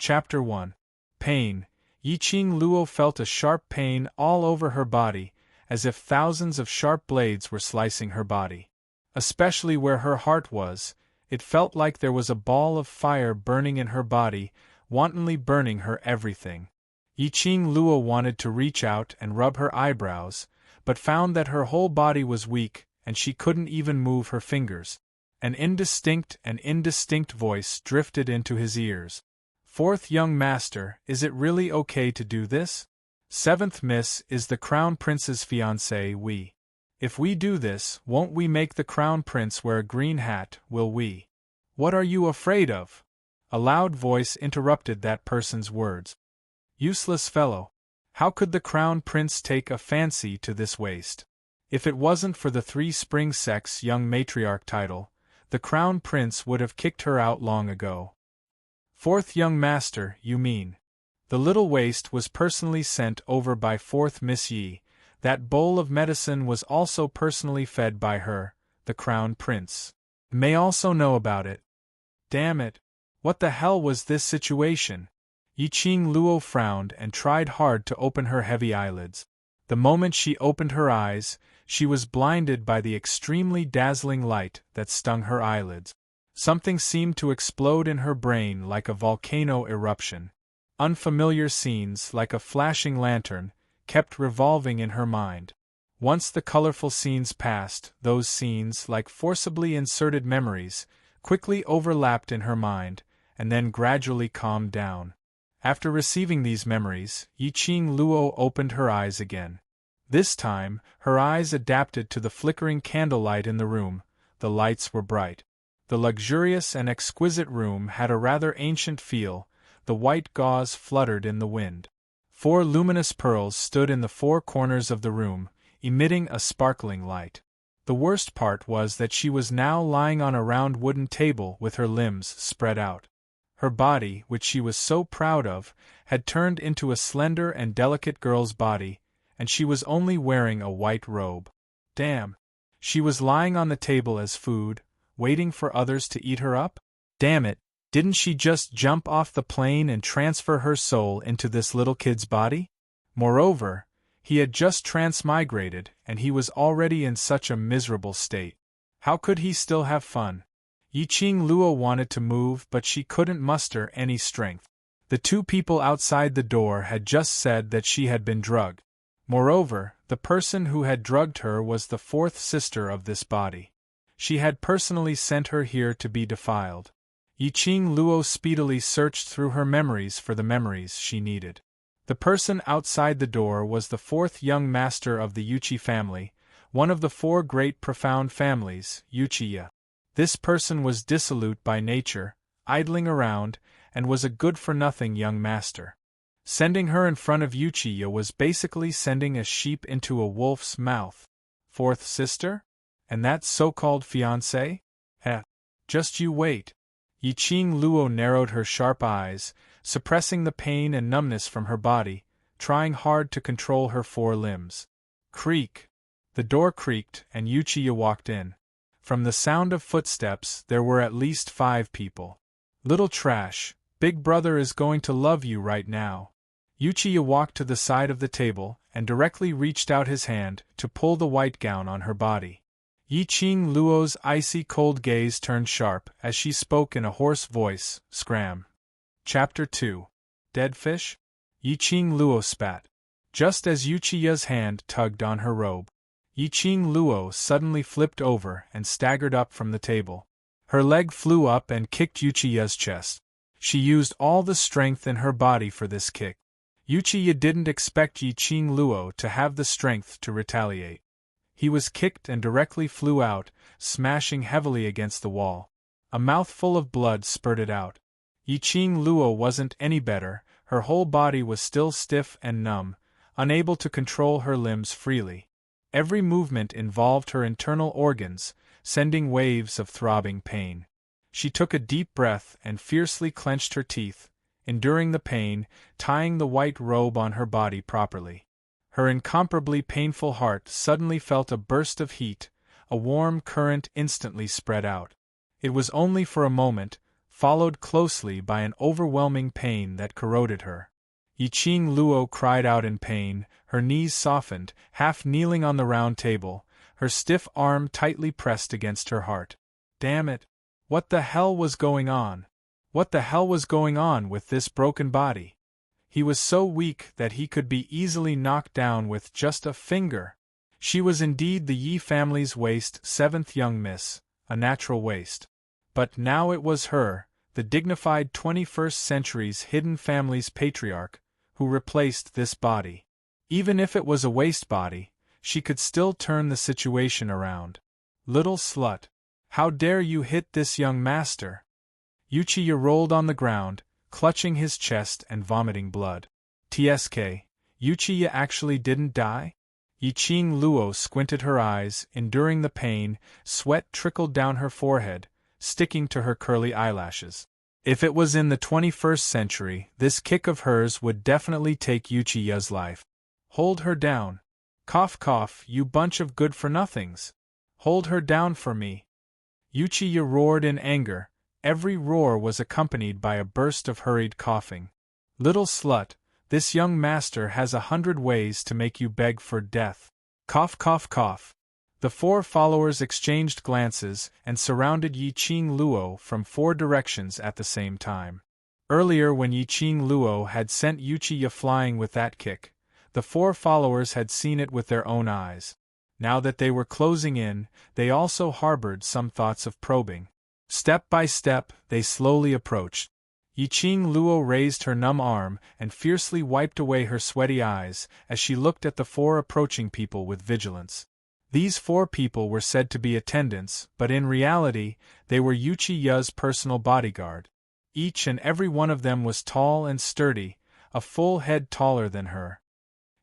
Chapter 1. Pain. Yiqing Luo felt a sharp pain all over her body, as if thousands of sharp blades were slicing her body. Especially where her heart was, it felt like there was a ball of fire burning in her body, wantonly burning her everything. Yiqing Luo wanted to reach out and rub her eyebrows, but found that her whole body was weak, and she couldn't even move her fingers. An indistinct voice drifted into his ears. "Fourth young master, is it really okay to do this? Seventh miss is the crown prince's fiancée. If we do this, won't we make the crown prince wear a green hat, will we? What are you afraid of?" A loud voice interrupted that person's words. "Useless fellow. How could the crown prince take a fancy to this waste? If it wasn't for the 3 spring sex young matriarch title, the crown prince would have kicked her out long ago." "Fourth young master, you mean? The little waste was personally sent over by fourth Miss Yi. That bowl of medicine was also personally fed by her, the crown prince. May also know about it. Damn it! What the hell was this situation?" Yiqing Luo frowned and tried hard to open her heavy eyelids. The moment she opened her eyes, she was blinded by the extremely dazzling light that stung her eyelids. Something seemed to explode in her brain like a volcano eruption. Unfamiliar scenes, like a flashing lantern, kept revolving in her mind. Once the colorful scenes passed, those scenes, like forcibly inserted memories, quickly overlapped in her mind, and then gradually calmed down. After receiving these memories, Yiqing Luo opened her eyes again. This time, her eyes adapted to the flickering candlelight in the room. The lights were bright. The luxurious and exquisite room had a rather ancient feel. The white gauze fluttered in the wind. 4 luminous pearls stood in the 4 corners of the room, emitting a sparkling light. The worst part was that she was now lying on a round wooden table with her limbs spread out. Her body, which she was so proud of, had turned into a slender and delicate girl's body, and she was only wearing a white robe. Damn! She was lying on the table as food, waiting for others to eat her up? Damn it! Didn't she just jump off the plane and transfer her soul into this little kid's body? Moreover, he had just transmigrated, and he was already in such a miserable state. How could he still have fun? Yiqing Luo wanted to move, but she couldn't muster any strength. The 2 people outside the door had just said that she had been drugged. Moreover, the person who had drugged her was the 4th sister of this body. She had personally sent her here to be defiled. Yiqing Luo speedily searched through her memories for the memories she needed. The person outside the door was the 4th young master of the Yuqi family, one of the 4 great profound families, Yuqiya. This person was dissolute by nature, idling around, and was a good-for-nothing young master. Sending her in front of Yuqiya was basically sending a sheep into a wolf's mouth. 4th sister? And that so-called fiancé? Just you wait. Yiqing Luo narrowed her sharp eyes, suppressing the pain and numbness from her body, trying hard to control her 4 limbs. Creak! The door creaked, and Yuqiya walked in. From the sound of footsteps, there were at least 5 people. "Little trash, Big Brother is going to love you right now." Yuqiya walked to the side of the table, and directly reached out his hand to pull the white gown on her body. Yiqing Luo's icy cold gaze turned sharp as she spoke in a hoarse voice, "Scram." Chapter 2. Dead fish? Yiqing Luo spat. Just as Yuqiya's hand tugged on her robe, Yiqing Luo suddenly flipped over and staggered up from the table. Her leg flew up and kicked Yuqiya's chest. She used all the strength in her body for this kick. Yuqiya didn't expect Yiqing Luo to have the strength to retaliate. He was kicked and directly flew out, smashing heavily against the wall. A mouthful of blood spurted out. Yiqing Luo wasn't any better, her whole body was still stiff and numb, unable to control her limbs freely. Every movement involved her internal organs, sending waves of throbbing pain. She took a deep breath and fiercely clenched her teeth, enduring the pain, tying the white robe on her body properly. Her incomparably painful heart suddenly felt a burst of heat, a warm current instantly spread out. It was only for a moment, followed closely by an overwhelming pain that corroded her. Yiqing Luo cried out in pain, her knees softened, half kneeling on the round table, her stiff arm tightly pressed against her heart. Damn it! What the hell was going on? What the hell was going on with this broken body? He was so weak that he could be easily knocked down with just a finger. She was indeed the Yi family's waste, seventh young miss, a natural waste. But now it was her, the dignified 21st century's hidden family's patriarch, who replaced this body. Even if it was a waste body, she could still turn the situation around. Little slut! How dare you hit this young master? Uchiha rolled on the ground, clutching his chest and vomiting blood. TSK, Uchiha actually didn't die? Yiqing Luo squinted her eyes, enduring the pain, sweat trickled down her forehead, sticking to her curly eyelashes. If it was in the 21st century, this kick of hers would definitely take Uchiha's life. Hold her down. Cough cough, you bunch of good-for-nothings. Hold her down for me. Uchiha roared in anger. Every roar was accompanied by a burst of hurried coughing. Little slut, this young master has 100 ways to make you beg for death. Cough cough cough. The four followers exchanged glances and surrounded Yiqing Luo from 4 directions at the same time. Earlier, when Yiqing Luo had sent Uchiha flying with that kick, the 4 followers had seen it with their own eyes. Now that they were closing in, they also harbored some thoughts of probing. Step by step, they slowly approached. Yiqing Luo raised her numb arm and fiercely wiped away her sweaty eyes as she looked at the 4 approaching people with vigilance. These 4 people were said to be attendants, but in reality, they were Uchiha's personal bodyguard. Each and every one of them was tall and sturdy, a full head taller than her.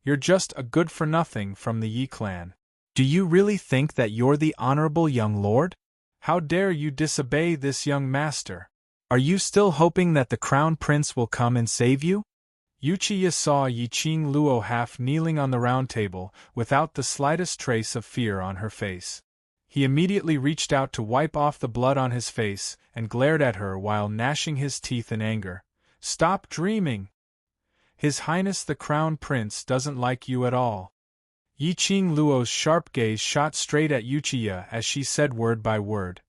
You're just a good-for-nothing from the Yi clan. Do you really think that you're the honorable young lord? How dare you disobey this young master? Are you still hoping that the crown prince will come and save you? Uchiha saw Yiqing Luo half kneeling on the round table, without the slightest trace of fear on her face. He immediately reached out to wipe off the blood on his face, and glared at her while gnashing his teeth in anger. Stop dreaming! His Highness the Crown Prince doesn't like you at all. Yiqing Luo's sharp gaze shot straight at Uchiha as she said word by word.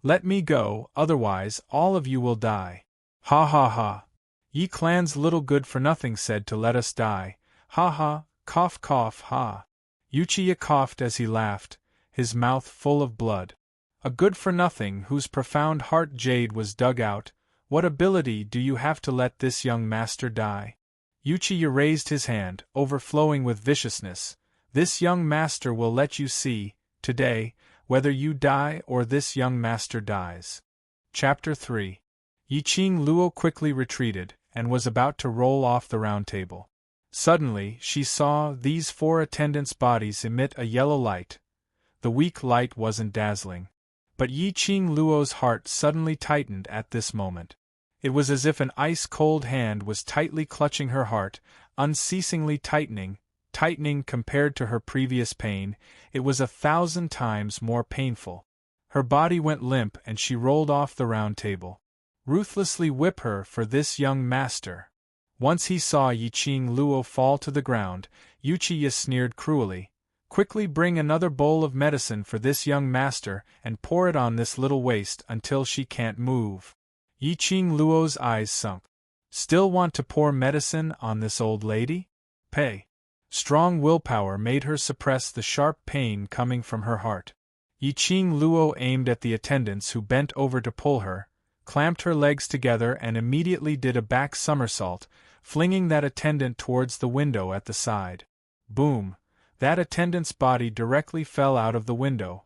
Let me go, otherwise all of you will die. Ha ha ha. Yi clan's little good-for-nothing said to let us die. Ha ha, cough cough ha. Uchiha coughed as he laughed, his mouth full of blood. A good-for-nothing whose profound heart jade was dug out. What ability do you have to let this young master die? Uchiha raised his hand, overflowing with viciousness. This young master will let you see, today, whether you die or this young master dies. Chapter 3. Yiqing Luo quickly retreated, and was about to roll off the round table. Suddenly, she saw these 4 attendants' bodies emit a yellow light. The weak light wasn't dazzling. But Yiqing Luo's heart suddenly tightened at this moment. It was as if an ice-cold hand was tightly clutching her heart, unceasingly tightening compared to her previous pain. It was 1,000 times more painful. Her body went limp and she rolled off the round table. Ruthlessly whip her for this young master. Once he saw Yiqing Luo fall to the ground, Uchiha sneered cruelly. Quickly bring another bowl of medicine for this young master and pour it on this little waste until she can't move. Yiqing Luo's eyes sunk. Still want to pour medicine on this old lady? Pay. Strong willpower made her suppress the sharp pain coming from her heart. Yiqing Luo aimed at the attendants who bent over to pull her, clamped her legs together and immediately did a back somersault, flinging that attendant towards the window at the side. Boom! That attendant's body directly fell out of the window.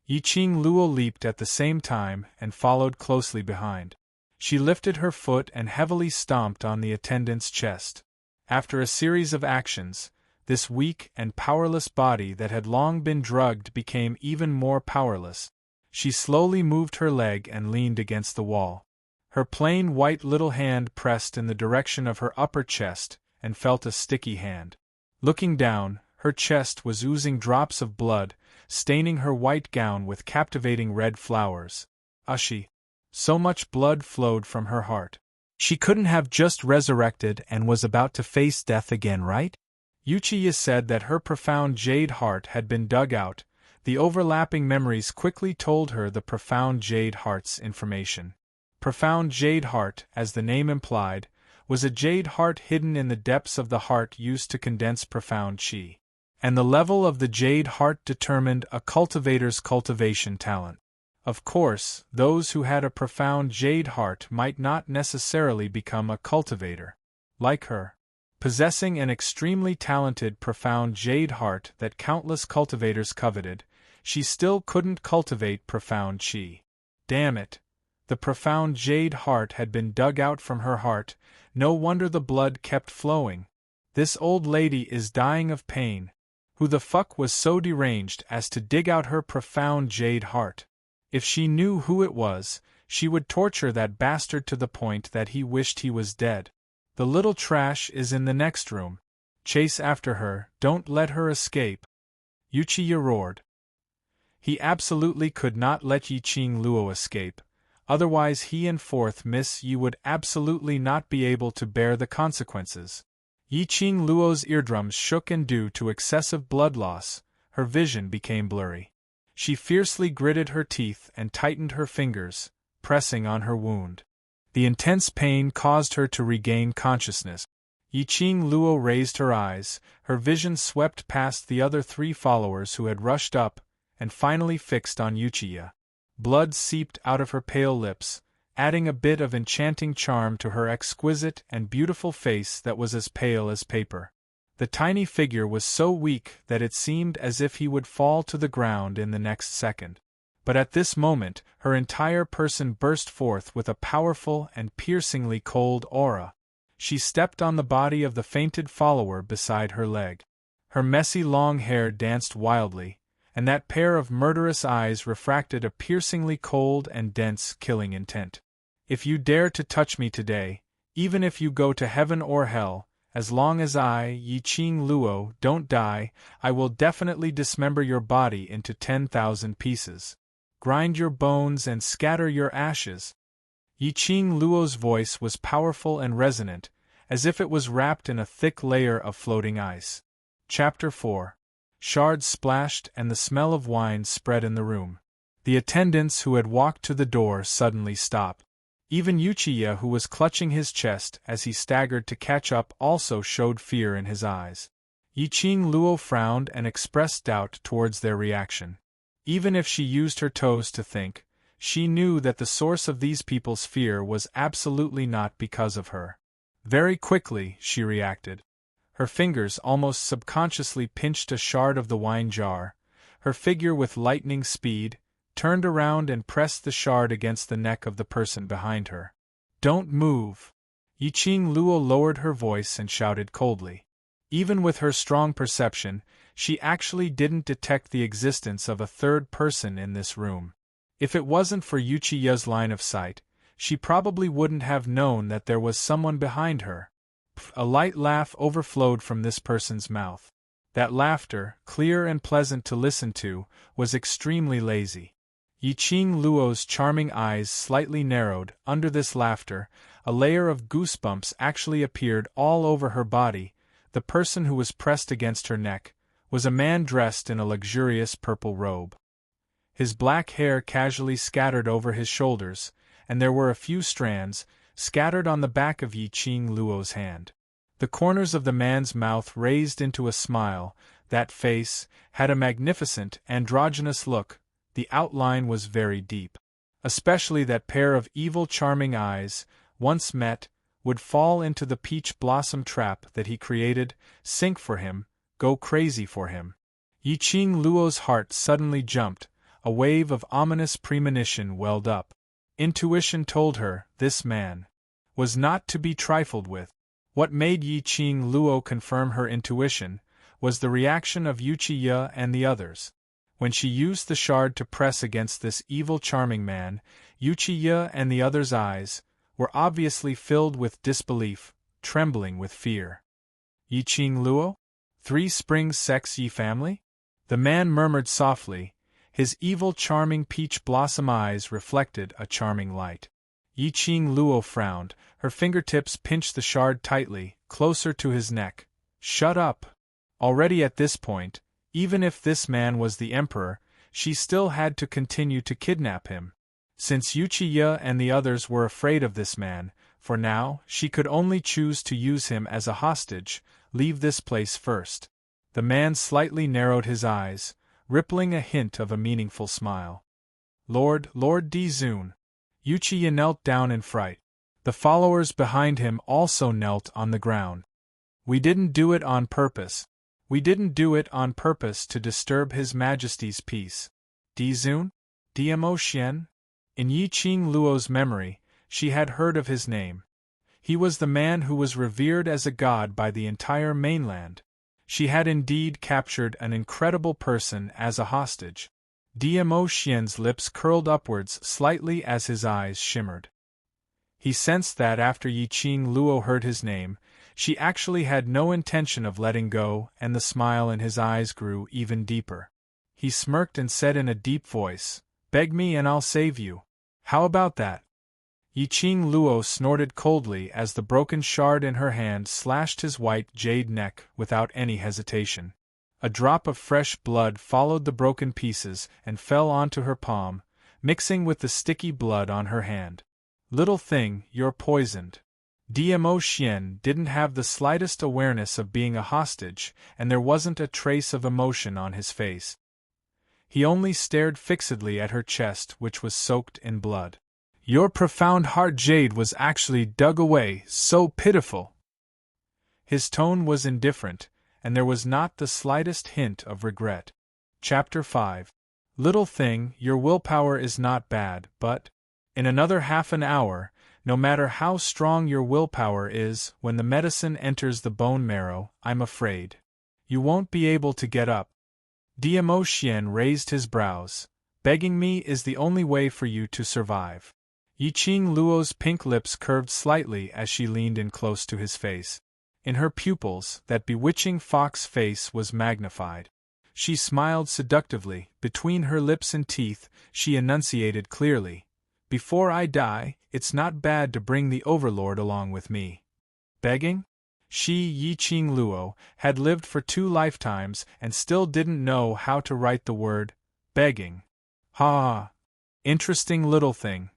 Yiqing Luo leaped at the same time and followed closely behind. She lifted her foot and heavily stomped on the attendant's chest. After a series of actions, this weak and powerless body that had long been drugged became even more powerless. She slowly moved her leg and leaned against the wall. Her plain white little hand pressed in the direction of her upper chest and felt a sticky hand. Looking down, her chest was oozing drops of blood, staining her white gown with captivating red flowers. Ushi! So much blood flowed from her heart. She couldn't have just resurrected and was about to face death again, right? Uchiya said that her profound jade heart had been dug out. The overlapping memories quickly told her the profound jade heart's information. Profound jade heart, as the name implied, was a jade heart hidden in the depths of the heart used to condense profound chi. And the level of the jade heart determined a cultivator's cultivation talent. Of course, those who had a profound jade heart might not necessarily become a cultivator. Like her. Possessing an extremely talented profound jade heart that countless cultivators coveted, she still couldn't cultivate profound chi. Damn it. The profound jade heart had been dug out from her heart, no wonder the blood kept flowing. This old lady is dying of pain. Who the fuck was so deranged as to dig out her profound jade heart? If she knew who it was, she would torture that bastard to the point that he wished he was dead. The little trash is in the next room. Chase after her, don't let her escape. Uchiya roared. He absolutely could not let Yiqing Luo escape, otherwise he and fourth Miss Yi would absolutely not be able to bear the consequences. Yiqing Luo's eardrums shook and due to excessive blood loss, her vision became blurry. She fiercely gritted her teeth and tightened her fingers, pressing on her wound. The intense pain caused her to regain consciousness. Yiqing Luo raised her eyes, her vision swept past the other three followers who had rushed up, and finally fixed on Uchiya. Blood seeped out of her pale lips, adding a bit of enchanting charm to her exquisite and beautiful face that was as pale as paper. The tiny figure was so weak that it seemed as if he would fall to the ground in the next second. But at this moment, her entire person burst forth with a powerful and piercingly cold aura. She stepped on the body of the fainted follower beside her leg. Her messy long hair danced wildly, and that pair of murderous eyes refracted a piercingly cold and dense killing intent. If you dare to touch me today, even if you go to heaven or hell, as long as I, Yiqing Luo, don't die, I will definitely dismember your body into 10,000 pieces. Grind your bones and scatter your ashes. Yiqing Luo's voice was powerful and resonant, as if it was wrapped in a thick layer of floating ice. Chapter 4. Shards splashed and the smell of wine spread in the room. The attendants who had walked to the door suddenly stopped. Even Uchiya, who was clutching his chest as he staggered to catch up, also showed fear in his eyes. Yiqing Luo frowned and expressed doubt towards their reaction. Even if she used her toes to think, she knew that the source of these people's fear was absolutely not because of her. Very quickly, she reacted. Her fingers almost subconsciously pinched a shard of the wine jar. Her figure, with lightning speed, turned around and pressed the shard against the neck of the person behind her. Don't move. Yiqing Luo lowered her voice and shouted coldly. Even with her strong perception, she actually didn't detect the existence of a third person in this room. If it wasn't for Uchiya's line of sight, she probably wouldn't have known that there was someone behind her. A light laugh overflowed from this person's mouth. That laughter, clear and pleasant to listen to, was extremely lazy. Yiqing Luo's charming eyes slightly narrowed. Under this laughter, a layer of goosebumps actually appeared all over her body. The person who was pressed against her neck was a man dressed in a luxurious purple robe. His black hair casually scattered over his shoulders, and there were a few strands scattered on the back of Yiqing Luo's hand. The corners of the man's mouth raised into a smile. That face had a magnificent, androgynous look. The outline was very deep. Especially that pair of evil, charming eyes, once met, would fall into the peach blossom trap that he created, sink for him, go crazy for him. Yiqing Luo's heart suddenly jumped. A wave of ominous premonition welled up. Intuition told her this man was not to be trifled with. What made Yiqing Luo confirm her intuition was the reaction of Uchiya and the others. When she used the shard to press against this evil, charming man, Uchiya and the others' eyes were obviously filled with disbelief, trembling with fear. Yiqing Luo? 3 Springs Sex Yi family? The man murmured softly, His evil charming peach blossom eyes reflected a charming light. Yiqing Luo frowned, her fingertips pinched the shard tightly, closer to his neck. Shut up! Already at this point, even if this man was the emperor, she still had to continue to kidnap him. Since Yuchiya and the others were afraid of this man, for now, she could only choose to use him as a hostage. Leave this place first. The man slightly narrowed his eyes, rippling a hint of a meaningful smile. Lord Dizun. Yuchiya knelt down in fright. The followers behind him also knelt on the ground. We didn't do it on purpose. We didn't do it on purpose to disturb His Majesty's peace. Dizun? Diemo Xian? In Yiqing Luo's memory, she had heard of his name. He was the man who was revered as a god by the entire mainland. She had indeed captured an incredible person as a hostage. Diemo Xian's lips curled upwards slightly as his eyes shimmered. He sensed that after Yiqing Luo heard his name, she actually had no intention of letting go, and the smile in his eyes grew even deeper. He smirked and said in a deep voice, "Beg me and I'll save you. How about that?" Yiqing Luo snorted coldly as the broken shard in her hand slashed his white jade neck without any hesitation. A drop of fresh blood followed the broken pieces and fell onto her palm, mixing with the sticky blood on her hand. "Little thing, you're poisoned." Diemo Xian didn't have the slightest awareness of being a hostage, and there wasn't a trace of emotion on his face. He only stared fixedly at her chest, which was soaked in blood. "Your profound heart jade was actually dug away, so pitiful." His tone was indifferent, and there was not the slightest hint of regret. Chapter 5. Little thing, your willpower is not bad, but in another half an hour, no matter how strong your willpower is, when the medicine enters the bone marrow, I'm afraid you won't be able to get up. Diemo Xian raised his brows. Begging me is the only way for you to survive. Yiqing Luo's pink lips curved slightly as she leaned in close to his face. In her pupils, that bewitching fox face was magnified. She smiled seductively. Between her lips and teeth, she enunciated clearly, "Before I die, it's not bad to bring the Overlord along with me." Begging? She, Yiqing Luo, had lived for 2 lifetimes and still didn't know how to write the word begging. Ha! Interesting little thing.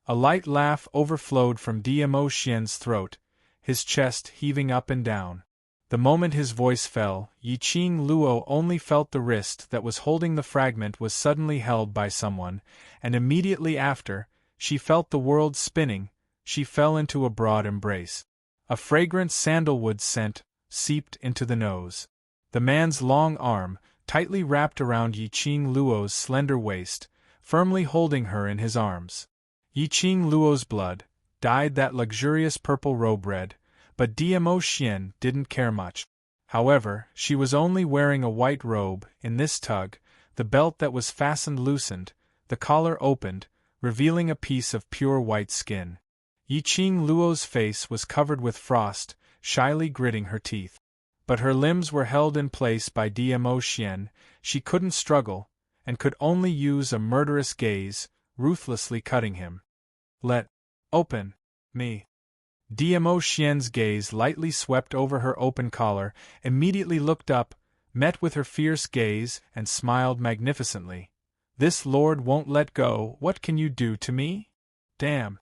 A light laugh overflowed from Diemo Xian's throat, his chest heaving up and down. The moment his voice fell, Yiqing Luo only felt the wrist that was holding the fragment was suddenly held by someone, and immediately after, she felt the world spinning. She fell into a broad embrace. A fragrant sandalwood scent seeped into the nose. The man's long arm, tightly wrapped around Yiqing Luo's slender waist, firmly holding her in his arms. Yiqing Luo's blood dyed that luxurious purple robe red, but Diemo Xian didn't care much. However, she was only wearing a white robe. In this tug, the belt that was fastened loosened, the collar opened, revealing a piece of pure white skin. Yiqing Luo's face was covered with frost, shyly gritting her teeth. But her limbs were held in place by Diemo Xian. She couldn't struggle, and could only use a murderous gaze, ruthlessly cutting him. "Let open me." Diemo Xian's gaze lightly swept over her open collar, immediately looked up, met with her fierce gaze, and smiled magnificently. "This lord won't let go. What can you do to me? Damn,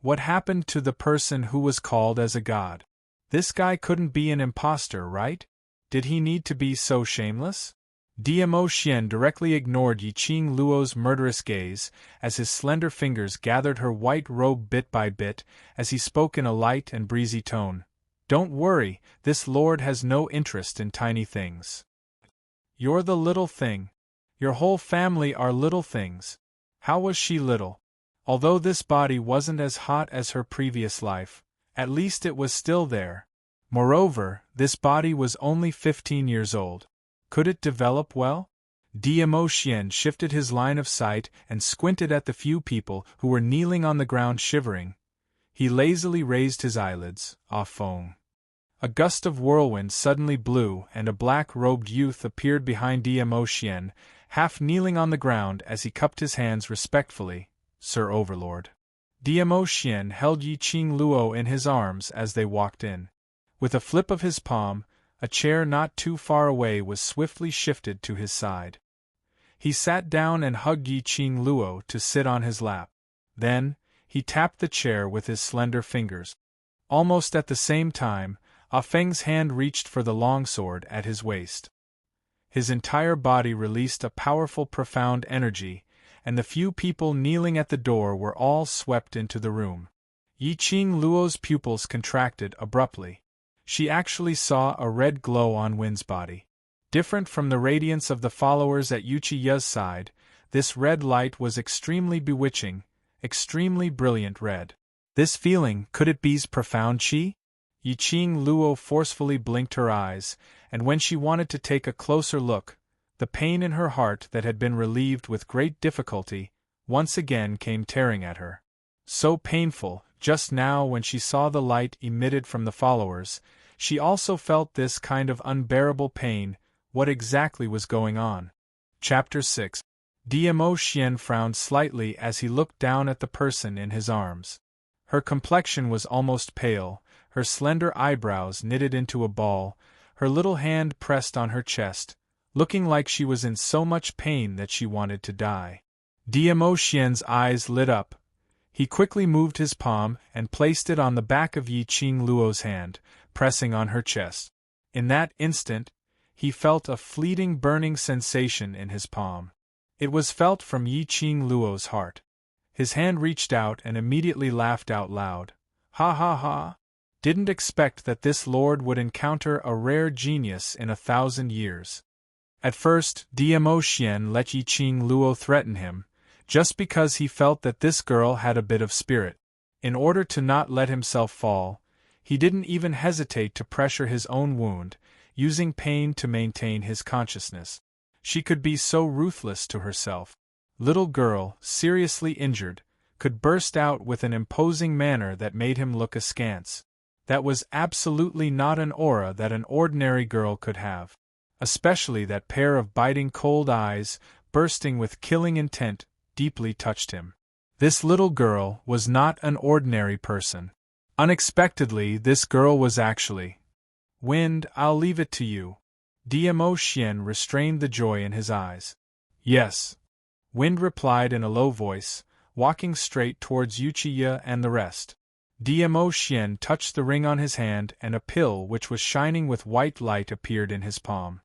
what happened to the person who was called as a god? This guy couldn't be an imposter, right? Did he need to be so shameless?" Diemo Xian directly ignored Yiqing Luo's murderous gaze, as his slender fingers gathered her white robe bit by bit, as he spoke in a light and breezy tone. "Don't worry, this lord has no interest in tiny things. You're the little thing. Your whole family are little things." How was she little? Although this body wasn't as hot as her previous life, at least it was still there. Moreover, this body was only 15 years old. Could it develop well? Diemo Xian shifted his line of sight and squinted at the few people who were kneeling on the ground shivering. He lazily raised his eyelids. Ah Feng. A gust of whirlwind suddenly blew and a black-robed youth appeared behind Diemo Xian, half kneeling on the ground as he cupped his hands respectfully. "Sir Overlord." Diemo Xian held Yi Qing Luo in his arms as they walked in. With a flip of his palm, a chair not too far away was swiftly shifted to his side. He sat down and hugged Yi Qing Luo to sit on his lap. Then, he tapped the chair with his slender fingers. Almost at the same time, Ah Feng's hand reached for the longsword at his waist. His entire body released a powerful, profound energy, and the few people kneeling at the door were all swept into the room. Yi Qing Luo's pupils contracted abruptly. She actually saw a red glow on Win's body. Different from the radiance of the followers at Yuchiya's side, this red light was extremely bewitching, extremely brilliant red. This feeling, could it be's profound qi? Yi Qing Luo forcefully blinked her eyes, and when she wanted to take a closer look, the pain in her heart that had been relieved with great difficulty, once again came tearing at her. So painful, just now when she saw the light emitted from the followers, she also felt this kind of unbearable pain. What exactly was going on? Chapter 6. Diemo Xian frowned slightly as he looked down at the person in his arms. Her complexion was almost pale, her slender eyebrows knitted into a ball, her little hand pressed on her chest, looking like she was in so much pain that she wanted to die. Diemo Xian's eyes lit up. He quickly moved his palm and placed it on the back of Yi Qing Luo's hand, pressing on her chest. In that instant, he felt a fleeting burning sensation in his palm. It was felt from Yi Qing Luo's heart. His hand reached out and immediately laughed out loud. "Ha ha ha! Didn't expect that this lord would encounter a rare genius in 1,000 years." At first, Diemo Xian let Yi Qing Luo threaten him, just because he felt that this girl had a bit of spirit. In order to not let himself fall, he didn't even hesitate to pressure his own wound, using pain to maintain his consciousness. She could be so ruthless to herself. Little girl, seriously injured, could burst out with an imposing manner that made him look askance. That was absolutely not an aura that an ordinary girl could have. Especially that pair of biting cold eyes, bursting with killing intent, deeply touched him. This little girl was not an ordinary person. Unexpectedly, this girl was actually... "Wind, I'll leave it to you." Diemo Xian restrained the joy in his eyes. "Yes." Wind replied in a low voice, walking straight towards Yuchiya and the rest. Diemo Xian touched the ring on his hand and a pill which was shining with white light appeared in his palm.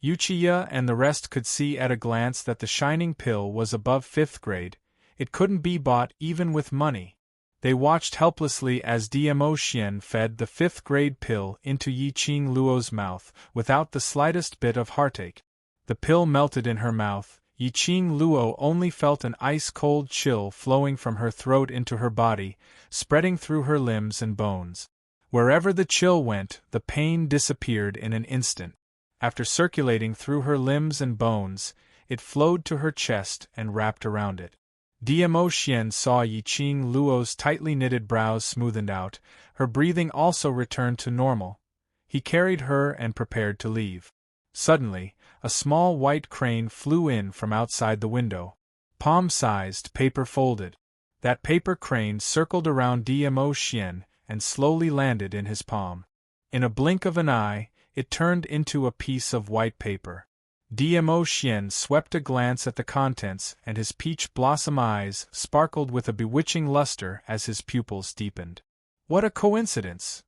Yuchiya and the rest could see at a glance that the shining pill was above 5th grade. It couldn't be bought even with money. They watched helplessly as Diemo Xian fed the 5th grade pill into Yi Qing Luo's mouth without the slightest bit of heartache. The pill melted in her mouth. Yi Qing Luo only felt an ice-cold chill flowing from her throat into her body, spreading through her limbs and bones. Wherever the chill went, the pain disappeared in an instant. After circulating through her limbs and bones, it flowed to her chest and wrapped around it. Diemo Xian saw Yi Qing Luo's tightly knitted brows smoothened out, her breathing also returned to normal. He carried her and prepared to leave. Suddenly, a small white crane flew in from outside the window. Palm-sized paper folded. That paper crane circled around Diemo Xian and slowly landed in his palm. In a blink of an eye, it turned into a piece of white paper. Diemo Xian swept a glance at the contents and his peach blossom eyes sparkled with a bewitching luster as his pupils deepened. "What a coincidence!"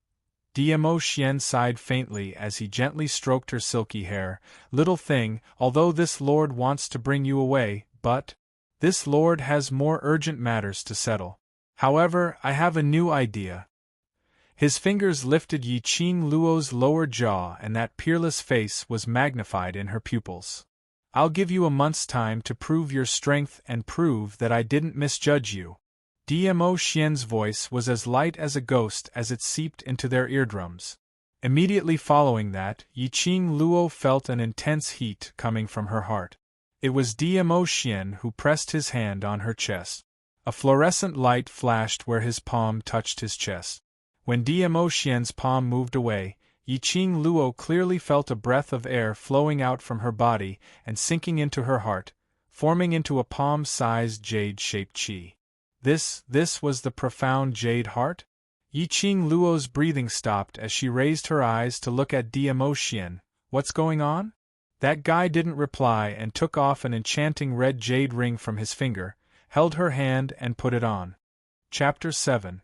Diemo Xian sighed faintly as he gently stroked her silky hair. "Little thing, although this lord wants to bring you away, but this lord has more urgent matters to settle. However, I have a new idea." His fingers lifted Yi Qing Luo's lower jaw and that peerless face was magnified in her pupils. "I'll give you a month's time to prove your strength and prove that I didn't misjudge you." Diemo Xian's voice was as light as a ghost as it seeped into their eardrums. Immediately following that, Yi Qing Luo felt an intense heat coming from her heart. It was Diemo Xian who pressed his hand on her chest. A fluorescent light flashed where his palm touched his chest. When Diemo Xian's palm moved away, Yiqing Luo clearly felt a breath of air flowing out from her body and sinking into her heart, forming into a palm-sized jade-shaped chi. This was the profound jade heart? Yiqing Luo's breathing stopped as she raised her eyes to look at Diamo Xian. What's going on? That guy didn't reply and took off an enchanting red jade ring from his finger, held her hand and put it on. Chapter 7.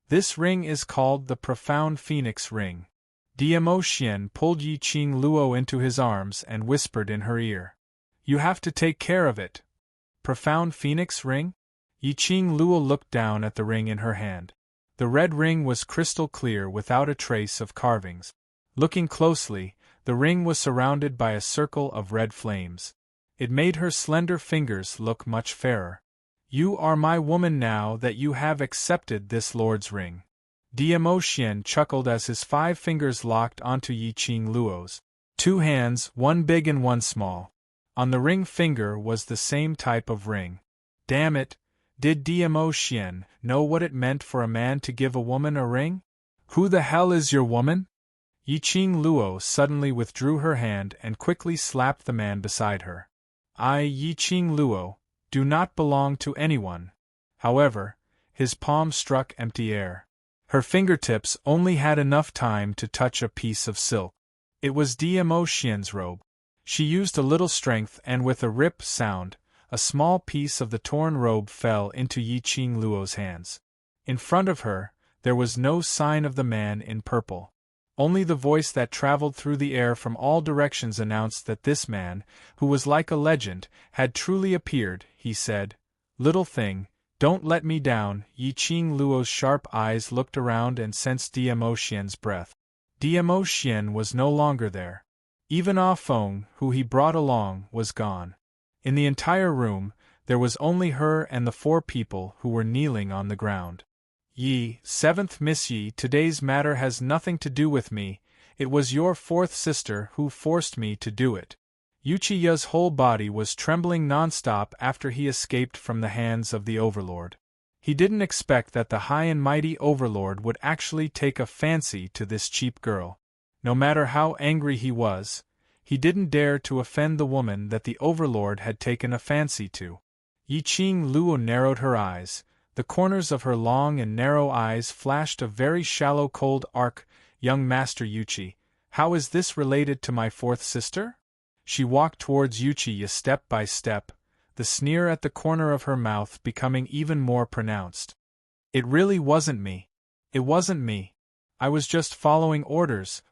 This ring is called the Profound Phoenix Ring. Diamo Xian pulled Yiqing Luo into his arms and whispered in her ear. You have to take care of it. Profound Phoenix Ring? Yiqing Luo looked down at the ring in her hand. The red ring was crystal clear without a trace of carvings. Looking closely, the ring was surrounded by a circle of red flames. It made her slender fingers look much fairer. You are my woman now that you have accepted this lord's ring. Diamo Xian chuckled as his 5 fingers locked onto Yiqing Luo's 2 hands, one big and one small. On the ring finger was the same type of ring. Damn it! Did Diamo Xian know what it meant for a man to give a woman a ring? Who the hell is your woman? Yiqing Luo suddenly withdrew her hand and quickly slapped the man beside her. I, Yiqing Luo, do not belong to anyone. However, his palm struck empty air. Her fingertips only had enough time to touch a piece of silk. It was Diamo Xian's robe. She used a little strength and with a rip sound, a small piece of the torn robe fell into Yiqing Luo's hands. In front of her, there was no sign of the man in purple. Only the voice that traveled through the air from all directions announced that this man, who was like a legend, had truly appeared. He said, "Little thing, don't let me down." Yiqing Luo's sharp eyes looked around and sensed Diamo Xian's breath. Diamo Xian was no longer there. Even Ah Feng, who he brought along, was gone. In the entire room, there was only her and the 4 people who were kneeling on the ground. Yi, 7th Miss Yi, today's matter has nothing to do with me, it was your 4th sister who forced me to do it. Yuchiya's whole body was trembling non-stop after he escaped from the hands of the Overlord. He didn't expect that the high and mighty Overlord would actually take a fancy to this cheap girl. No matter how angry he was, he didn't dare to offend the woman that the Overlord had taken a fancy to. Yiqing Luo narrowed her eyes. The corners of her long and narrow eyes flashed a very shallow cold arc. Young Master Yuchi, how is this related to my 4th sister? She walked towards Yuchi step by step, the sneer at the corner of her mouth becoming even more pronounced. It really wasn't me. It wasn't me. I was just following orders.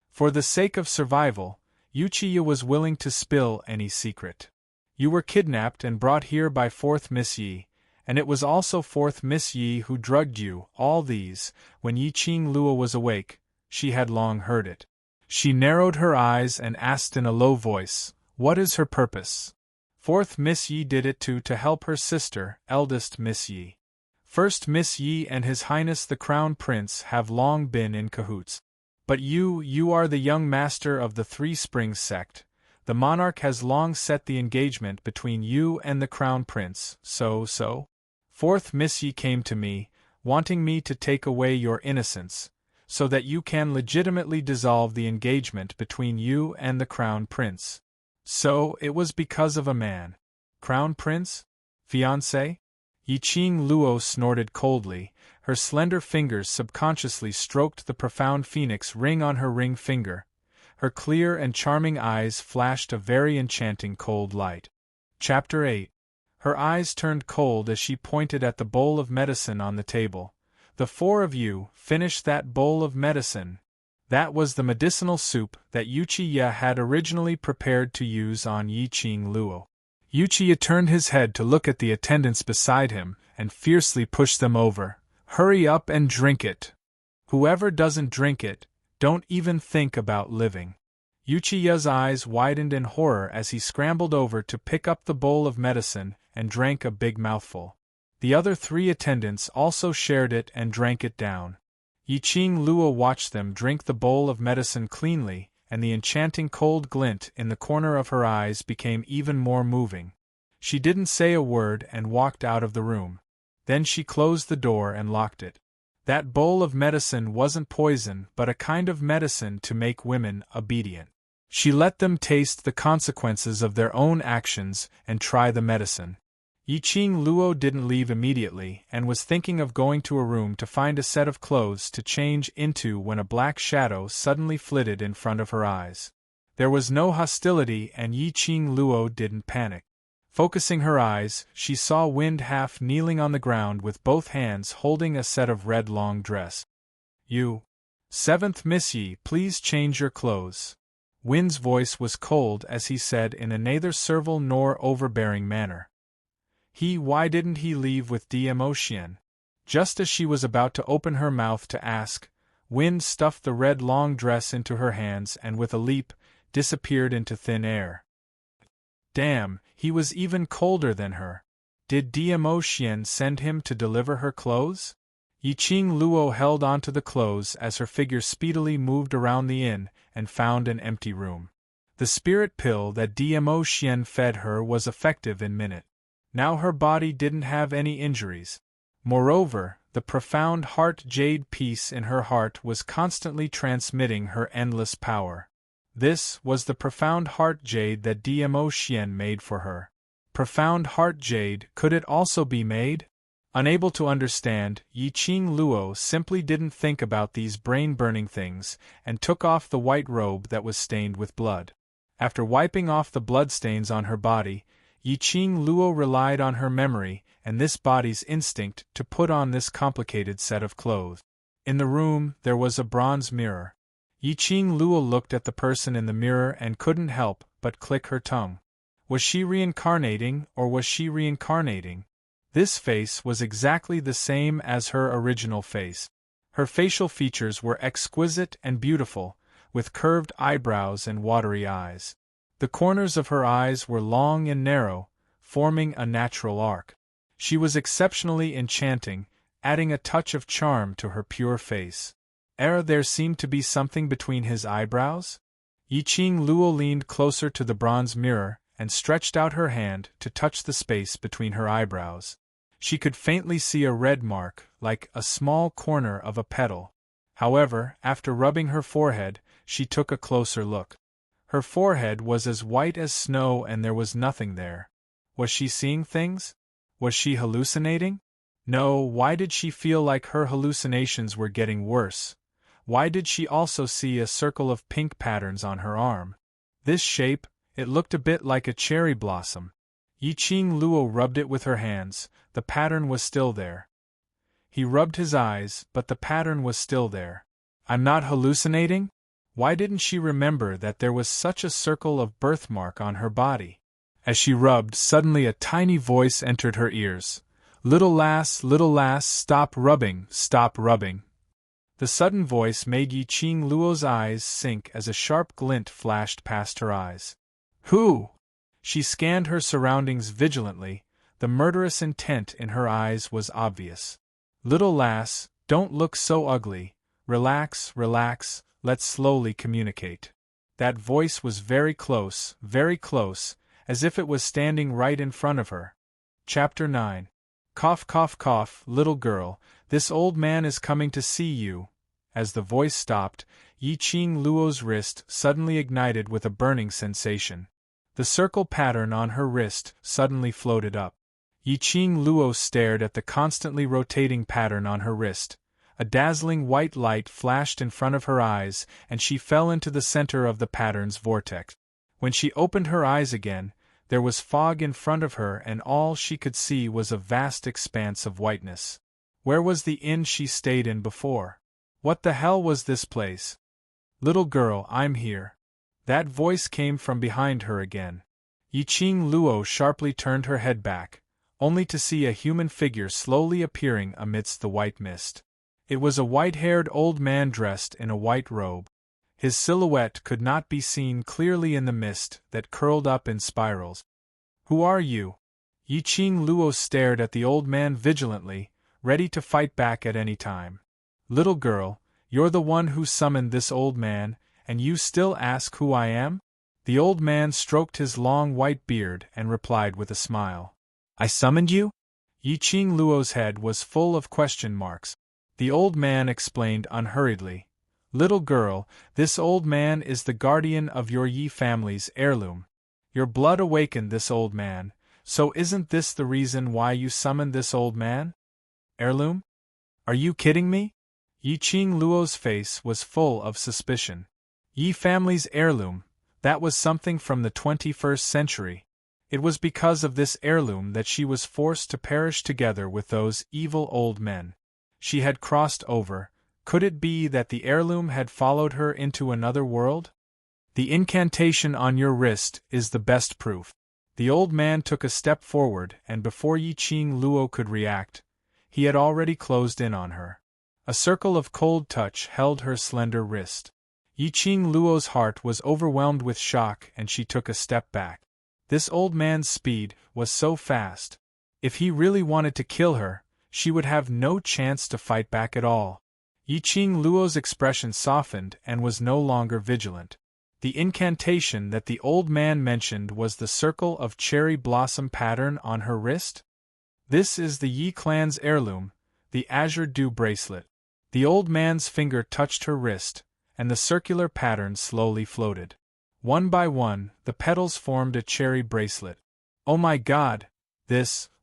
For the sake of survival, Yuchiya was willing to spill any secret. You were kidnapped and brought here by 4th Miss Yi, and it was also 4th Miss Yi who drugged you. All these, when Yiqing Luo was awake, she had long heard it. She narrowed her eyes and asked in a low voice, what is her purpose? 4th Miss Yi did it to help her sister, eldest Miss Yi. 1st Miss Yi and His Highness the Crown Prince have long been in cahoots. But you are the young master of the 3 Springs sect. The monarch has long set the engagement between you and the Crown Prince, so? 4th Miss Yi came to me, wanting me to take away your innocence, so that you can legitimately dissolve the engagement between you and the Crown Prince. So, it was because of a man. Crown Prince? Fiancé? Yiqing Luo snorted coldly. Her slender fingers subconsciously stroked the profound phoenix ring on her ring finger. Her clear and charming eyes flashed a very enchanting cold light. Chapter 8. Her eyes turned cold as she pointed at the bowl of medicine on the table. The 4 of you, finish that bowl of medicine. That was the medicinal soup that Yuchiya had originally prepared to use on Yiqing Luo. Yuchiya turned his head to look at the attendants beside him, and fiercely pushed them over. Hurry up and drink it. Whoever doesn't drink it, don't even think about living. Yuchiya's eyes widened in horror as he scrambled over to pick up the bowl of medicine and drank a big mouthful. The other 3 attendants also shared it and drank it down. Yiqing Luo watched them drink the bowl of medicine cleanly, and the enchanting cold glint in the corner of her eyes became even more moving. She didn't say a word and walked out of the room. Then she closed the door and locked it. That bowl of medicine wasn't poison but a kind of medicine to make women obedient. She let them taste the consequences of their own actions and try the medicine. Yiqing Luo didn't leave immediately and was thinking of going to a room to find a set of clothes to change into when a black shadow suddenly flitted in front of her eyes. There was no hostility and Yiqing Luo didn't panic. Focusing her eyes, she saw Wind half kneeling on the ground with both hands holding a set of red long dress. You. 7th Miss Yi, please change your clothes. Wind's voice was cold as he said in a neither servile nor overbearing manner. Why didn't he leave with Diemo? Just as she was about to open her mouth to ask, Wind stuffed the red long dress into her hands and with a leap, disappeared into thin air. Damn, he was even colder than her. Did Diemo send him to deliver her clothes? Yiqing Luo held onto the clothes as her figure speedily moved around the inn and found an empty room. The spirit pill that Diemo fed her was effective in minute. Now her body didn't have any injuries. Moreover, the profound heart jade piece in her heart was constantly transmitting her endless power. This was the profound heart jade that Diemo made for her. Profound heart jade, could it also be made? Unable to understand, Yiqing Luo simply didn't think about these brain-burning things and took off the white robe that was stained with blood. After wiping off the bloodstains on her body, Yiqing Luo relied on her memory and this body's instinct to put on this complicated set of clothes. In the room, there was a bronze mirror. Yiqing Luo looked at the person in the mirror and couldn't help but click her tongue. Was she reincarnating, or was she reincarnating? This face was exactly the same as her original face. Her facial features were exquisite and beautiful, with curved eyebrows and watery eyes. The corners of her eyes were long and narrow, forming a natural arc. She was exceptionally enchanting, adding a touch of charm to her pure face. There seemed to be something between his eyebrows? Yiqing Luo leaned closer to the bronze mirror and stretched out her hand to touch the space between her eyebrows. She could faintly see a red mark, like a small corner of a petal. However, after rubbing her forehead, she took a closer look. Her forehead was as white as snow and there was nothing there. Was she seeing things? Was she hallucinating? No, why did she feel like her hallucinations were getting worse? Why did she also see a circle of pink patterns on her arm? This shape, it looked a bit like a cherry blossom. Yiqing Luo rubbed it with her hands, the pattern was still there. He rubbed his eyes, but the pattern was still there. I'm not hallucinating? Why didn't she remember that there was such a circle of birthmark on her body? As she rubbed, suddenly a tiny voice entered her ears. Little lass, stop rubbing, stop rubbing. The sudden voice made Yiqing Luo's eyes sink as a sharp glint flashed past her eyes. Who? She scanned her surroundings vigilantly, the murderous intent in her eyes was obvious. Little lass, don't look so ugly, relax, let's slowly communicate. That voice was very close, as if it was standing right in front of her. Chapter 9. Cough, cough, cough, little girl, this old man is coming to see you. As the voice stopped, Yiqing Luo's wrist suddenly ignited with a burning sensation. The circle pattern on her wrist suddenly floated up. Yiqing Luo stared at the constantly rotating pattern on her wrist. A dazzling white light flashed in front of her eyes, and she fell into the center of the pattern's vortex. When she opened her eyes again, there was fog in front of her and all she could see was a vast expanse of whiteness. Where was the inn she stayed in before? What the hell was this place? Little girl, I'm here. That voice came from behind her again. Yiqing Luo sharply turned her head back, only to see a human figure slowly appearing amidst the white mist. It was a white-haired old man dressed in a white robe. His silhouette could not be seen clearly in the mist that curled up in spirals. Who are you? Yiqing Luo stared at the old man vigilantly, ready to fight back at any time. Little girl, you're the one who summoned this old man, and you still ask who I am? The old man stroked his long white beard and replied with a smile. I summoned you? Yiqing Luo's head was full of question marks. The old man explained unhurriedly. Little girl, this old man is the guardian of your Yi family's heirloom. Your blood awakened this old man, so isn't this the reason why you summoned this old man? Heirloom? Are you kidding me? Yi Qing Luo's face was full of suspicion. Yi family's heirloom, that was something from the 21st century. It was because of this heirloom that she was forced to perish together with those evil old men. She had crossed over. Could it be that the heirloom had followed her into another world? The incantation on your wrist is the best proof. The old man took a step forward, and before Yi Qing Luo could react, he had already closed in on her. A circle of cold touch held her slender wrist. Yi Qing Luo's heart was overwhelmed with shock, and she took a step back. This old man's speed was so fast. If he really wanted to kill her, she would have no chance to fight back at all. Yi Qing Luo's expression softened and was no longer vigilant. The incantation that the old man mentioned was the circle of cherry blossom pattern on her wrist? This is the Yi clan's heirloom, the azure dew bracelet. The old man's finger touched her wrist, and the circular pattern slowly floated. One by one, the petals formed a cherry bracelet. Oh my God!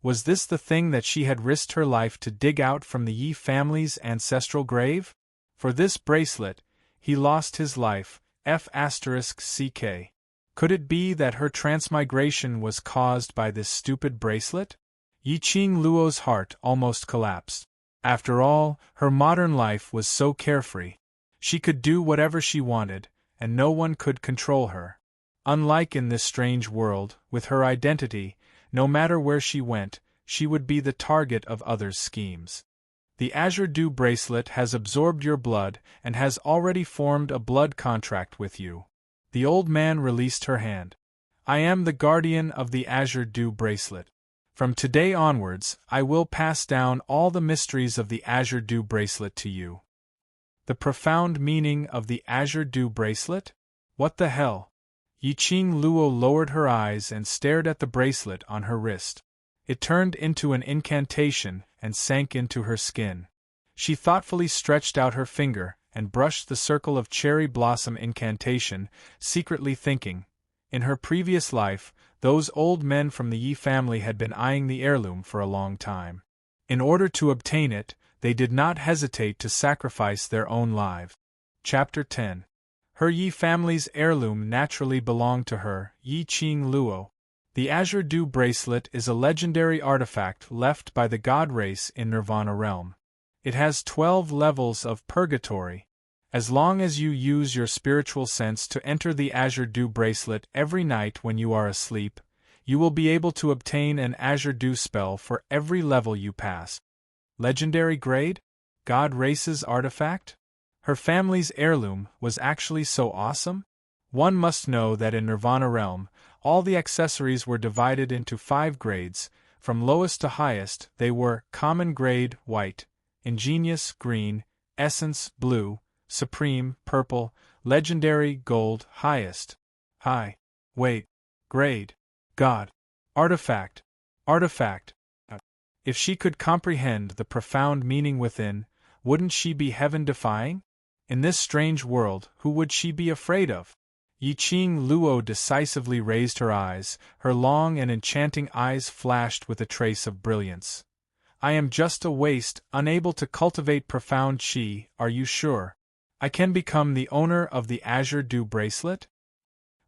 Was this the thing that she had risked her life to dig out from the Yi family's ancestral grave? For this bracelet, he lost his life, F***ck. Could it be that her transmigration was caused by this stupid bracelet? Yi Qing Luo's heart almost collapsed. After all, her modern life was so carefree. She could do whatever she wanted, and no one could control her. Unlike in this strange world, with her identity, no matter where she went, she would be the target of others' schemes. The azure dew bracelet has absorbed your blood and has already formed a blood contract with you. The old man released her hand. I am the guardian of the azure dew bracelet. From today onwards, I will pass down all the mysteries of the azure dew bracelet to you. The profound meaning of the azure dew bracelet? What the hell? Yi Qing Luo lowered her eyes and stared at the bracelet on her wrist. It turned into an incantation and sank into her skin. She thoughtfully stretched out her finger and brushed the circle of cherry blossom incantation, secretly thinking, in her previous life, those old men from the Yi family had been eyeing the heirloom for a long time. In order to obtain it, they did not hesitate to sacrifice their own lives. Chapter 10. Her Yi family's heirloom naturally belonged to her, Yi Qing Luo. The azure dew bracelet is a legendary artifact left by the god race in Nirvana realm. It has 12 levels of purgatory. As long as you use your spiritual sense to enter the azure dew bracelet every night when you are asleep, you will be able to obtain an azure dew spell for every level you pass. Legendary grade? God race's artifact? Her family's heirloom was actually so awesome? One must know that in Nirvana realm, all the accessories were divided into 5 grades. From lowest to highest, they were common grade, white; ingenious, green; essence, blue; supreme, purple; legendary, gold; highest, high. Wait. Grade. God. Artifact. Artifact. If she could comprehend the profound meaning within, wouldn't she be heaven-defying? In this strange world, who would she be afraid of? Yi Qing Luo decisively raised her eyes, her long and enchanting eyes flashed with a trace of brilliance. I am just a waste, unable to cultivate profound qi, are you sure? I can become the owner of the azure dew bracelet?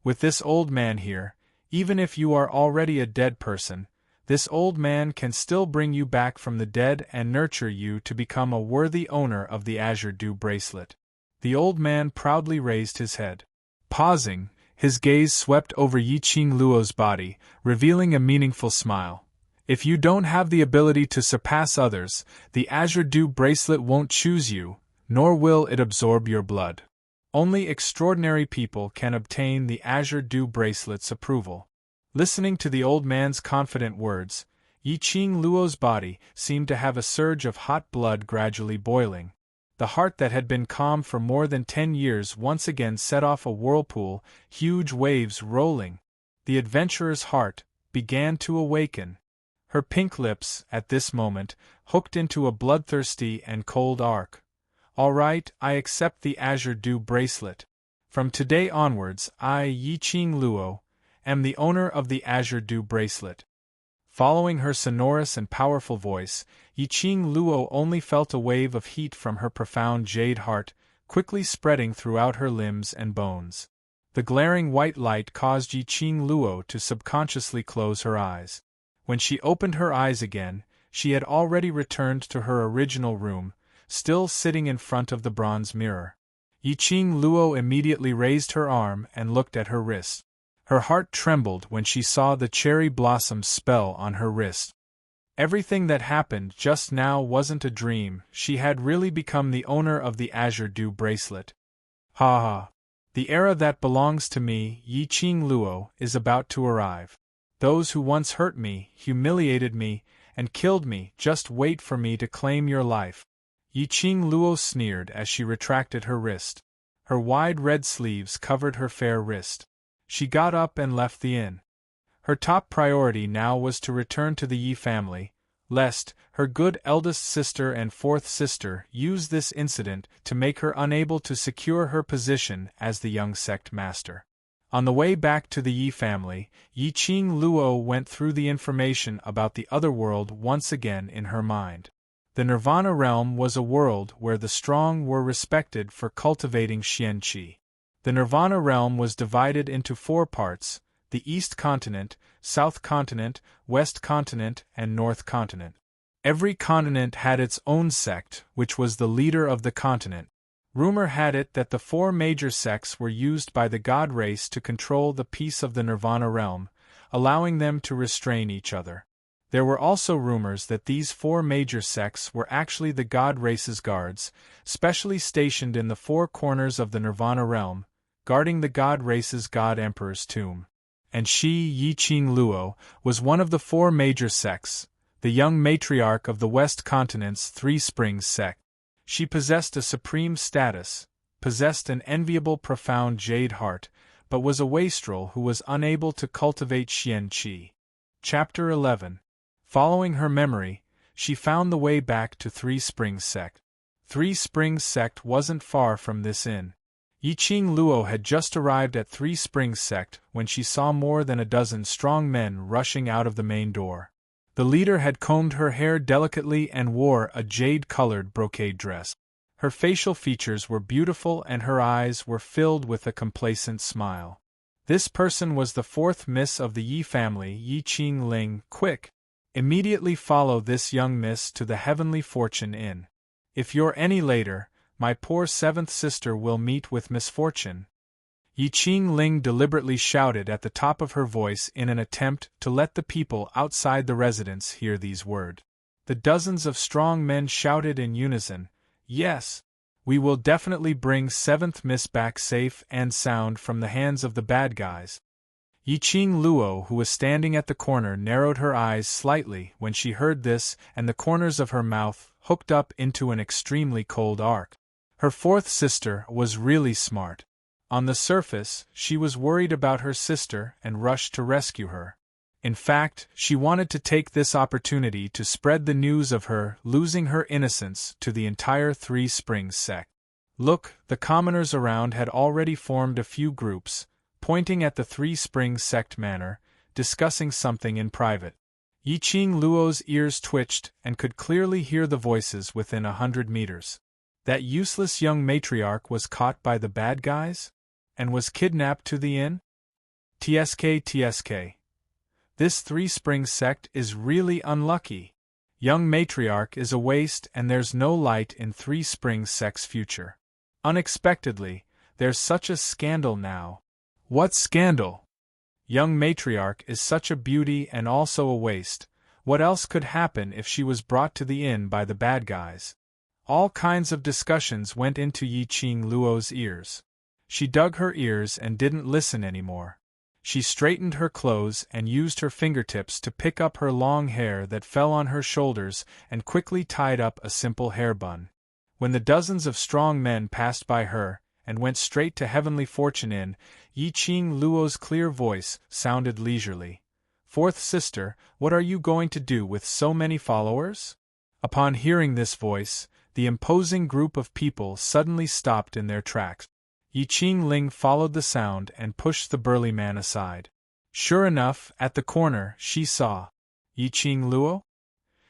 With this old man here, even if you are already a dead person, this old man can still bring you back from the dead and nurture you to become a worthy owner of the azure dew bracelet. The old man proudly raised his head. Pausing, his gaze swept over Yi Qing Luo's body, revealing a meaningful smile. If you don't have the ability to surpass others, the azure dew bracelet won't choose you, nor will it absorb your blood. Only extraordinary people can obtain the azure dew bracelet's approval. Listening to the old man's confident words, Yi Qing Luo's body seemed to have a surge of hot blood gradually boiling. The heart that had been calm for more than 10 years once again set off a whirlpool, huge waves rolling. The adventurer's heart began to awaken. Her pink lips, at this moment, hooked into a bloodthirsty and cold arc. "All right, I accept the Azure Dew bracelet. From today onwards, I, Yi-Ching Luo, am the owner of the Azure Dew bracelet." Following her sonorous and powerful voice, Yi-Ching Luo only felt a wave of heat from her profound jade heart, quickly spreading throughout her limbs and bones. The glaring white light caused Yi-Ching Luo to subconsciously close her eyes. When she opened her eyes again, she had already returned to her original room, still sitting in front of the bronze mirror. Yi-Ching Luo immediately raised her arm and looked at her wrist. Her heart trembled when she saw the cherry blossom spell on her wrist. Everything that happened just now wasn't a dream, she had really become the owner of the Azure Dew bracelet. Ha ha! The era that belongs to me, Yi-Ching Luo, is about to arrive. Those who once hurt me, humiliated me, and killed me, just wait for me to claim your life. Yi-Ching Luo sneered as she retracted her wrist. Her wide red sleeves covered her fair wrist. She got up and left the inn. Her top priority now was to return to the Yi family, lest her good eldest sister and fourth sister use this incident to make her unable to secure her position as the young sect master. On the way back to the Yi family, Yi-Ching Luo went through the information about the other world once again in her mind. The Nirvana realm was a world where the strong were respected for cultivating Xian Qi. The Nirvana realm was divided into 4 parts: the East Continent, South Continent, West Continent, and North Continent. Every continent had its own sect, which was the leader of the continent. Rumor had it that the 4 major sects were used by the god race to control the peace of the Nirvana realm, allowing them to restrain each other. There were also rumors that these 4 major sects were actually the god race's guards, specially stationed in the 4 corners of the Nirvana realm, guarding the god race's god emperor's tomb. And she, Yi-Ching Luo, was one of the 4 major sects, the young matriarch of the West Continent's Three Springs sect. She possessed a supreme status, possessed an enviable profound jade heart, but was a wastrel who was unable to cultivate Xian Qi. Chapter 11. Following her memory, she found the way back to Three Springs sect. Three Springs sect wasn't far from this inn. Yi-Ching Luo had just arrived at Three Springs sect when she saw more than a dozen strong men rushing out of the main door. The leader had combed her hair delicately and wore a jade-colored brocade dress. Her facial features were beautiful and her eyes were filled with a complacent smile. This person was the 4th miss of the Yi family, Yi-Ching Ling. Quick! Immediately follow this young miss to the Heavenly Fortune Inn. If you're any later, my poor 7th sister will meet with misfortune. Yi-Ching Ling deliberately shouted at the top of her voice in an attempt to let the people outside the residence hear these words. The dozens of strong men shouted in unison, "Yes! We will definitely bring 7th Miss back safe and sound from the hands of the bad guys." Yi-Ching Luo, who was standing at the corner, narrowed her eyes slightly when she heard this, and the corners of her mouth hooked up into an extremely cold arc. Her 4th sister was really smart. On the surface, she was worried about her sister and rushed to rescue her. In fact, she wanted to take this opportunity to spread the news of her losing her innocence to the entire Three Springs sect. Look, the commoners around had already formed a few groups, pointing at the Three Springs sect manor, discussing something in private. Yi-Ching Luo's ears twitched and could clearly hear the voices within 100 meters. That useless young matriarch was caught by the bad guys? And was kidnapped to the inn? TSK. This Three Springs sect is really unlucky. Young matriarch is a waste and there's no light in Three Springs sect's future. Unexpectedly, there's such a scandal now. What scandal? Young matriarch is such a beauty and also a waste. What else could happen if she was brought to the inn by the bad guys? All kinds of discussions went into Yi-Ching Luo's ears. She dug her ears and didn't listen anymore. She straightened her clothes and used her fingertips to pick up her long hair that fell on her shoulders and quickly tied up a simple hair bun. When the dozens of strong men passed by her and went straight to Heavenly Fortune Inn, Yi-Ching Luo's clear voice sounded leisurely. "Fourth sister, what are you going to do with so many followers?" Upon hearing this voice, the imposing group of people suddenly stopped in their tracks. Yi Qingling followed the sound and pushed the burly man aside. Sure enough, at the corner, she saw Yi Qingluo.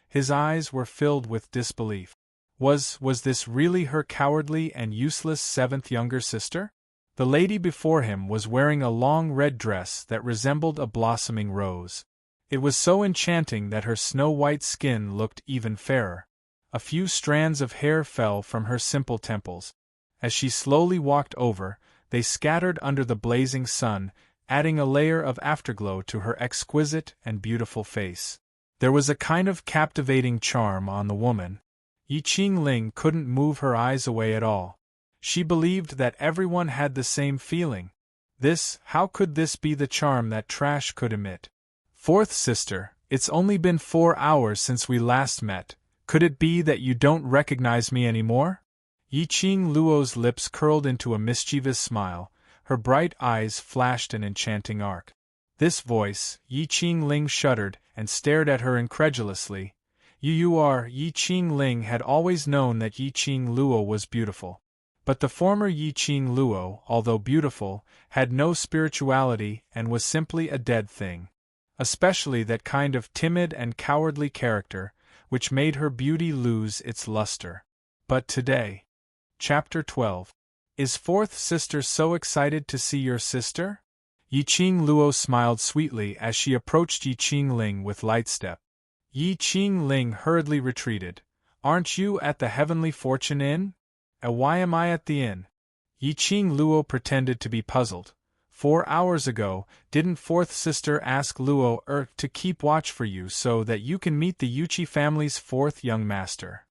His eyes were filled with disbelief. Was this really her cowardly and useless seventh younger sister? The lady before him was wearing a long red dress that resembled a blossoming rose. It was so enchanting that her snow-white skin looked even fairer. A few strands of hair fell from her simple temples. As she slowly walked over, they scattered under the blazing sun, adding a layer of afterglow to her exquisite and beautiful face. There was a kind of captivating charm on the woman. Yi Qingling couldn't move her eyes away at all. She believed that everyone had the same feeling. How could this be the charm that trash could emit? "Fourth sister, it's only been 4 hours since we last met. Could it be that you don't recognize me anymore?" Yi Qingluo's lips curled into a mischievous smile, her bright eyes flashed an enchanting arc. This voice, Yi Qingling shuddered and stared at her incredulously. You are. Yi Qingling had always known that Yi Qingluo was beautiful. But the former Yi Qingluo, although beautiful, had no spirituality and was simply a dead thing. Especially that kind of timid and cowardly character, which made her beauty lose its luster. But today. Chapter 12. Is fourth sister so excited to see your sister? Yi Qingluo smiled sweetly as she approached Yi Qingling with light step. Yi Qingling hurriedly retreated. "Aren't you at the Heavenly Fortune Inn?" Why am I at the inn?" Yi Qingluo pretended to be puzzled. 4 hours ago, didn't fourth sister ask Luo to keep watch for you so that you can meet the Yuchi family's fourth young master?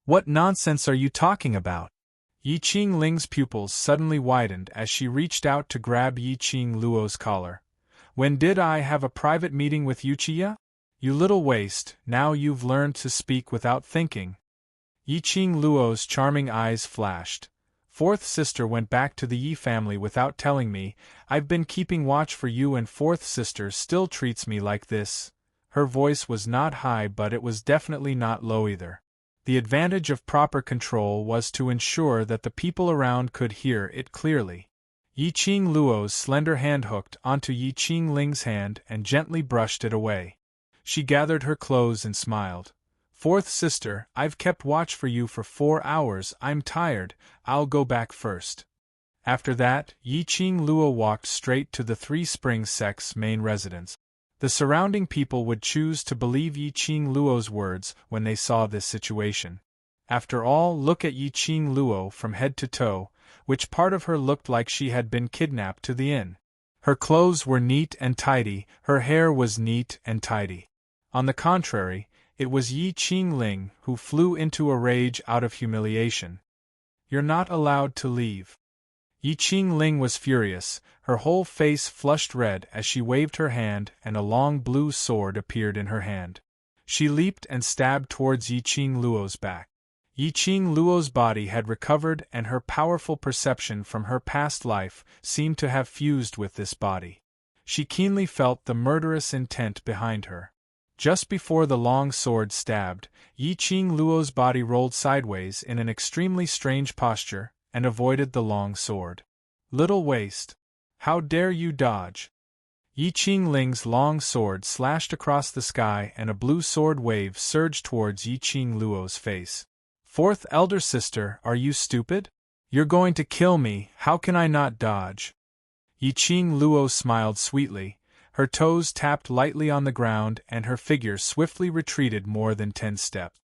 What nonsense are you talking about? Yi Qingling's pupils suddenly widened as she reached out to grab Yi Qingluo's collar. "When did I have a private meeting with Yuchiya? You little waste, now you've learned to speak without thinking." Yi Qingluo's charming eyes flashed. "Fourth sister went back to the Yi family without telling me. I've been keeping watch for you and fourth sister still treats me like this." Her voice was not high, but it was definitely not low either. The advantage of proper control was to ensure that the people around could hear it clearly. Yi Qingluo's slender hand hooked onto Yi Qingling's hand and gently brushed it away. She gathered her clothes and smiled. "Fourth sister, I've kept watch for you for 4 hours, I'm tired, I'll go back first." After that, Yi Qingluo walked straight to the Three Springs sect's main residence. The surrounding people would choose to believe Yi Qingluo's words when they saw this situation. After all, look at Yi Qingluo from head to toe, which part of her looked like she had been kidnapped to the inn? Her clothes were neat and tidy, her hair was neat and tidy. On the contrary, it was Yi Qingling who flew into a rage out of humiliation. "You're not allowed to leave." Yi Qingling was furious, her whole face flushed red as she waved her hand and a long blue sword appeared in her hand. She leaped and stabbed towards Yi Qingluo's back. Yi Qingluo's body had recovered and her powerful perception from her past life seemed to have fused with this body. She keenly felt the murderous intent behind her. Just before the long sword stabbed, Yi Qingluo's body rolled sideways in an extremely strange posture and avoided the long sword. "Little waste! How dare you dodge?" Yi Qingling's long sword slashed across the sky and a blue sword wave surged towards Yi Qingluo's face. "Fourth elder sister, are you stupid? You're going to kill me, how can I not dodge?" Yi Qingluo smiled sweetly. Her toes tapped lightly on the ground and her figure swiftly retreated more than 10 steps.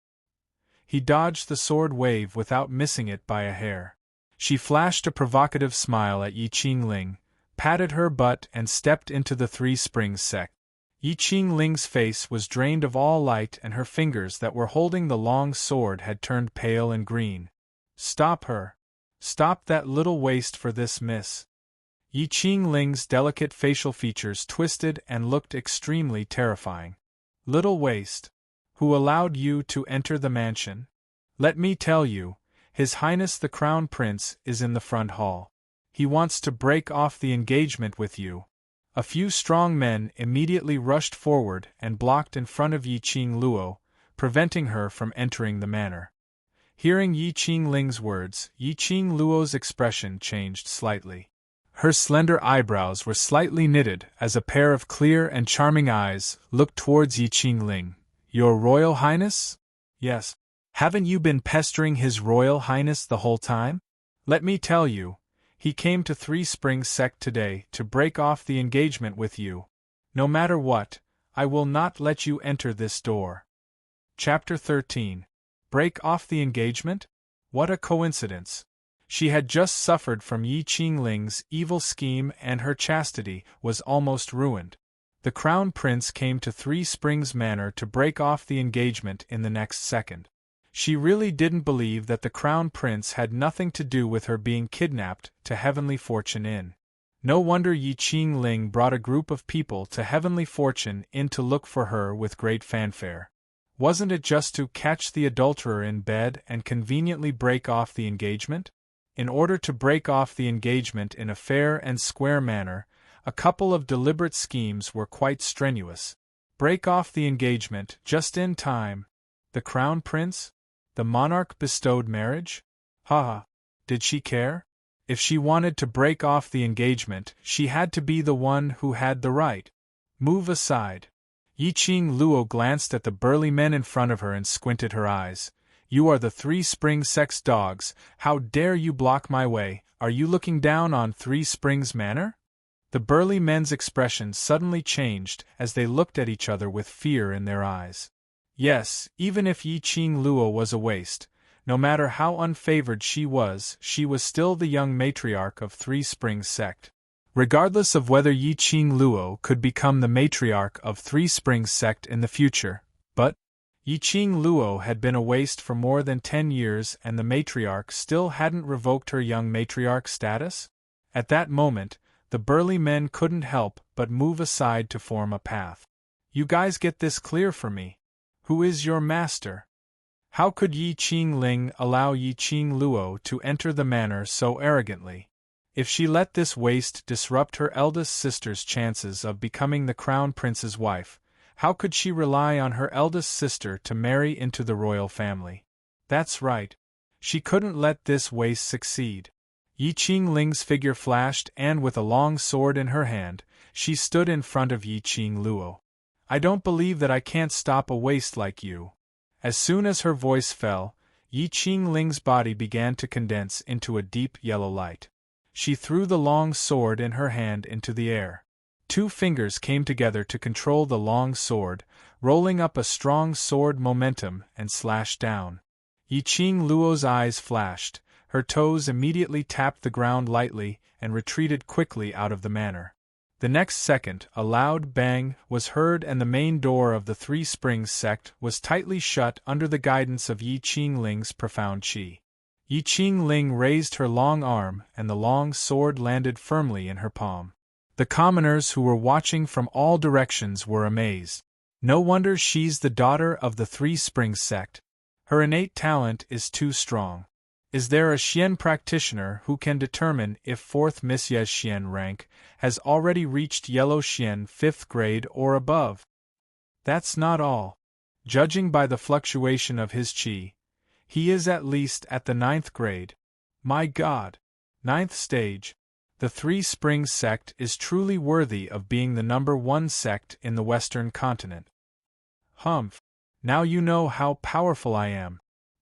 He dodged the sword wave without missing it by a hair. She flashed a provocative smile at Yi Qingling, patted her butt and stepped into the Three Springs sect. Yi Qingling's face was drained of all light and her fingers that were holding the long sword had turned pale and green. "Stop her! Stop that little waste for this miss!" Yi Qingling's delicate facial features twisted and looked extremely terrifying. "Little waste? Who allowed you to enter the mansion? Let me tell you, His Highness the Crown Prince is in the front hall. He wants to break off the engagement with you." A few strong men immediately rushed forward and blocked in front of Yi Qing Luo, preventing her from entering the manor. Hearing Yi Qing Ling's words, Yi Qing Luo's expression changed slightly. Her slender eyebrows were slightly knitted as a pair of clear and charming eyes looked towards Yi Qing Ling. "Your Royal Highness?" "Yes. Haven't you been pestering His Royal Highness the whole time? Let me tell you, he came to Three Springs Sect today to break off the engagement with you. No matter what, I will not let you enter this door." Chapter 13. Break off the engagement? What a coincidence! She had just suffered from Yi Qing Ling's evil scheme and her chastity was almost ruined. The Crown Prince came to Three Springs Manor to break off the engagement in the next second. She really didn't believe that the Crown Prince had nothing to do with her being kidnapped to Heavenly Fortune Inn. No wonder Yi Qing Ling brought a group of people to Heavenly Fortune Inn to look for her with great fanfare. Wasn't it just to catch the adulterer in bed and conveniently break off the engagement? In order to break off the engagement in a fair and square manner, a couple of deliberate schemes were quite strenuous. Break off the engagement just in time. The Crown Prince? The monarch bestowed marriage? Ha! Did she care? If she wanted to break off the engagement, she had to be the one who had the right. Move aside. Yi Qing Luo glanced at the burly men in front of her and squinted her eyes. "You are the Three Springs Sect's dogs. How dare you block my way? Are you looking down on Three Springs Manor?" The burly men's expression suddenly changed as they looked at each other with fear in their eyes. Yes, even if Yi Qing Luo was a waste, no matter how unfavored she was still the young matriarch of Three Springs Sect. Regardless of whether Yi Qing Luo could become the matriarch of Three Springs Sect in the future, but Yi Qing Luo had been a waste for more than 10 years and the matriarch still hadn't revoked her young matriarch status? At that moment, the burly men couldn't help but move aside to form a path. "You guys get this clear for me. Who is your master?" How could Yi Qing Ling allow Yi Qing Luo to enter the manor so arrogantly? If she let this waste disrupt her eldest sister's chances of becoming the Crown Prince's wife, how could she rely on her eldest sister to marry into the royal family? That's right. She couldn't let this waste succeed. Yi Qing Ling's figure flashed and with a long sword in her hand, she stood in front of Yi Qing Luo. "I don't believe that I can't stop a waste like you." As soon as her voice fell, Yi Qing Ling's body began to condense into a deep yellow light. She threw the long sword in her hand into the air. 2 fingers came together to control the long sword, rolling up a strong sword momentum and slashed down. Yi Qing Luo's eyes flashed, her toes immediately tapped the ground lightly and retreated quickly out of the manor. The next second, a loud bang was heard and the main door of the Three Springs Sect was tightly shut under the guidance of Yi Qing Ling's profound qi. Yi Qing Ling raised her long arm and the long sword landed firmly in her palm. The commoners who were watching from all directions were amazed. No wonder she's the daughter of the Three Springs Sect. Her innate talent is too strong. Is there a Xian practitioner who can determine if 4th Miss Ye's Xian rank has already reached Yellow Xian 5th grade or above? That's not all. Judging by the fluctuation of his qi, he is at least at the 9th grade. My God! 9th stage. The Three Springs Sect is truly worthy of being the #1 sect in the Western continent. Humph! Now you know how powerful I am.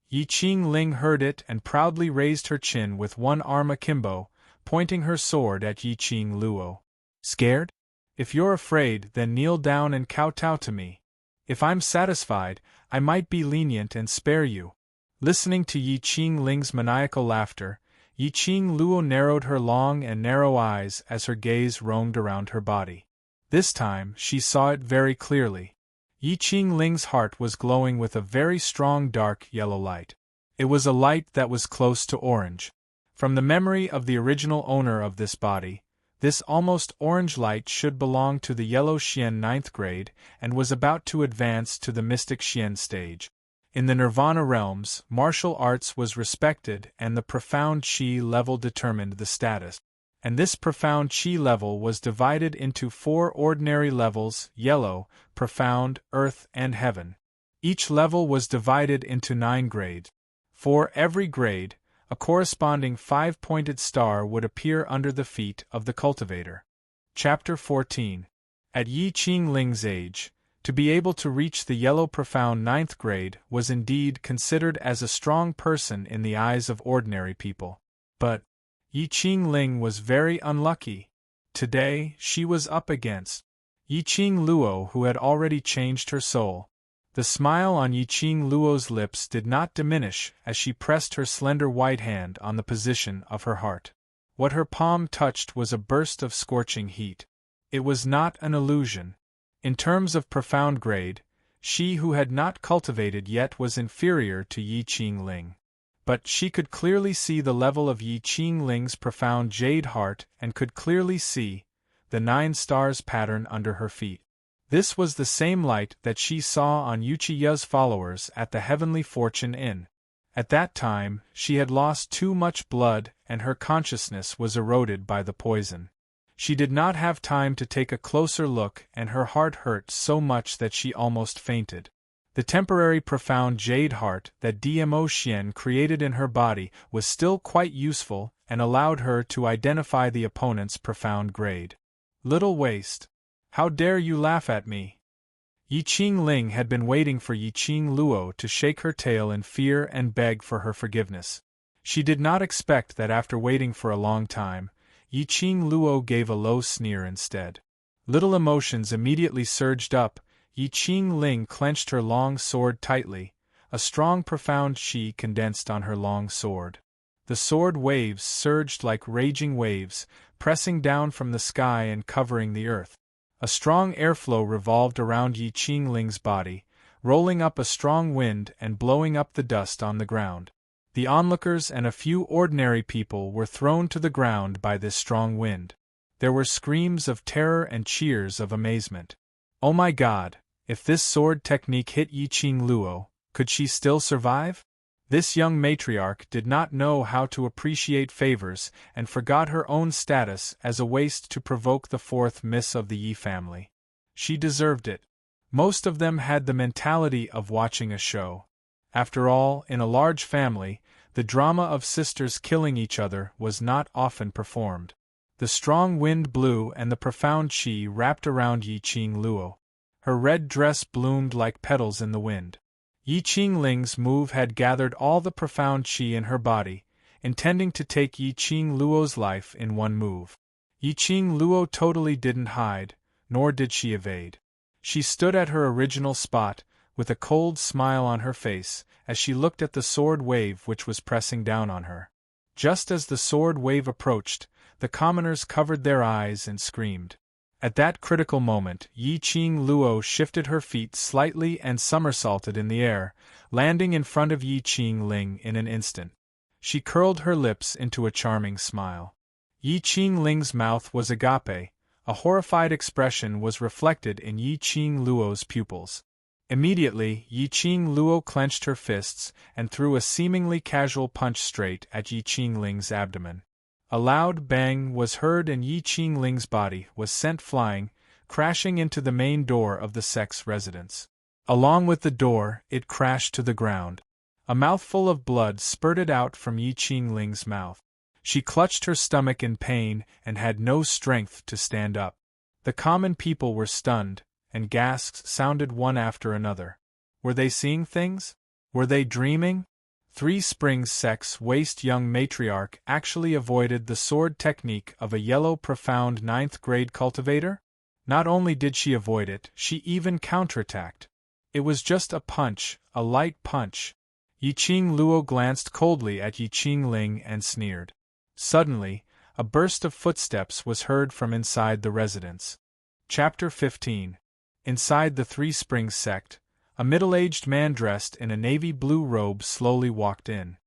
Yi Qing Ling heard it and proudly raised her chin with one arm akimbo, pointing her sword at Yi Qing Luo. Scared? If you're afraid, then kneel down and kowtow to me. If I'm satisfied, I might be lenient and spare you. Listening to Yi Qing Ling's maniacal laughter, Yi Qing Luo narrowed her long and narrow eyes as her gaze roamed around her body. This time, she saw it very clearly. Yi Qing Ling's heart was glowing with a very strong dark yellow light. It was a light that was close to orange. From the memory of the original owner of this body, this almost orange light should belong to the Yellow Xian 9th grade and was about to advance to the Mystic Xian stage. In the Nirvana realms, martial arts was respected and the profound Qi level determined the status. and this profound chi level was divided into 4 ordinary levels: yellow, profound, earth, and heaven. Each level was divided into 9 grades. For every grade, a corresponding 5-pointed star would appear under the feet of the cultivator. Chapter 14. At Yi Qing Ling's age, to be able to reach the yellow profound 9th grade was indeed considered as a strong person in the eyes of ordinary people. But Yi Qing Ling was very unlucky. Today, she was up against Yi Qing Luo, who had already changed her soul. The smile on Yi Qing Luo's lips did not diminish as she pressed her slender white hand on the position of her heart. What her palm touched was a burst of scorching heat. It was not an illusion. In terms of profound grade, she who had not cultivated yet was inferior to Yi Qing Ling. But she could clearly see the level of Yi Qing Ling's profound jade heart and could clearly see the 9 stars pattern under her feet. This was the same light that she saw on Yuchiya's followers at the Heavenly Fortune Inn. At that time, she had lost too much blood and her consciousness was eroded by the poison. She did not have time to take a closer look and her heart hurt so much that she almost fainted. The temporary profound jade heart that Dmo Xian created in her body was still quite useful and allowed her to identify the opponent's profound grade. Little waste. How dare you laugh at me? Yi Qing Ling had been waiting for Yi Qing Luo to shake her tail in fear and beg for her forgiveness. She did not expect that after waiting for a long time, Yi Qing Luo gave a low sneer instead. Little emotions immediately surged up. Yi Qing Ling clenched her long sword tightly. A strong profound qi condensed on her long sword. The sword waves surged like raging waves, pressing down from the sky and covering the earth. A strong airflow revolved around Yi Qing Ling's body, rolling up a strong wind and blowing up the dust on the ground. The onlookers and a few ordinary people were thrown to the ground by this strong wind. There were screams of terror and cheers of amazement. Oh my God, if this sword technique hit Yi Qing Luo, could she still survive? This young matriarch did not know how to appreciate favors and forgot her own status as a waste to provoke the 4th miss of the Yi family. She deserved it. Most of them had the mentality of watching a show. After all, in a large family, the drama of sisters killing each other was not often performed. The strong wind blew and the profound qi wrapped around Yi Qing Luo. Her red dress bloomed like petals in the wind. Yi Qing Ling's move had gathered all the profound qi in her body, intending to take Yi Qing Luo's life in one move. Yi Qing Luo totally didn't hide, nor did she evade. She stood at her original spot, with a cold smile on her face, as she looked at the sword wave which was pressing down on her. Just as the sword wave approached, the commoners covered their eyes and screamed. At that critical moment, Yi Qing Luo shifted her feet slightly and somersaulted in the air, landing in front of Yi Qing Ling in an instant. She curled her lips into a charming smile. Yi Qing Ling's mouth was agape. A horrified expression was reflected in Yi Qing Luo's pupils. Immediately, Yi Qing Luo clenched her fists and threw a seemingly casual punch straight at Yi Qing Ling's abdomen. A loud bang was heard and Yi Qing Ling's body was sent flying, crashing into the main door of the sect's residence. Along with the door, it crashed to the ground. A mouthful of blood spurted out from Yi Qing Ling's mouth. She clutched her stomach in pain and had no strength to stand up. The common people were stunned, and gasps sounded one after another. Were they seeing things? Were they dreaming? 3 Springs Sect's waist young matriarch actually avoided the sword technique of a yellow profound 9th grade cultivator? Not only did she avoid it, she even counterattacked. It was just a punch, a light punch. Yi Qing Luo glanced coldly at Yi Qing Ling and sneered. Suddenly, a burst of footsteps was heard from inside the residence. Chapter 15. Inside the 3 Springs Sect, a middle-aged man dressed in a navy blue robe slowly walked in.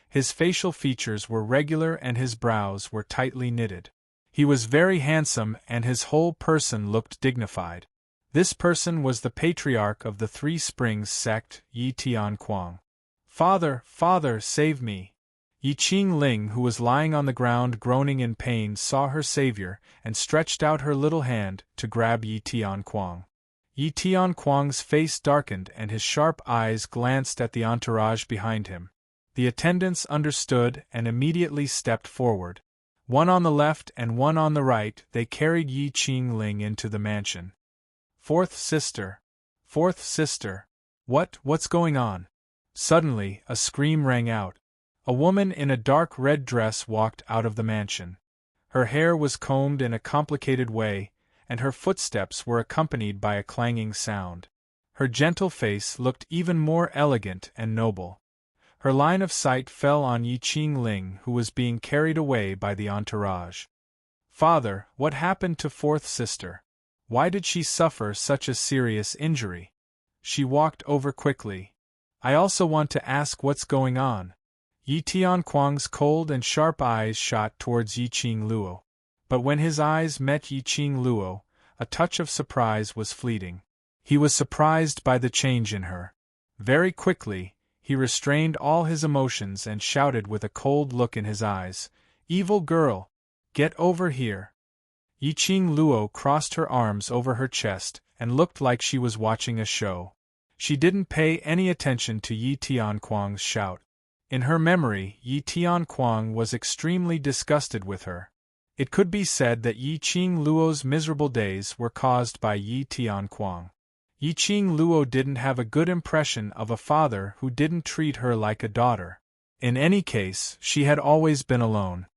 His facial features were regular and his brows were tightly knitted. He was very handsome and his whole person looked dignified. This person was the patriarch of the 3 Springs Sect, Yi Tianquang. Father, father, save me! Yi Qingling, who was lying on the ground groaning in pain, saw her savior and stretched out her little hand to grab Yi Tianquang. Yi Tianquang's face darkened and his sharp eyes glanced at the entourage behind him. The attendants understood and immediately stepped forward. One on the left and one on the right, they carried Yi Qingling into the mansion. Fourth sister. Fourth sister. What's going on? Suddenly, a scream rang out. A woman in a dark red dress walked out of the mansion. Her hair was combed in a complicated way, and her footsteps were accompanied by a clanging sound. Her gentle face looked even more elegant and noble. Her line of sight fell on Yi Qingling, who was being carried away by the entourage. Father, what happened to fourth sister? Why did she suffer such a serious injury? She walked over quickly. I also want to ask what's going on. Yi Tianquang's cold and sharp eyes shot towards Yi Qingluo. But when his eyes met Yi Qingluo, a touch of surprise was fleeting. He was surprised by the change in her. Very quickly, he restrained all his emotions and shouted with a cold look in his eyes, "Evil girl! Get over here!" Yi Qingluo crossed her arms over her chest and looked like she was watching a show. She didn't pay any attention to Yi Tianquang's shout. In her memory, Yi Tianquang was extremely disgusted with her. It could be said that Yi Qingluo's miserable days were caused by Yi Tianquang. Yi Qingluo didn't have a good impression of a father who didn't treat her like a daughter. In any case, she had always been alone.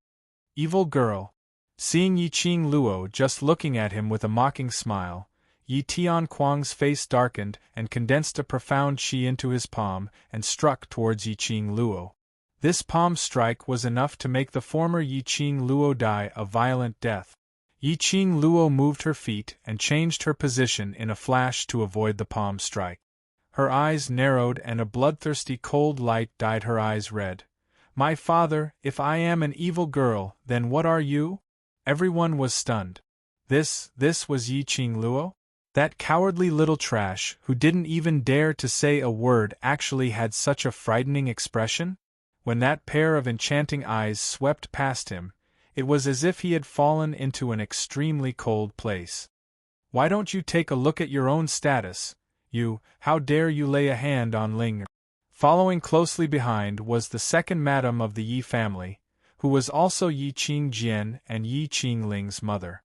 Evil girl. Seeing Yi Qingluo just looking at him with a mocking smile, Yi Tianquang's face darkened and condensed a profound chi into his palm and struck towards Yi Qingluo. This palm strike was enough to make the former Yi Qingluo die a violent death. Yi Qingluo moved her feet and changed her position in a flash to avoid the palm strike. Her eyes narrowed and a bloodthirsty cold light dyed her eyes red. My father, if I am an evil girl, then what are you? Everyone was stunned. This was Yi Qingluo? That cowardly little trash, who didn't even dare to say a word, actually had such a frightening expression? When that pair of enchanting eyes swept past him, it was as if he had fallen into an extremely cold place. Why don't you take a look at your own status? How dare you lay a hand on Ling? Following closely behind was the second madam of the Yi family, who was also Yi Qingjian and Yi Qingling's mother.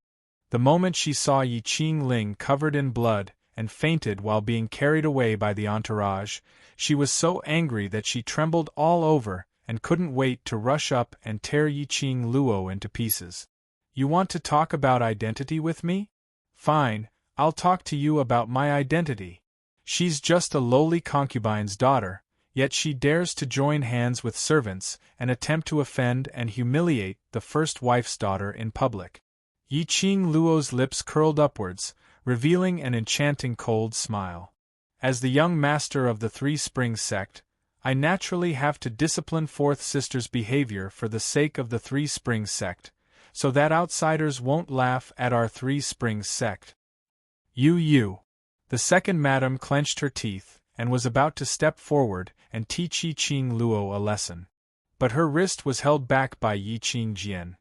The moment she saw Yi Qingling covered in blood and fainted while being carried away by the entourage, she was so angry that she trembled all over and couldn't wait to rush up and tear Yi Qingluo into pieces. You want to talk about identity with me? Fine, I'll talk to you about my identity. She's just a lowly concubine's daughter, yet she dares to join hands with servants and attempt to offend and humiliate the first wife's daughter in public. Yi Qingluo's lips curled upwards, revealing an enchanting cold smile. As the young master of the Three Springs sect, I naturally have to discipline fourth sister's behavior for the sake of the Three Springs sect, so that outsiders won't laugh at our Three Springs sect. You. The second madam clenched her teeth and was about to step forward and teach Yi Qingluo a lesson. But her wrist was held back by Yi Qingjian.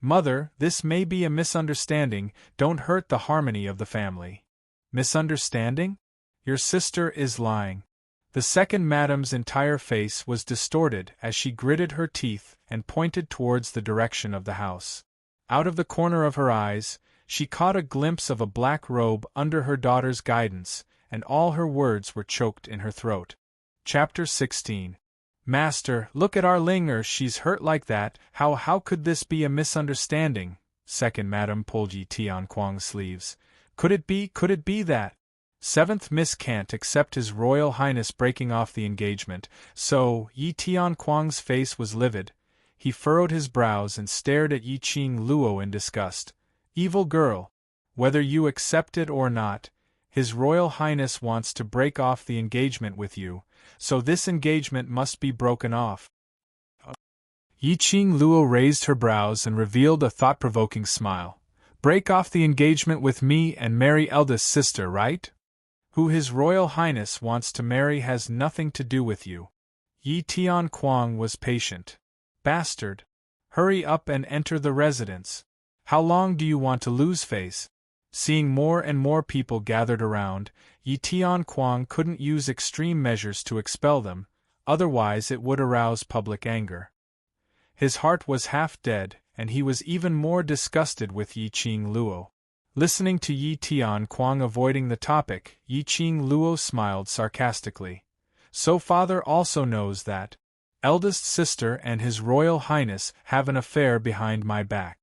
Mother, this may be a misunderstanding, don't hurt the harmony of the family. Misunderstanding? Your sister is lying. The second madam's entire face was distorted as she gritted her teeth and pointed towards the direction of the house. Out of the corner of her eyes, she caught a glimpse of a black robe under her daughter's guidance, and all her words were choked in her throat. Chapter 16. Master, look at our Linger, she's hurt like that, how could this be a misunderstanding? Second madam pulled Yi Tianquang's sleeves. Could it be that? Seventh Miss can't accept His Royal Highness breaking off the engagement, so Yi Tianquang's face was livid. He furrowed his brows and stared at Yi Qingluo in disgust. Evil girl! Whether you accept it or not, His Royal Highness wants to break off the engagement with you, so this engagement must be broken off. Yi Qingluo raised her brows and revealed a thought-provoking smile. Break off the engagement with me and marry eldest sister, right? Who His Royal Highness wants to marry has nothing to do with you. Yi Tianquang was patient. Bastard! Hurry up and enter the residence. How long do you want to lose face? Seeing more and more people gathered around, Yi Tianquang couldn't use extreme measures to expel them, otherwise it would arouse public anger. His heart was half dead, and he was even more disgusted with Yi Qing Luo. Listening to Yi Tianquang avoiding the topic, Yi Qing Luo smiled sarcastically. So father also knows that eldest sister and His Royal Highness have an affair behind my back.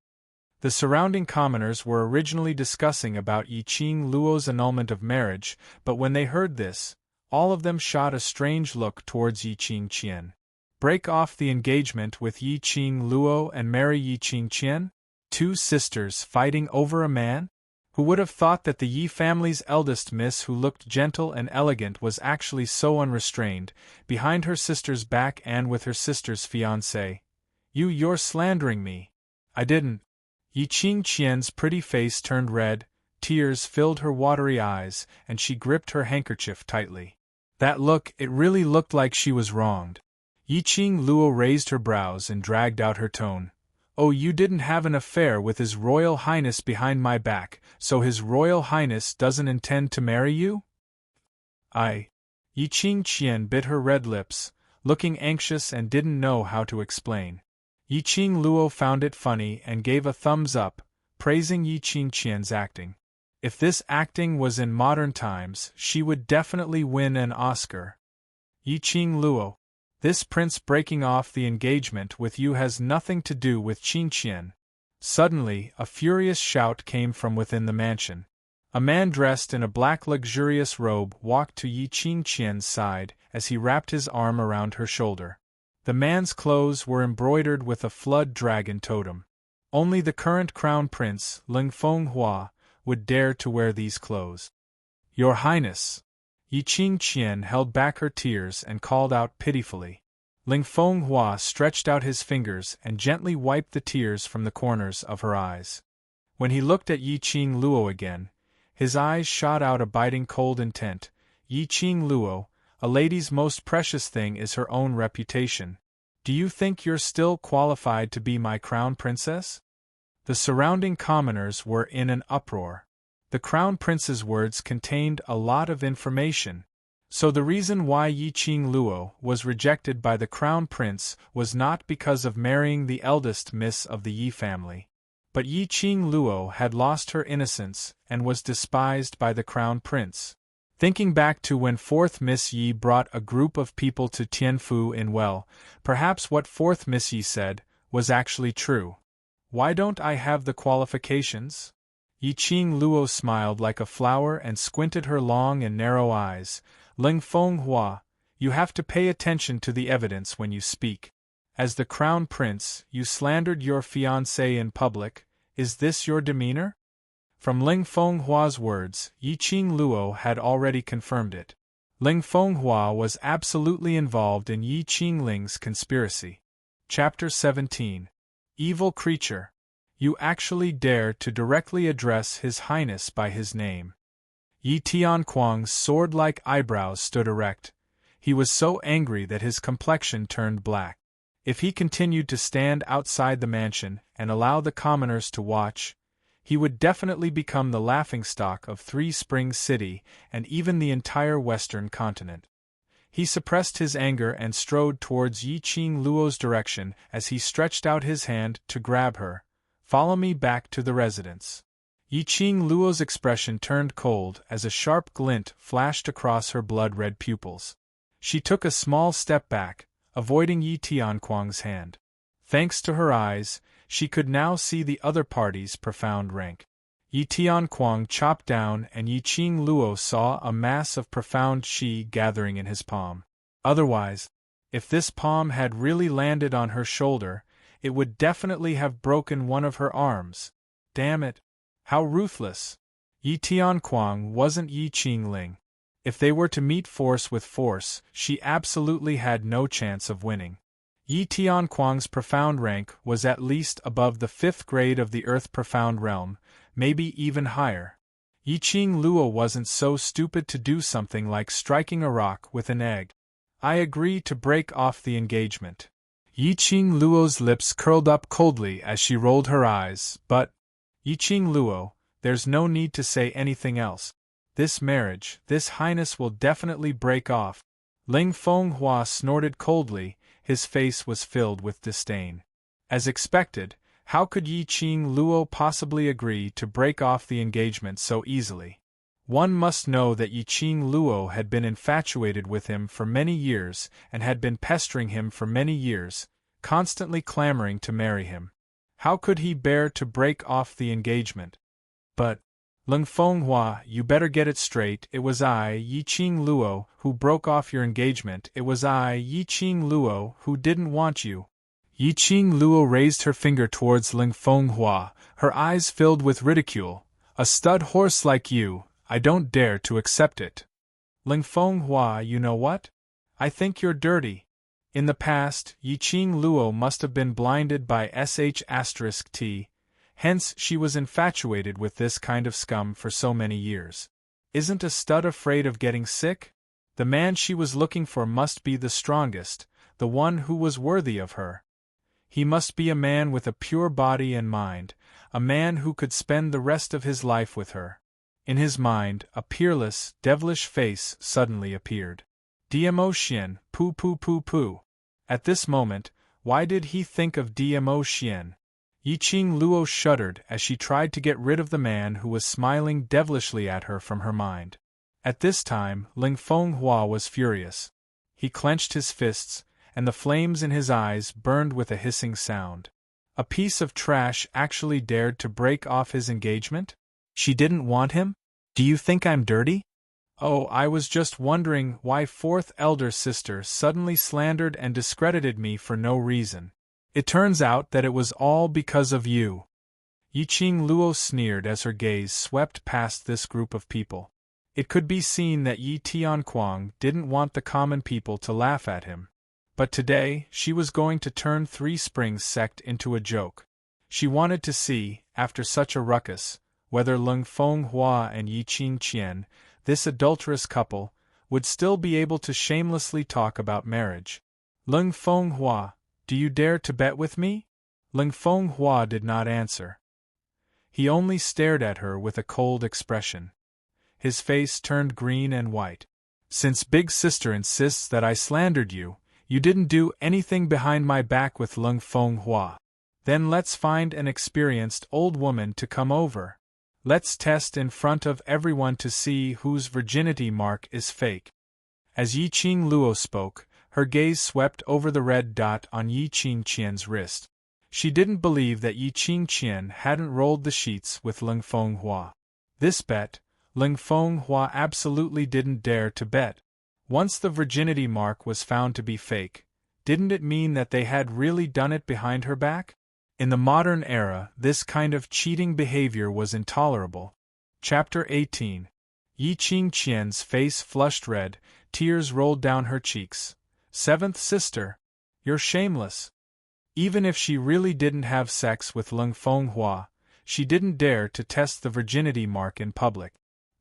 The surrounding commoners were originally discussing about Yi Qing Luo's annulment of marriage, but when they heard this, all of them shot a strange look towards Yi Qing Qian. Break off the engagement with Yi Qing Luo and marry Yi Qing Qian? Two sisters fighting over a man? Who would have thought that the Yi family's eldest miss, who looked gentle and elegant, was actually so unrestrained, behind her sister's back and with her sister's fiancé? You're slandering me. I didn't. Yi Qing Qian's pretty face turned red, tears filled her watery eyes, and she gripped her handkerchief tightly. That look, it really looked like she was wronged. Yi Qing Luo raised her brows and dragged out her tone. Oh, you didn't have an affair with His Royal Highness behind my back, so His Royal Highness doesn't intend to marry you? Yi Qing Qian bit her red lips, looking anxious and didn't know how to explain. Yi Qing Luo found it funny and gave a thumbs up, praising Yi Qing Qian's acting. If this acting was in modern times, she would definitely win an Oscar. Yi Qing Luo, this prince breaking off the engagement with you has nothing to do with Qing Qian. Suddenly, a furious shout came from within the mansion. A man dressed in a black luxurious robe walked to Yi Qing Qian's side as he wrapped his arm around her shoulder. The man's clothes were embroidered with a flood dragon totem. Only the current crown prince, Ling Fenghua, would dare to wear these clothes. Your Highness! Yi Qing Qian held back her tears and called out pitifully. Ling Fenghua stretched out his fingers and gently wiped the tears from the corners of her eyes. When he looked at Yi Qing Luo again, his eyes shot out a biting cold intent. Yi Qing Luo, a lady's most precious thing is her own reputation. Do you think you're still qualified to be my crown princess? The surrounding commoners were in an uproar. The crown prince's words contained a lot of information. So the reason why Yi Qing Luo was rejected by the crown prince was not because of marrying the eldest miss of the Yi family. But Yi Qing Luo had lost her innocence and was despised by the crown prince. Thinking back to when 4th Miss Yi brought a group of people to Tianfu in well, perhaps what 4th Miss Yi said was actually true. Why don't I have the qualifications? Yi Qing Luo smiled like a flower and squinted her long and narrow eyes. Ling Fenghua, you have to pay attention to the evidence when you speak. As the crown prince, you slandered your fiancé in public. Is this your demeanor? From Ling Fenghua's words, Yi Qing Luo had already confirmed it. Ling Fenghua was absolutely involved in Yi Qingling's conspiracy. Chapter 17. Evil Creature. You actually dare to directly address His Highness by his name. Yi Tianquang's sword-like eyebrows stood erect. He was so angry that his complexion turned black. If he continued to stand outside the mansion and allow the commoners to watch, he would definitely become the laughingstock of Three Springs City and even the entire Western continent. He suppressed his anger and strode towards Yi Qing Luo's direction as he stretched out his hand to grab her. Follow me back to the residence. Yi Qing Luo's expression turned cold as a sharp glint flashed across her blood-red pupils. She took a small step back, avoiding Yi Tianquang's hand. Thanks to her eyes, she could now see the other party's profound rank. Yi Tianquang chopped down and Yi Qing Luo saw a mass of profound qi gathering in his palm. Otherwise, if this palm had really landed on her shoulder, it would definitely have broken one of her arms. Damn it! How ruthless! Yi Tianquang wasn't Yi Qingling. If they were to meet force with force, she absolutely had no chance of winning. Yi Tianquang's profound rank was at least above the 5th grade of the Earth Profound Realm, maybe even higher. Yi Qing Luo wasn't so stupid to do something like striking a rock with an egg. I agree to break off the engagement. Yiqing Luo's lips curled up coldly as she rolled her eyes, but, Yiqing Luo, there's no need to say anything else. This marriage, this highness will definitely break off. Ling Fenghua snorted coldly, his face was filled with disdain. As expected, how could Yiqing Luo possibly agree to break off the engagement so easily? One must know that Yiqing Luo had been infatuated with him for many years and had been pestering him for many years, constantly clamoring to marry him. How could he bear to break off the engagement? But, Ling Fenghua, you better get it straight. It was I, Yiqing Luo, who broke off your engagement. It was I, Yiqing Luo, who didn't want you. Yiqing Luo raised her finger towards Ling Fenghua, her eyes filled with ridicule. A stud horse like you, I don't dare to accept it. Ling Fenghua, you know what? I think you're dirty. In the past, Yiqing Luo must have been blinded by sh*t, hence she was infatuated with this kind of scum for so many years. Isn't a stud afraid of getting sick? The man she was looking for must be the strongest, the one who was worthy of her. He must be a man with a pure body and mind, a man who could spend the rest of his life with her. In his mind, a peerless, devilish face suddenly appeared. Dmo Xian, poo poo poo poo. At this moment, why did he think of Dmo Xian? Yiqing Luo shuddered as she tried to get rid of the man who was smiling devilishly at her from her mind. At this time, Ling Fenghua was furious. He clenched his fists, and the flames in his eyes burned with a hissing sound. A piece of trash actually dared to break off his engagement? She didn't want him? Do you think I'm dirty? Oh, I was just wondering why fourth elder sister suddenly slandered and discredited me for no reason. It turns out that it was all because of you. Yiqing Luo sneered as her gaze swept past this group of people. It could be seen that Yi Tianquang didn't want the common people to laugh at him. But today, she was going to turn Three Springs sect into a joke. She wanted to see, after such a ruckus, whether Ling Fenghua and Yiqing Qian, this adulterous couple, would still be able to shamelessly talk about marriage. Ling Fenghua, do you dare to bet with me? Ling Fenghua did not answer. He only stared at her with a cold expression. His face turned green and white. Since Big Sister insists that I slandered you, you didn't do anything behind my back with Ling Fenghua. Then let's find an experienced old woman to come over. Let's test in front of everyone to see whose virginity mark is fake. As Yiqing Luo spoke, her gaze swept over the red dot on Yiqing Qian's wrist. She didn't believe that Yiqing Qian hadn't rolled the sheets with Ling Fenghua. This bet, Ling Fenghua absolutely didn't dare to bet. Once the virginity mark was found to be fake, didn't it mean that they had really done it behind her back? In the modern era, this kind of cheating behavior was intolerable. Chapter 18. Yiqing Qian's face flushed red, tears rolled down her cheeks. Seventh sister, you're shameless. Even if she really didn't have sex with Ling Fenghua, she didn't dare to test the virginity mark in public.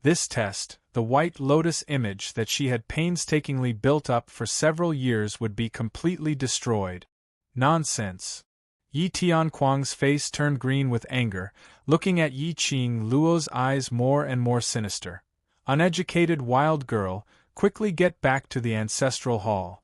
This test, the white lotus image that she had painstakingly built up for several years, would be completely destroyed. Nonsense. Yi Tianquang's face turned green with anger, looking at Yiqing Luo's eyes more and more sinister. Uneducated wild girl, quickly get back to the ancestral hall.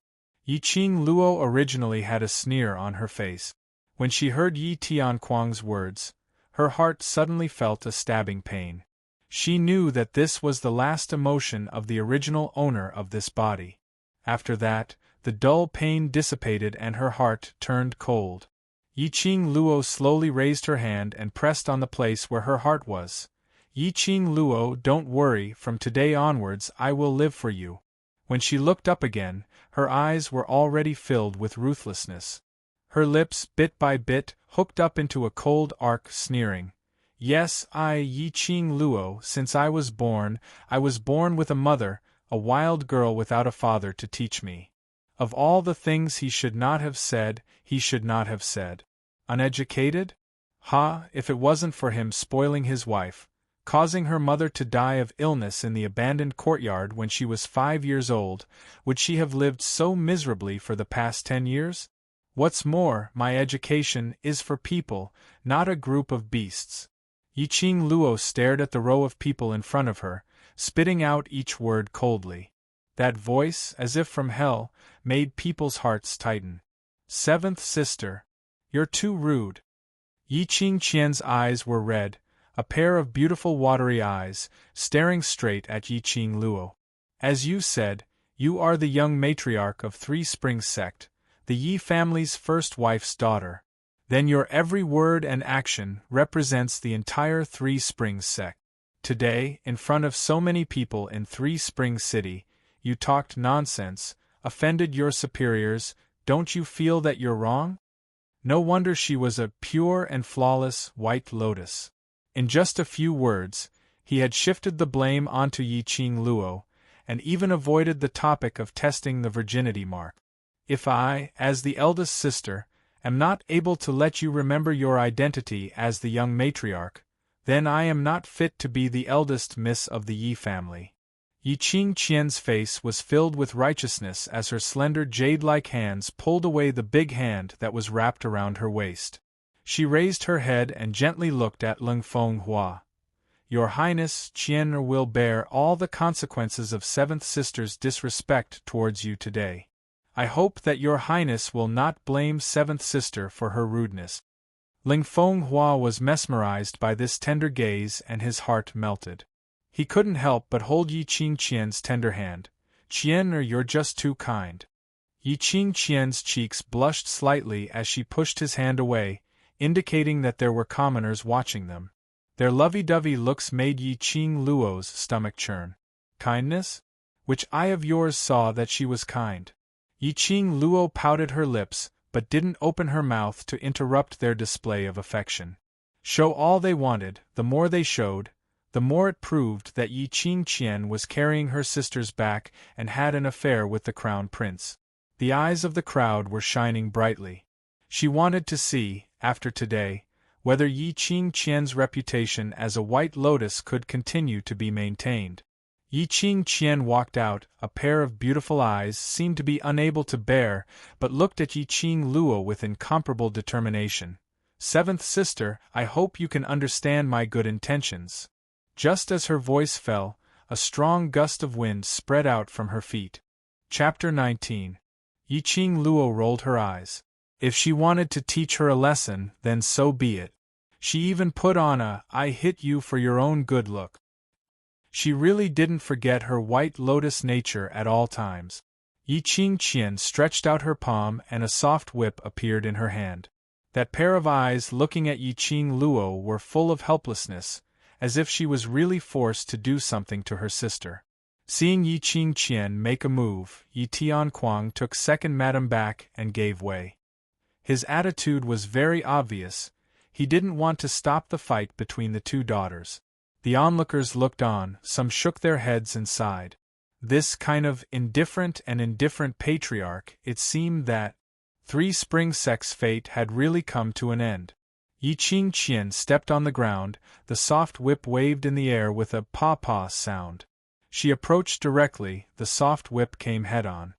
Yiqing Luo originally had a sneer on her face. When she heard Yi Tianquang's words, her heart suddenly felt a stabbing pain. She knew that this was the last emotion of the original owner of this body. After that, the dull pain dissipated and her heart turned cold. Yiqing Luo slowly raised her hand and pressed on the place where her heart was. Yiqing Luo, don't worry, from today onwards I will live for you. When she looked up again, her eyes were already filled with ruthlessness. Her lips, bit by bit, hooked up into a cold arc, sneering. Yes, I, Yiqing Luo, since I was born with a mother, a wild girl without a father to teach me. Of all the things he should not have said, he should not have said. Uneducated? Ha, if it wasn't for him spoiling his wife, causing her mother to die of illness in the abandoned courtyard when she was 5 years old, would she have lived so miserably for the past 10 years? What's more, my education is for people, not a group of beasts. Yiqing Luo stared at the row of people in front of her, spitting out each word coldly. That voice, as if from hell, made people's hearts tighten. Seventh sister. You're too rude. Yiqing Qian's eyes were red, a pair of beautiful watery eyes, staring straight at Yiqing Luo. As you said, you are the young matriarch of Three Springs sect, the Yi family's first wife's daughter. Then your every word and action represents the entire Three Springs sect. Today, in front of so many people in Three Springs City, you talked nonsense, offended your superiors. Don't you feel that you're wrong? No wonder she was a pure and flawless white lotus. In just a few words, he had shifted the blame onto Yiqing Luo, and even avoided the topic of testing the virginity mark. If I, as the eldest sister, am not able to let you remember your identity as the young matriarch, then I am not fit to be the eldest miss of the Yi family. Yiqing Qian's face was filled with righteousness as her slender jade-like hands pulled away the big hand that was wrapped around her waist. She raised her head and gently looked at Leng Fenghua. Your Highness, Qian will bear all the consequences of Seventh Sister's disrespect towards you today. I hope that your Highness will not blame Seventh Sister for her rudeness. Leng Fenghua was mesmerized by this tender gaze and his heart melted. He couldn't help but hold Yiqing Qian's tender hand. Qian, you're just too kind. Yiqing Qian's cheeks blushed slightly as she pushed his hand away, indicating that there were commoners watching them. Their lovey-dovey looks made Yiqing Luo's stomach churn. Kindness? Which eye of yours saw that she was kind? Yiqing Luo pouted her lips, but didn't open her mouth to interrupt their display of affection. Show all they wanted, the more they showed, the more it proved that Yiqing Qian was carrying her sister's back and had an affair with the crown prince. The eyes of the crowd were shining brightly. She wanted to see, after today, whether Yiqing Qian's reputation as a white lotus could continue to be maintained. Yiqing Qian walked out, a pair of beautiful eyes seemed to be unable to bear, but looked at Yiqing Luo with incomparable determination. Seventh sister, I hope you can understand my good intentions. Just as her voice fell, a strong gust of wind spread out from her feet. Chapter 19. Yiqing Luo rolled her eyes. If she wanted to teach her a lesson, then so be it. She even put on a "I hit you for your own good" look. She really didn't forget her white lotus nature at all times. Yiqing Qian stretched out her palm and a soft whip appeared in her hand. That pair of eyes looking at Yiqing Luo were full of helplessness, as if she was really forced to do something to her sister. Seeing Yiqing Qian make a move, Yi Tianquang took second madam back and gave way. His attitude was very obvious. He didn't want to stop the fight between the two daughters. The onlookers looked on, some shook their heads and sighed. This kind of indifferent patriarch, it seemed that Three Springs sect's fate had really come to an end. Yiqing Qian stepped on the ground, the soft whip waved in the air with a paw-paw sound. She approached directly, the soft whip came head-on.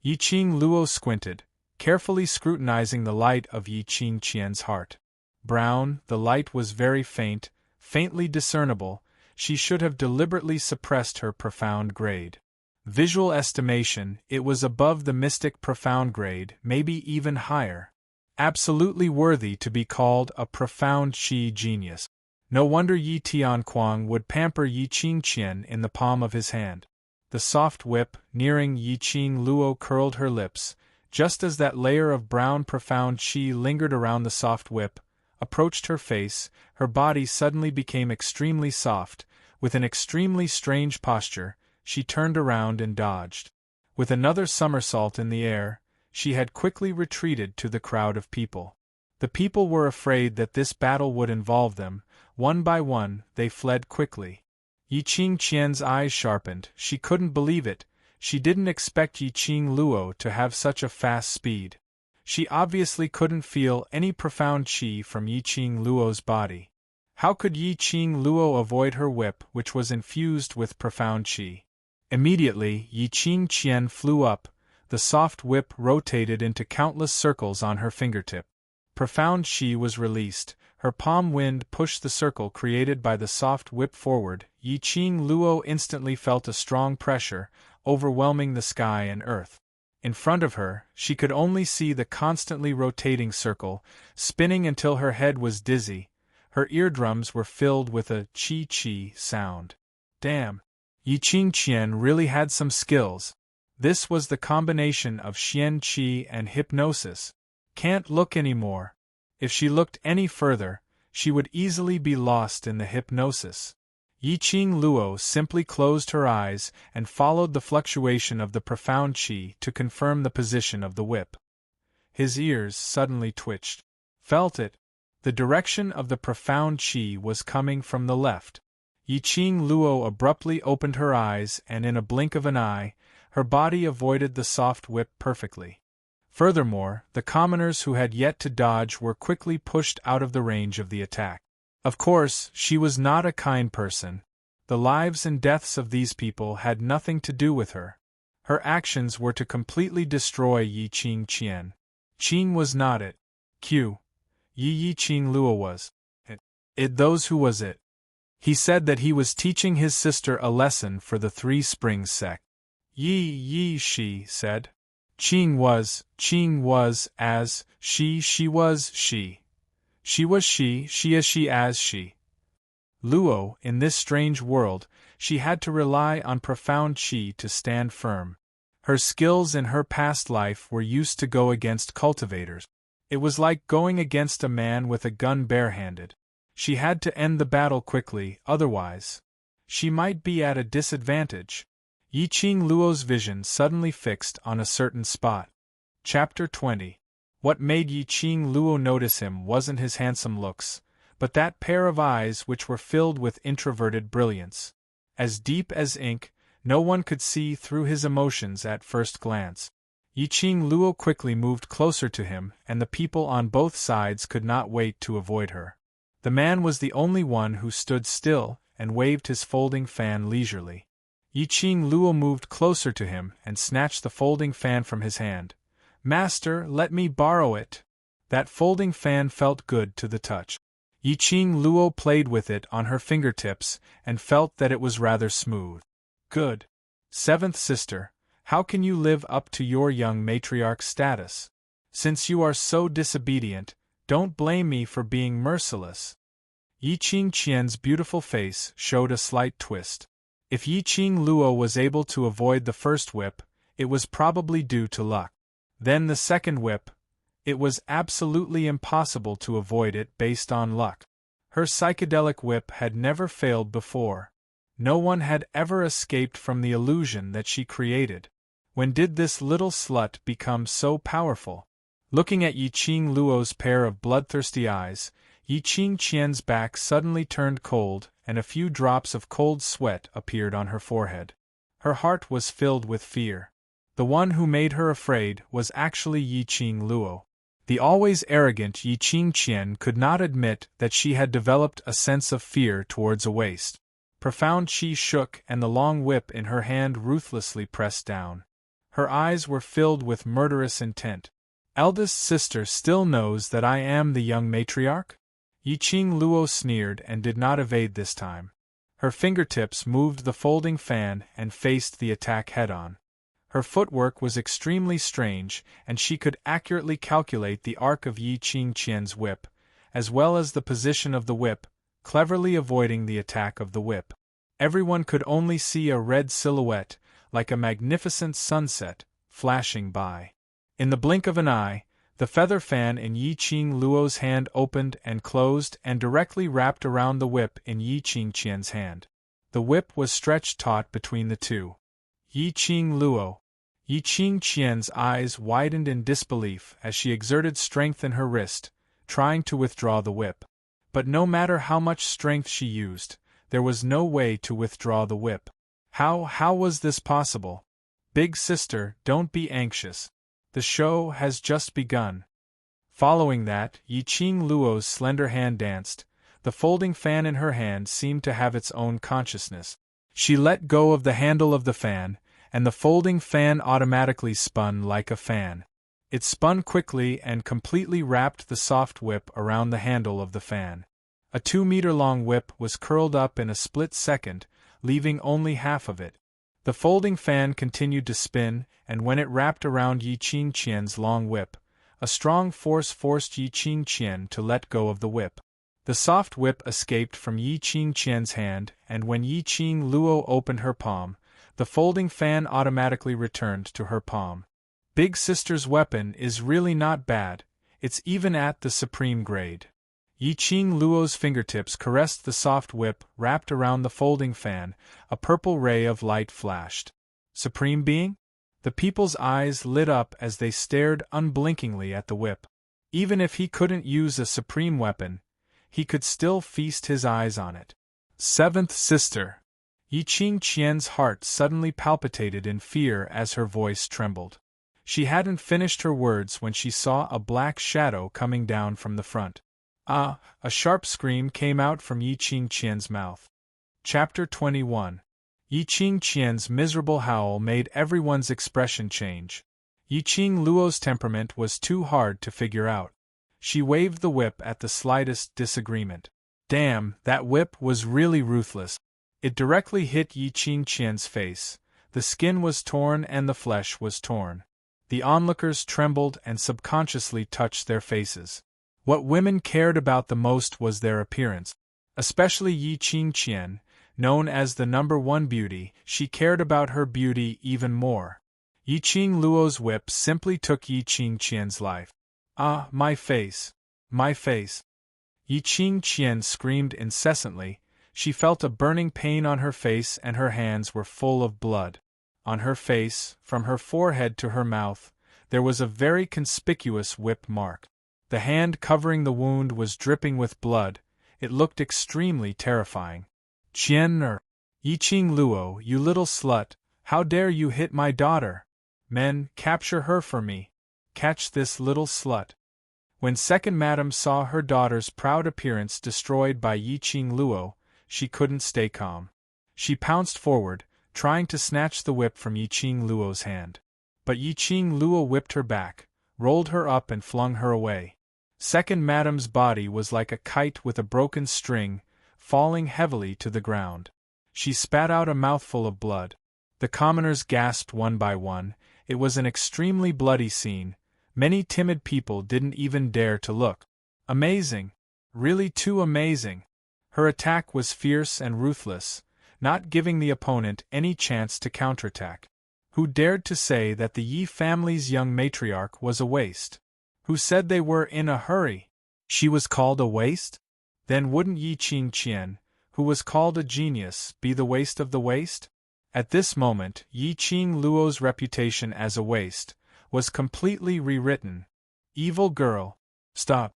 Yiqing Luo squinted, carefully scrutinizing the light of Yiqing Qian's heart. Brown, the light was very faint, faintly discernible. She should have deliberately suppressed her profound grade. Visual estimation, it was above the mystic profound grade, maybe even higher. Absolutely worthy to be called a profound Qi genius. No wonder Yi Tianquang would pamper Yiqing Qian in the palm of his hand. The soft whip, nearing Yiqing Luo, curled her lips. Just as that layer of brown profound Qi lingered around the soft whip, approached her face, her body suddenly became extremely soft. With an extremely strange posture, she turned around and dodged. With another somersault in the air, she had quickly retreated to the crowd of people. The people were afraid that this battle would involve them. One by one, they fled quickly. Yiqing Qian's eyes sharpened. She couldn't believe it. She didn't expect Yiqing Luo to have such a fast speed. She obviously couldn't feel any profound qi from Yiqing Luo's body. How could Yiqing Luo avoid her whip, which was infused with profound qi? Immediately, Yiqing Qian flew up, the soft whip rotated into countless circles on her fingertip. Profound Qi was released, her palm wind pushed the circle created by the soft whip forward. Yiqing Luo instantly felt a strong pressure, overwhelming the sky and earth. In front of her, she could only see the constantly rotating circle, spinning until her head was dizzy. Her eardrums were filled with a chi-chi sound. Damn! Yiqing Qian really had some skills. This was the combination of Xian Qi and hypnosis. Can't look anymore. If she looked any further, she would easily be lost in the hypnosis. Yiqing Luo simply closed her eyes and followed the fluctuation of the profound Qi to confirm the position of the whip. His ears suddenly twitched. Felt it. The direction of the profound Qi was coming from the left. Yiqing Luo abruptly opened her eyes and in a blink of an eye, her body avoided the soft whip perfectly. Furthermore, the commoners who had yet to dodge were quickly pushed out of the range of the attack. Of course, she was not a kind person. The lives and deaths of these people had nothing to do with her. Her actions were to completely destroy Yiqing Qian. Qing was not it. Yiqing Luo was it. Those who was it. He said that he was teaching his sister a lesson for the Three Springs sect. She said. Qing was as she was she. She was she is she as she. Luo, in this strange world, she had to rely on profound Qi to stand firm. Her skills in her past life were used to go against cultivators. It was like going against a man with a gun barehanded. She had to end the battle quickly, otherwise she might be at a disadvantage. Yiqing Luo's vision suddenly fixed on a certain spot. Chapter 20. What made Yiqing Luo notice him wasn't his handsome looks, but that pair of eyes which were filled with introverted brilliance. As deep as ink, no one could see through his emotions at first glance. Yiqing Luo quickly moved closer to him, and the people on both sides could not wait to avoid her. The man was the only one who stood still and waved his folding fan leisurely. Yiqing Luo moved closer to him and snatched the folding fan from his hand. "Master, let me borrow it." That folding fan felt good to the touch. Yiqing Luo played with it on her fingertips and felt that it was rather smooth. Good. Seventh sister, how can you live up to your young matriarch status? Since you are so disobedient, don't blame me for being merciless. Yiqing Qian's beautiful face showed a slight twist. If Yiqing Luo was able to avoid the first whip, it was probably due to luck. Then the second whip, it was absolutely impossible to avoid it based on luck. Her psychedelic whip had never failed before. No one had ever escaped from the illusion that she created. When did this little slut become so powerful? Looking at Yiqing Luo's pair of bloodthirsty eyes, Yiqing Qian's back suddenly turned cold, and a few drops of cold sweat appeared on her forehead. Her heart was filled with fear. The one who made her afraid was actually Yiqing Luo. The always arrogant Yiqing Qian could not admit that she had developed a sense of fear towards a waste. Profound Qi shook and the long whip in her hand ruthlessly pressed down. Her eyes were filled with murderous intent. "Eldest sister still knows that I am the young matriarch?" Yiqing Luo sneered and did not evade this time. Her fingertips moved the folding fan and faced the attack head-on. Her footwork was extremely strange, and she could accurately calculate the arc of Yiqing Qian's whip, as well as the position of the whip, cleverly avoiding the attack of the whip. Everyone could only see a red silhouette, like a magnificent sunset, flashing by. In the blink of an eye, the feather fan in Yiqing Luo's hand opened and closed and directly wrapped around the whip in Yiqing Qian's hand. The whip was stretched taut between the two. Yiqing Luo. Yiqing Qian's eyes widened in disbelief as she exerted strength in her wrist, trying to withdraw the whip. But no matter how much strength she used, there was no way to withdraw the whip. How was this possible? "Big sister, don't be anxious. The show has just begun." Following that, Yiqing Luo's slender hand danced. The folding fan in her hand seemed to have its own consciousness. She let go of the handle of the fan, and the folding fan automatically spun like a fan. It spun quickly and completely wrapped the soft whip around the handle of the fan. A 2-meter-long whip was curled up in a split second, leaving only half of it. The folding fan continued to spin, and when it wrapped around Yi Qingqian's long whip, a strong force forced Yi Qingqian to let go of the whip. The soft whip escaped from Yi Qingqian's hand, and when Yi Qing Luo opened her palm, the folding fan automatically returned to her palm. Big Sister's weapon is really not bad, it's even at the supreme grade. Yi Qing Luo's fingertips caressed the soft whip wrapped around the folding fan, a purple ray of light flashed. Supreme being? The people's eyes lit up as they stared unblinkingly at the whip. Even if he couldn't use a supreme weapon, he could still feast his eyes on it. Seventh Sister. Yi Qingqian's heart suddenly palpitated in fear as her voice trembled. She hadn't finished her words when she saw a black shadow coming down from the front. Ah! A sharp scream came out from Yi Qingqian's mouth. Chapter 21. Yi Qingqian's miserable howl made everyone's expression change. Yi Qing Luo's temperament was too hard to figure out. She waved the whip at the slightest disagreement. Damn, that whip was really ruthless. It directly hit Yi Qingqian's face. The skin was torn and the flesh was torn. The onlookers trembled and subconsciously touched their faces. What women cared about the most was their appearance. Especially Yi Qingqian, known as the #1 beauty, she cared about her beauty even more. Yi Qing Luo's whip simply took Yi Qingqian's life. Ah, my face! My face! Yi Qingqian screamed incessantly. She felt a burning pain on her face and her hands were full of blood. On her face, from her forehead to her mouth, there was a very conspicuous whip mark. The hand covering the wound was dripping with blood. It looked extremely terrifying. Qian Yi Qing Luo, you little slut, how dare you hit my daughter? Men, capture her for me. Catch this little slut. When second madam saw her daughter's proud appearance destroyed by Yi Qing Luo, she couldn't stay calm. She pounced forward, trying to snatch the whip from Yi Qing Luo's hand. But Yi Qing Luo whipped her back, rolled her up and flung her away. Second madam's body was like a kite with a broken string, falling heavily to the ground. She spat out a mouthful of blood. The commoners gasped one by one. It was an extremely bloody scene. Many timid people didn't even dare to look. Amazing! Really too amazing! Her attack was fierce and ruthless, not giving the opponent any chance to counterattack. Who dared to say that the Yi family's young matriarch was a waste? Who said they were in a hurry? She was called a waste? Then wouldn't Yi Qingqian, who was called a genius, be the waste of the waste? At this moment, Yi Qing Luo's reputation as a waste was completely rewritten. Evil girl! Stop!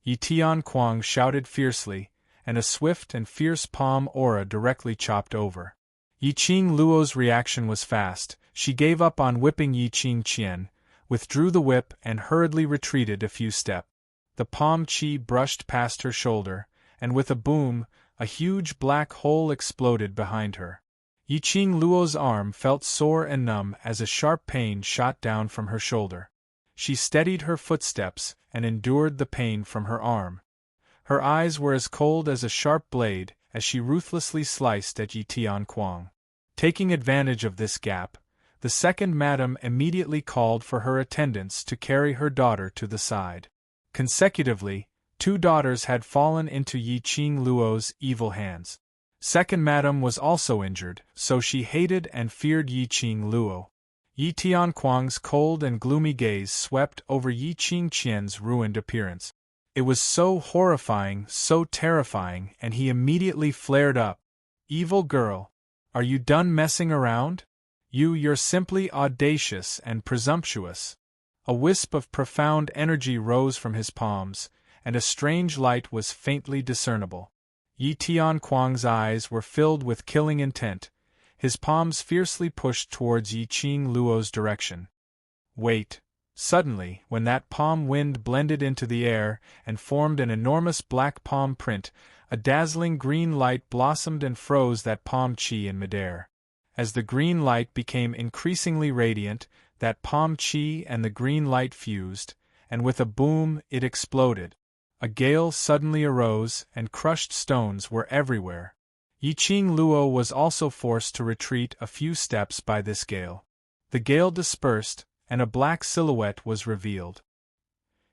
Yi Tianquang shouted fiercely, and a swift and fierce palm aura directly chopped over. Yi Qing Luo's reaction was fast. She gave up on whipping Yi Qingqian, withdrew the whip and hurriedly retreated a few steps. The palm chi brushed past her shoulder, and with a boom, a huge black hole exploded behind her. Yi Qing Luo's arm felt sore and numb as a sharp pain shot down from her shoulder. She steadied her footsteps and endured the pain from her arm. Her eyes were as cold as a sharp blade as she ruthlessly sliced at Yi Tianquang. Taking advantage of this gap, the second madam immediately called for her attendants to carry her daughter to the side. Consecutively, 2 daughters had fallen into Yi Qing Luo's evil hands. Second madam was also injured, so she hated and feared Yi Qing Luo. Yi Tianquang's cold and gloomy gaze swept over Yi Qingqian's ruined appearance. It was so horrifying, so terrifying, and he immediately flared up. Evil girl! Are you done messing around? You're simply audacious and presumptuous. A wisp of profound energy rose from his palms, and a strange light was faintly discernible. Yi Tianquang's eyes were filled with killing intent. His palms fiercely pushed towards Yi Qing Luo's direction. Wait! Suddenly, when that palm wind blended into the air and formed an enormous black palm print, a dazzling green light blossomed and froze that palm chi in midair. As the green light became increasingly radiant, that palm chi and the green light fused, and with a boom it exploded. A gale suddenly arose, and crushed stones were everywhere. Yiqing Luo was also forced to retreat a few steps by this gale. The gale dispersed, and a black silhouette was revealed.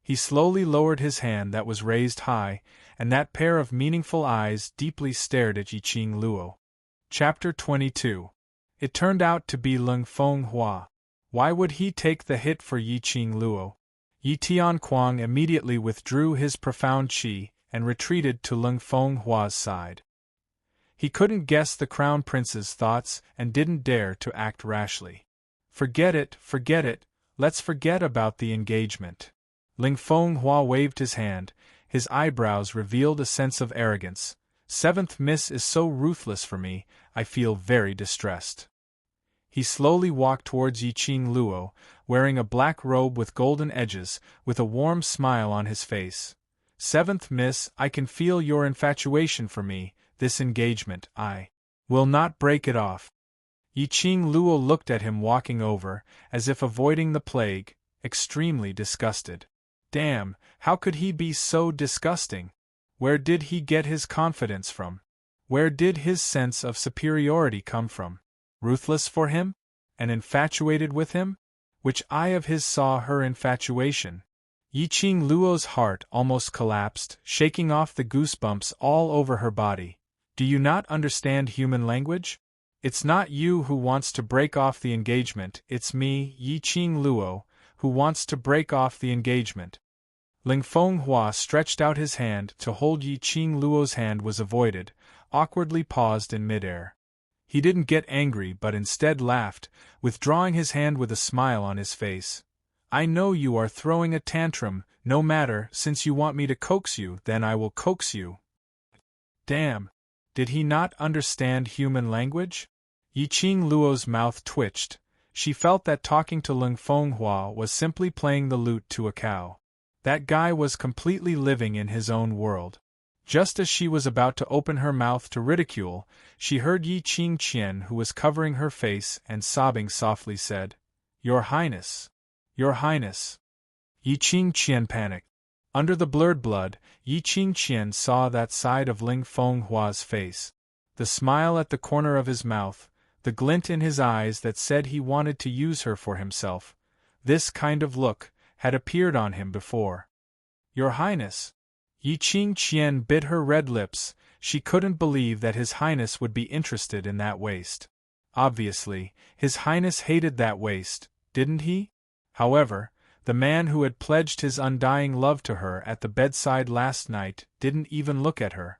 He slowly lowered his hand that was raised high, and that pair of meaningful eyes deeply stared at Yiqing Luo. Chapter 22. It turned out to be Leng Fenghua. Why would he take the hit for Yiqing Luo? Yi Tianquang immediately withdrew his profound qi and retreated to Leng Fenghua's side. He couldn't guess the crown prince's thoughts and didn't dare to act rashly. Forget it, let's forget about the engagement. Leng Fenghua waved his hand, his eyebrows revealed a sense of arrogance. Seventh Miss is so ruthless for me, I feel very distressed. He slowly walked towards Yiqing Luo, wearing a black robe with golden edges, with a warm smile on his face. Seventh Miss, I can feel your infatuation for me, this engagement, I will not break it off. Yiqing Luo looked at him walking over, as if avoiding the plague, extremely disgusted. Damn, how could he be so disgusting? Where did he get his confidence from? Where did his sense of superiority come from? Ruthless for him? And infatuated with him? Which eye of his saw her infatuation? Yiqing Luo's heart almost collapsed, shaking off the goosebumps all over her body. Do you not understand human language? It's not you who wants to break off the engagement, it's me, Yiqing Luo, who wants to break off the engagement. Leng Fenghua stretched out his hand to hold Yiqing Luo's hand was avoided, awkwardly paused in midair. He didn't get angry but instead laughed, withdrawing his hand with a smile on his face. I know you are throwing a tantrum, no matter, since you want me to coax you, then I will coax you. Damn! Did he not understand human language? Yiqing Luo's mouth twitched. She felt that talking to Leng Fenghua was simply playing the lute to a cow. That guy was completely living in his own world. Just as she was about to open her mouth to ridicule, she heard Yiqing Qian, who was covering her face and sobbing softly, said, Your Highness! Your Highness! Yiqing Qian panicked. Under the blurred blood, Yiqing Qian saw that side of Leng Fenghua's face. The smile at the corner of his mouth, the glint in his eyes that said he wanted to use her for himself. This kind of look had appeared on him before. Your Highness! Yiqing Qian bit her red lips. She couldn't believe that His Highness would be interested in that waist. Obviously, His Highness hated that waist, didn't he? However, the man who had pledged his undying love to her at the bedside last night didn't even look at her.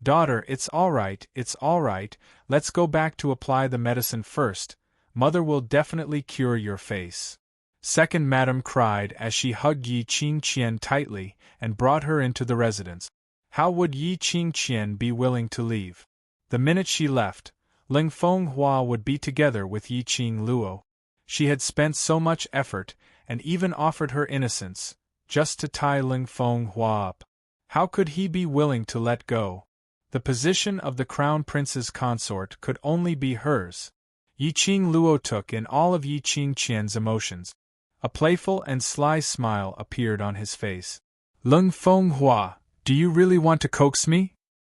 Daughter, it's all right, let's go back to apply the medicine first. Mother will definitely cure your face. Second Madam cried as she hugged Yiqing Qian tightly and brought her into the residence. How would Yiqing Qian be willing to leave? The minute she left, Leng Fenghua would be together with Yiqing Luo. She had spent so much effort, and even offered her innocence, just to tie Leng Fenghua up. How could he be willing to let go? The position of the crown prince's consort could only be hers. Yiqing Luo took in all of Yiqing Qian's emotions. A playful and sly smile appeared on his face. Leng Fenghua, do you really want to coax me?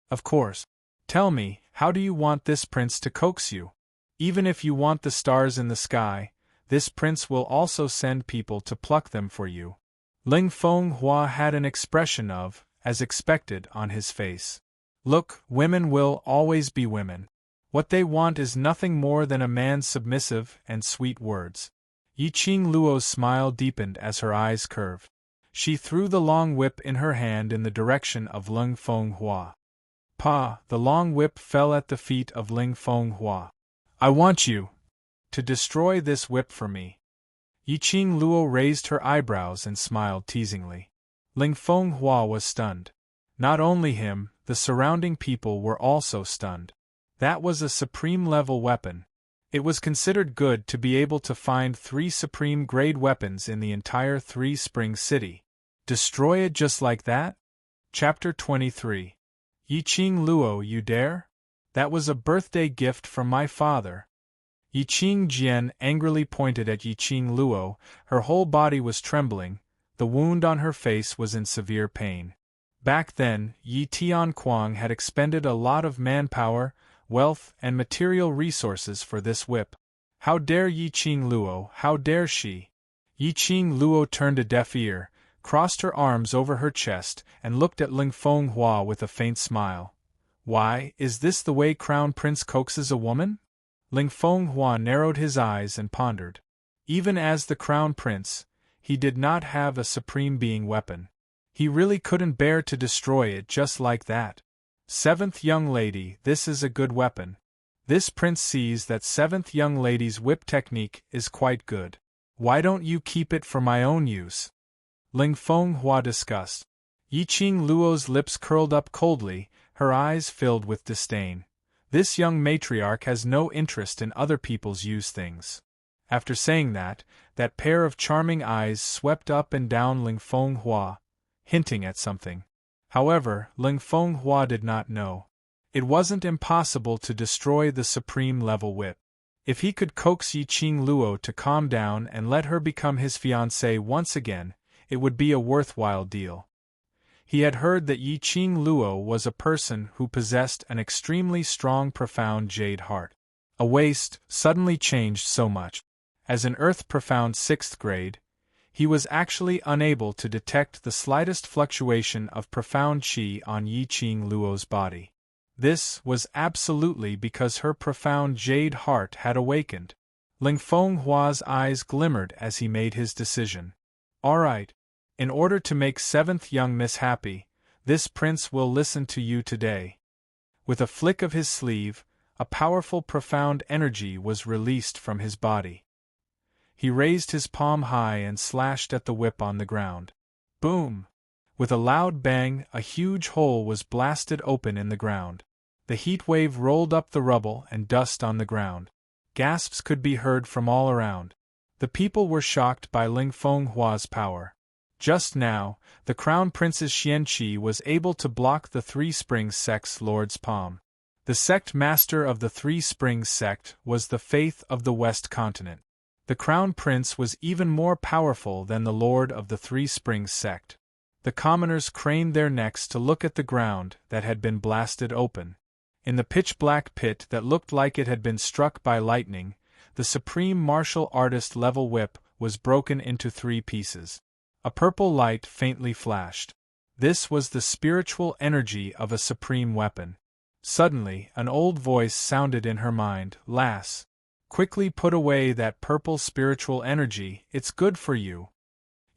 Of course. Tell me, how do you want this prince to coax you? Even if you want the stars in the sky, this prince will also send people to pluck them for you. Leng Fenghua had an expression of, as expected, on his face. Look, women will always be women. What they want is nothing more than a man's submissive and sweet words. Yiqing Luo's smile deepened as her eyes curved. She threw the long whip in her hand in the direction of Leng Fenghua. Pa! The long whip fell at the feet of Leng Fenghua. I want you to destroy this whip for me. Yiqing Luo raised her eyebrows and smiled teasingly. Leng Fenghua was stunned. Not only him, the surrounding people were also stunned. That was a supreme-level weapon. It was considered good to be able to find 3 supreme-grade weapons in the entire Three Spring City. Destroy it just like that? Chapter 23. Yiqing Luo, you dare? That was a birthday gift from my father. Yiqing Jian angrily pointed at Yiqing Luo, her whole body was trembling, the wound on her face was in severe pain. Back then, Yi Tianquang had expended a lot of manpower, wealth, and material resources for this whip. How dare Yiqing Luo, how dare she? Yiqing Luo turned a deaf ear, crossed her arms over her chest, and looked at Ling Fenghua with a faint smile. Why, is this the way Crown Prince coaxes a woman? Ling Fenghua narrowed his eyes and pondered. Even as the Crown Prince, he did not have a supreme being weapon. He really couldn't bear to destroy it just like that. Seventh young lady, this is a good weapon. This prince sees that seventh young lady's whip technique is quite good. Why don't you keep it for my own use? Ling Fenghua discussed. Yiqing Luo's lips curled up coldly, her eyes filled with disdain. This young matriarch has no interest in other people's used things. After saying that pair of charming eyes swept up and down Ling Fenghua, hinting at something. However, Ling Fenghua did not know. It wasn't impossible to destroy the supreme level whip. If he could coax Yiqing Luo to calm down and let her become his fiancée once again, it would be a worthwhile deal. He had heard that Yiqing Luo was a person who possessed an extremely strong, profound jade heart. A waste suddenly changed so much. As an earth-profound 6th grade, he was actually unable to detect the slightest fluctuation of profound qi on Yiqing Luo's body. This was absolutely because her profound jade heart had awakened. Ling Fenghua's eyes glimmered as he made his decision. All right. In order to make 7th young miss happy, this prince will listen to you today. With a flick of his sleeve, a powerful profound energy was released from his body. He raised his palm high and slashed at the whip on the ground. Boom! With a loud bang, a huge hole was blasted open in the ground. The heat wave rolled up the rubble and dust on the ground. Gasps could be heard from all around. The people were shocked by Ling Fenghua's power. Just now, the Crown Princess Xianqi was able to block the Three Springs sect's lord's palm. The sect master of the Three Springs sect was the faith of the West Continent. The Crown Prince was even more powerful than the lord of the Three Springs sect. The commoners craned their necks to look at the ground that had been blasted open. In the pitch-black pit that looked like it had been struck by lightning, the supreme martial artist level whip was broken into 3 pieces. A purple light faintly flashed. This was the spiritual energy of a supreme weapon. Suddenly, an old voice sounded in her mind, "Lass, quickly put away that purple spiritual energy, it's good for you."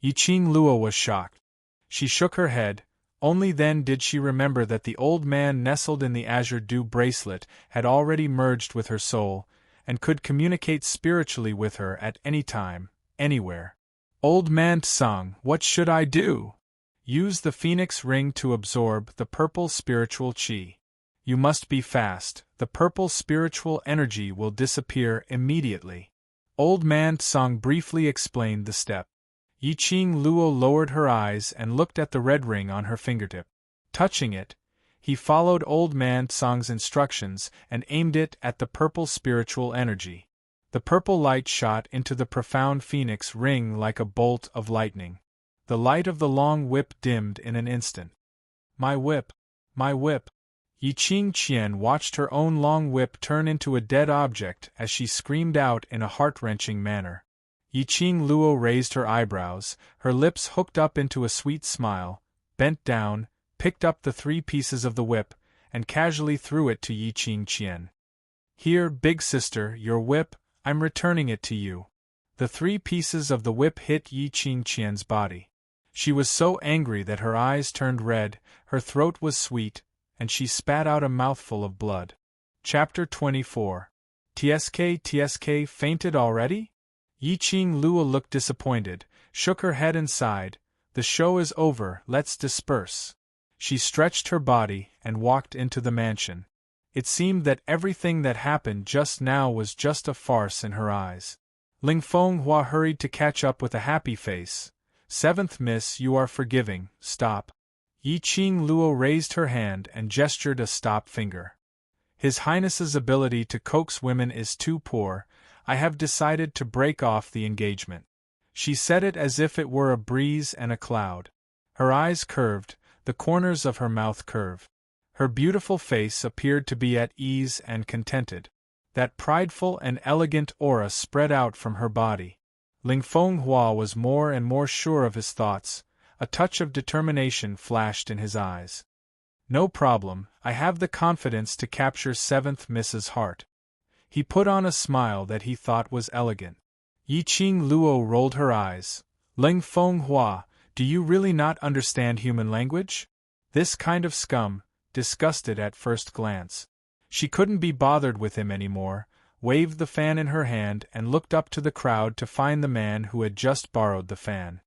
Yiqing Luo was shocked. She shook her head. Only then did she remember that the old man nestled in the azure dew bracelet had already merged with her soul, and could communicate spiritually with her at any time, anywhere. "Old man Tsang, what should I do?" "Use the phoenix ring to absorb the purple spiritual qi. You must be fast, the purple spiritual energy will disappear immediately." Old man Tsang briefly explained the step. Yiqing Luo lowered her eyes and looked at the red ring on her fingertip. Touching it, he followed old man Tsang's instructions and aimed it at the purple spiritual energy. The purple light shot into the profound phoenix ring like a bolt of lightning. The light of the long whip dimmed in an instant. My whip! My whip! Yiqing Qian watched her own long whip turn into a dead object as she screamed out in a heart-wrenching manner. Yiqing Luo raised her eyebrows, her lips hooked up into a sweet smile, bent down, picked up the 3 pieces of the whip, and casually threw it to Yiqing Qian. "Here, big sister, your whip, I'm returning it to you." The 3 pieces of the whip hit Yiqing Qian's body. She was so angry that her eyes turned red, her throat was sweet, and she spat out a mouthful of blood. Chapter 24. TSK fainted already? Yiqing Luo looked disappointed, shook her head and sighed. "The show is over, let's disperse." She stretched her body and walked into the mansion. It seemed that everything that happened just now was just a farce in her eyes. Ling Fenghua hurried to catch up with a happy face. "7th miss, you are forgiving, stop." Yiqing Luo raised her hand and gestured a stop finger. His Highness's ability to coax women is too poor, I have decided to break off the engagement. She said it as if it were a breeze and a cloud. Her eyes curved, the corners of her mouth curved. Her beautiful face appeared to be at ease and contented. That prideful and elegant aura spread out from her body. Ling Fenghua was more and more sure of his thoughts. A touch of determination flashed in his eyes. No problem, I have the confidence to capture 7th Miss's heart. He put on a smile that he thought was elegant. Yiqing Luo rolled her eyes. Ling Fenghua, do you really not understand human language? This kind of scum, disgusted at first glance. She couldn't be bothered with him anymore, waved the fan in her hand and looked up to the crowd to find the man who had just borrowed the fan.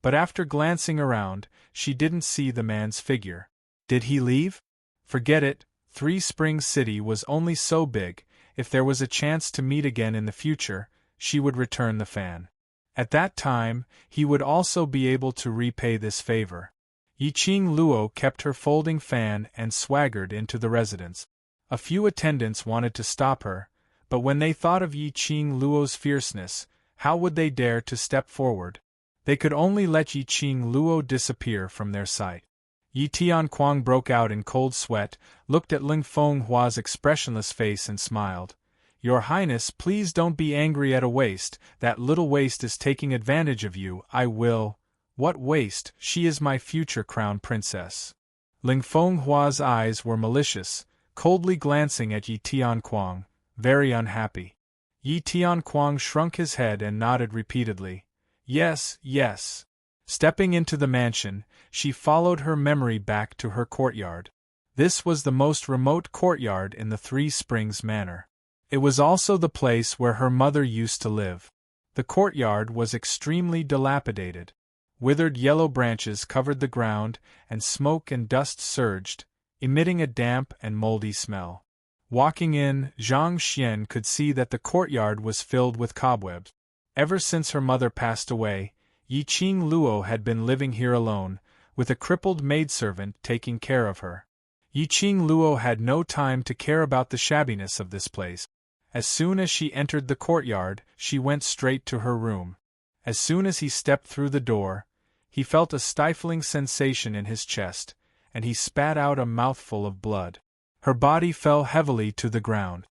But after glancing around, she didn't see the man's figure. Did he leave? Forget it, Three Springs City was only so big. If there was a chance to meet again in the future, she would return the fan. At that time, he would also be able to repay this favor. Yiqing Luo kept her folding fan and swaggered into the residence. A few attendants wanted to stop her, but when they thought of Yiqing Luo's fierceness, how would they dare to step forward? They could only let Yiqing Luo disappear from their sight. Yi Tianquang broke out in cold sweat, looked at Ling Fenghua's expressionless face and smiled. Your Highness, please don't be angry at a waste. That little waste is taking advantage of you. I will. What waste? She is my future crown princess. Ling Fenghua's eyes were malicious, coldly glancing at Yi Tianquang, very unhappy. Yi Tianquang shrunk his head and nodded repeatedly. Yes, yes. Stepping into the mansion, she followed her memory back to her courtyard. This was the most remote courtyard in the Three Springs Manor. It was also the place where her mother used to live. The courtyard was extremely dilapidated. Withered yellow branches covered the ground, and smoke and dust surged, emitting a damp and moldy smell. Walking in, Zhang Xian could see that the courtyard was filled with cobwebs. Ever since her mother passed away, Yiqing Luo had been living here alone, with a crippled maidservant taking care of her. Yiqing Luo had no time to care about the shabbiness of this place. As soon as she entered the courtyard, she went straight to her room. As soon as he stepped through the door, he felt a stifling sensation in his chest, and he spat out a mouthful of blood. Her body fell heavily to the ground.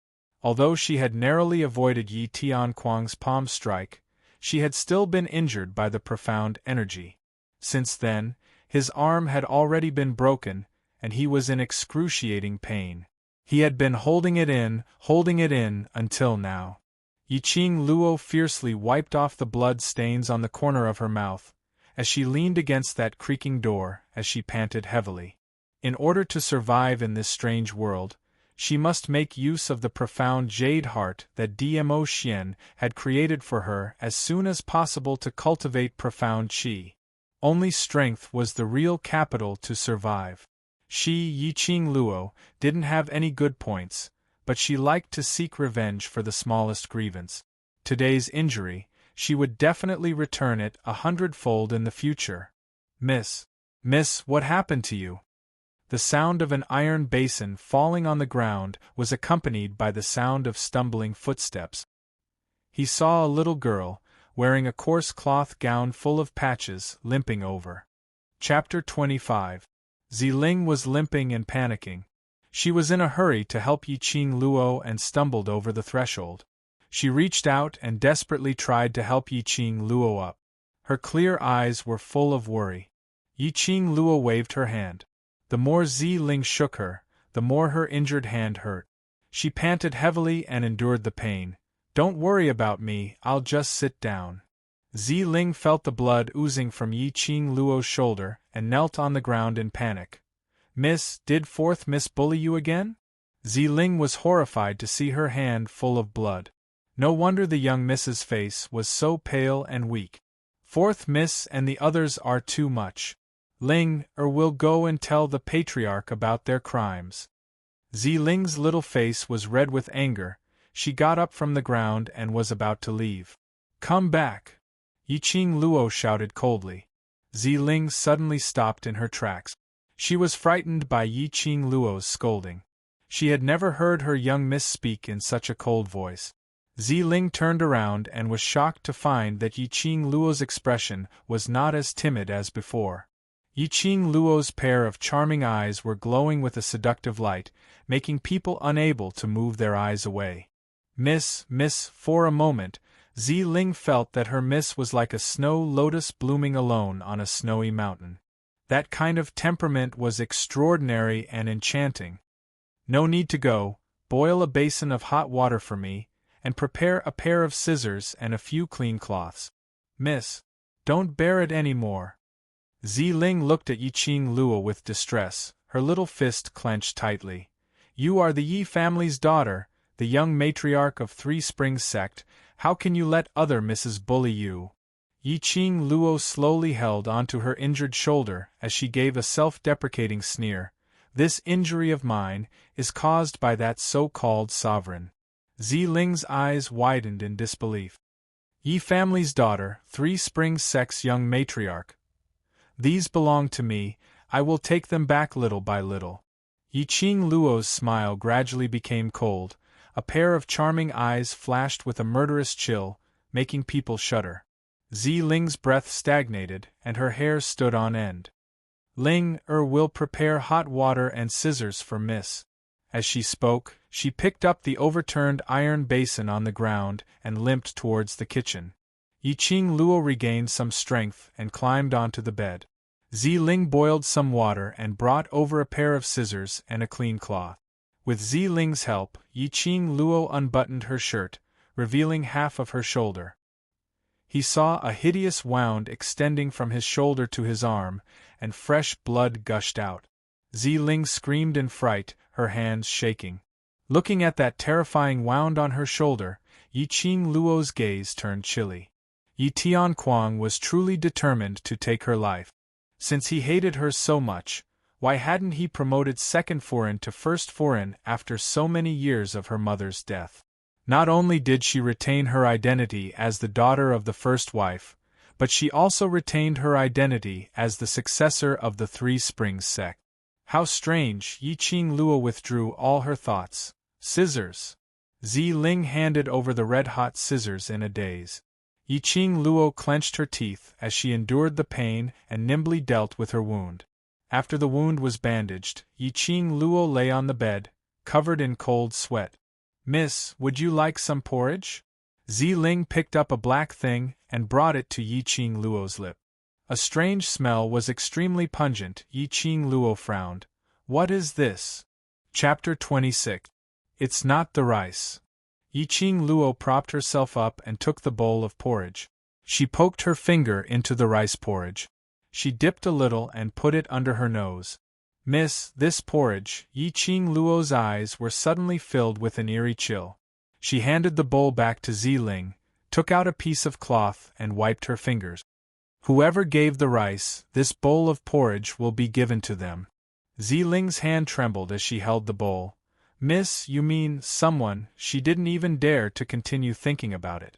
Although she had narrowly avoided Yi Tianquang's palm strike, she had still been injured by the profound energy. Since then, his arm had already been broken, and he was in excruciating pain. He had been holding it in, until now. Yiqing Luo fiercely wiped off the blood stains on the corner of her mouth, as she leaned against that creaking door, as she panted heavily. In order to survive in this strange world, she must make use of the profound jade heart that Dmo Xian had created for her as soon as possible to cultivate profound qi. Only strength was the real capital to survive. She, Yiqing Luo, didn't have any good points, but she liked to seek revenge for the smallest grievance. Today's injury, she would definitely return it 100-fold in the future. Miss, what happened to you? The sound of an iron basin falling on the ground was accompanied by the sound of stumbling footsteps. He saw a little girl, wearing a coarse cloth gown full of patches, limping over. Chapter 25. Ziling was limping and panicking. She was in a hurry to help Yiqing Luo and stumbled over the threshold. She reached out and desperately tried to help Yiqing Luo up. Her clear eyes were full of worry. Yiqing Luo waved her hand. The more Ziling shook her, the more her injured hand hurt. She panted heavily and endured the pain. Don't worry about me, I'll just sit down. Ziling felt the blood oozing from Yiqing Luo's shoulder and knelt on the ground in panic. Miss, did 4th Miss bully you again? Ziling was horrified to see her hand full of blood. No wonder the young Miss's face was so pale and weak. 4th Miss and the others are too much. Ling, will go and tell the patriarch about their crimes. Ziling's little face was red with anger. She got up from the ground and was about to leave. Come back! Yiqing Luo shouted coldly. Ziling suddenly stopped in her tracks. She was frightened by Yiqing Luo's scolding. She had never heard her young miss speak in such a cold voice. Ling turned around and was shocked to find that Yiqing Luo's expression was not as timid as before. Yiqing Luo's pair of charming eyes were glowing with a seductive light, making people unable to move their eyes away. Miss, for a moment, Ling felt that her miss was like a snow lotus blooming alone on a snowy mountain. That kind of temperament was extraordinary and enchanting. No need to go, boil a basin of hot water for me, and prepare a pair of scissors and a few clean cloths. Miss, don't bear it any more. Ling looked at Yiqing Luo with distress, her little fist clenched tightly. You are the Yi family's daughter, the young matriarch of Three Springs sect. How can you let other misses bully you? Yiqing Luo slowly held onto her injured shoulder as she gave a self-deprecating sneer. This injury of mine is caused by that so-called sovereign. Ling's eyes widened in disbelief. Yi family's daughter, Three Springs sect's young matriarch. These belong to me, I will take them back little by little. Yiqing Luo's smile gradually became cold, a pair of charming eyes flashed with a murderous chill, making people shudder. Ling's breath stagnated, and her hair stood on end. Ling will prepare hot water and scissors for Miss. As she spoke, she picked up the overturned iron basin on the ground and limped towards the kitchen. Yiqing Luo regained some strength and climbed onto the bed. Ling boiled some water and brought over a pair of scissors and a clean cloth. With Ling's help, Yiqing Luo unbuttoned her shirt, revealing half of her shoulder. He saw a hideous wound extending from his shoulder to his arm, and fresh blood gushed out. Ling screamed in fright, her hands shaking. Looking at that terrifying wound on her shoulder, Yiqing Luo's gaze turned chilly. Yi Tianquang was truly determined to take her life. Since he hated her so much, why hadn't he promoted second foreign to first foreign after so many years of her mother's death? Not only did she retain her identity as the daughter of the first wife, but she also retained her identity as the successor of the Three Springs sect. How strange! Yiqing Luo withdrew all her thoughts. Scissors! Ling handed over the red-hot scissors in a daze. Yiqing Luo clenched her teeth as she endured the pain and nimbly dealt with her wound. After the wound was bandaged, Yiqing Luo lay on the bed, covered in cold sweat. Miss, would you like some porridge? Ling picked up a black thing and brought it to Yiqing Luo's lip. A strange smell was extremely pungent. Yiqing Luo frowned. What is this? Chapter 26. It's not the rice. Yiqing Luo propped herself up and took the bowl of porridge. She poked her finger into the rice porridge. She dipped a little and put it under her nose. Miss, this porridge. Yiqing Luo's eyes were suddenly filled with an eerie chill. She handed the bowl back to Ling, took out a piece of cloth and wiped her fingers. Whoever gave the rice, this bowl of porridge will be given to them. Ling's hand trembled as she held the bowl. Miss, you mean someone? She didn't even dare to continue thinking about it.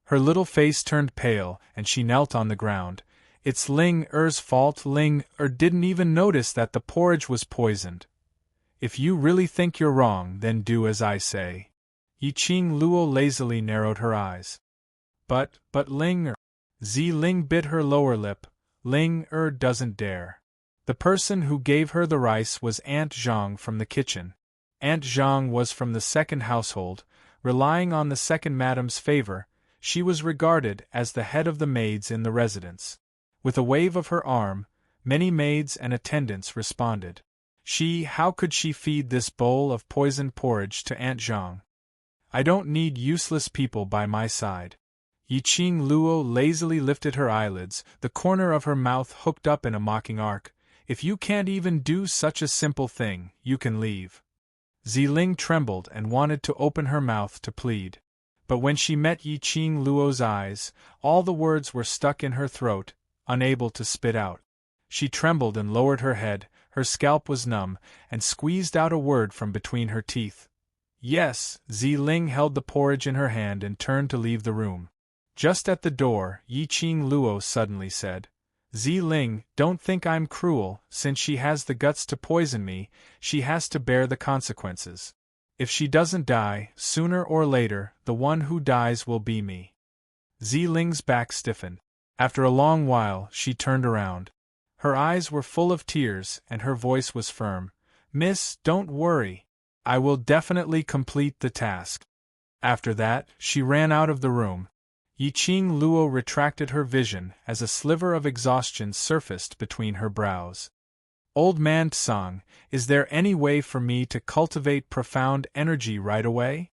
Her little face turned pale and she knelt on the ground. It's Ling-er's fault. Ling-er didn't even notice that the porridge was poisoned. If you really think you're wrong, then do as I say. Yiqing Luo lazily narrowed her eyes. But Ling-er. Ling bit her lower lip. Ling-er doesn't dare. The person who gave her the rice was Aunt Zhang from the kitchen. Aunt Zhang was from the second household, relying on the second madam's favor. She was regarded as the head of the maids in the residence. With a wave of her arm, many maids and attendants responded. How could she feed this bowl of poisoned porridge to Aunt Zhang? I don't need useless people by my side. Yiqing Luo lazily lifted her eyelids, the corner of her mouth hooked up in a mocking arc. If you can't even do such a simple thing, you can leave. Ling trembled and wanted to open her mouth to plead. But when she met Yiqing Luo's eyes, all the words were stuck in her throat, unable to spit out. She trembled and lowered her head, her scalp was numb, and squeezed out a word from between her teeth. Yes. Ling held the porridge in her hand and turned to leave the room. Just at the door, Yiqing Luo suddenly said, Ling, don't think I'm cruel. Since she has the guts to poison me, she has to bear the consequences. If she doesn't die, sooner or later, the one who dies will be me. Ziling's back stiffened. After a long while, she turned around. Her eyes were full of tears, and her voice was firm. Miss, don't worry. I will definitely complete the task. After that, she ran out of the room. Yiqing Luo retracted her vision as a sliver of exhaustion surfaced between her brows. Old man Tsang, is there any way for me to cultivate profound energy right away?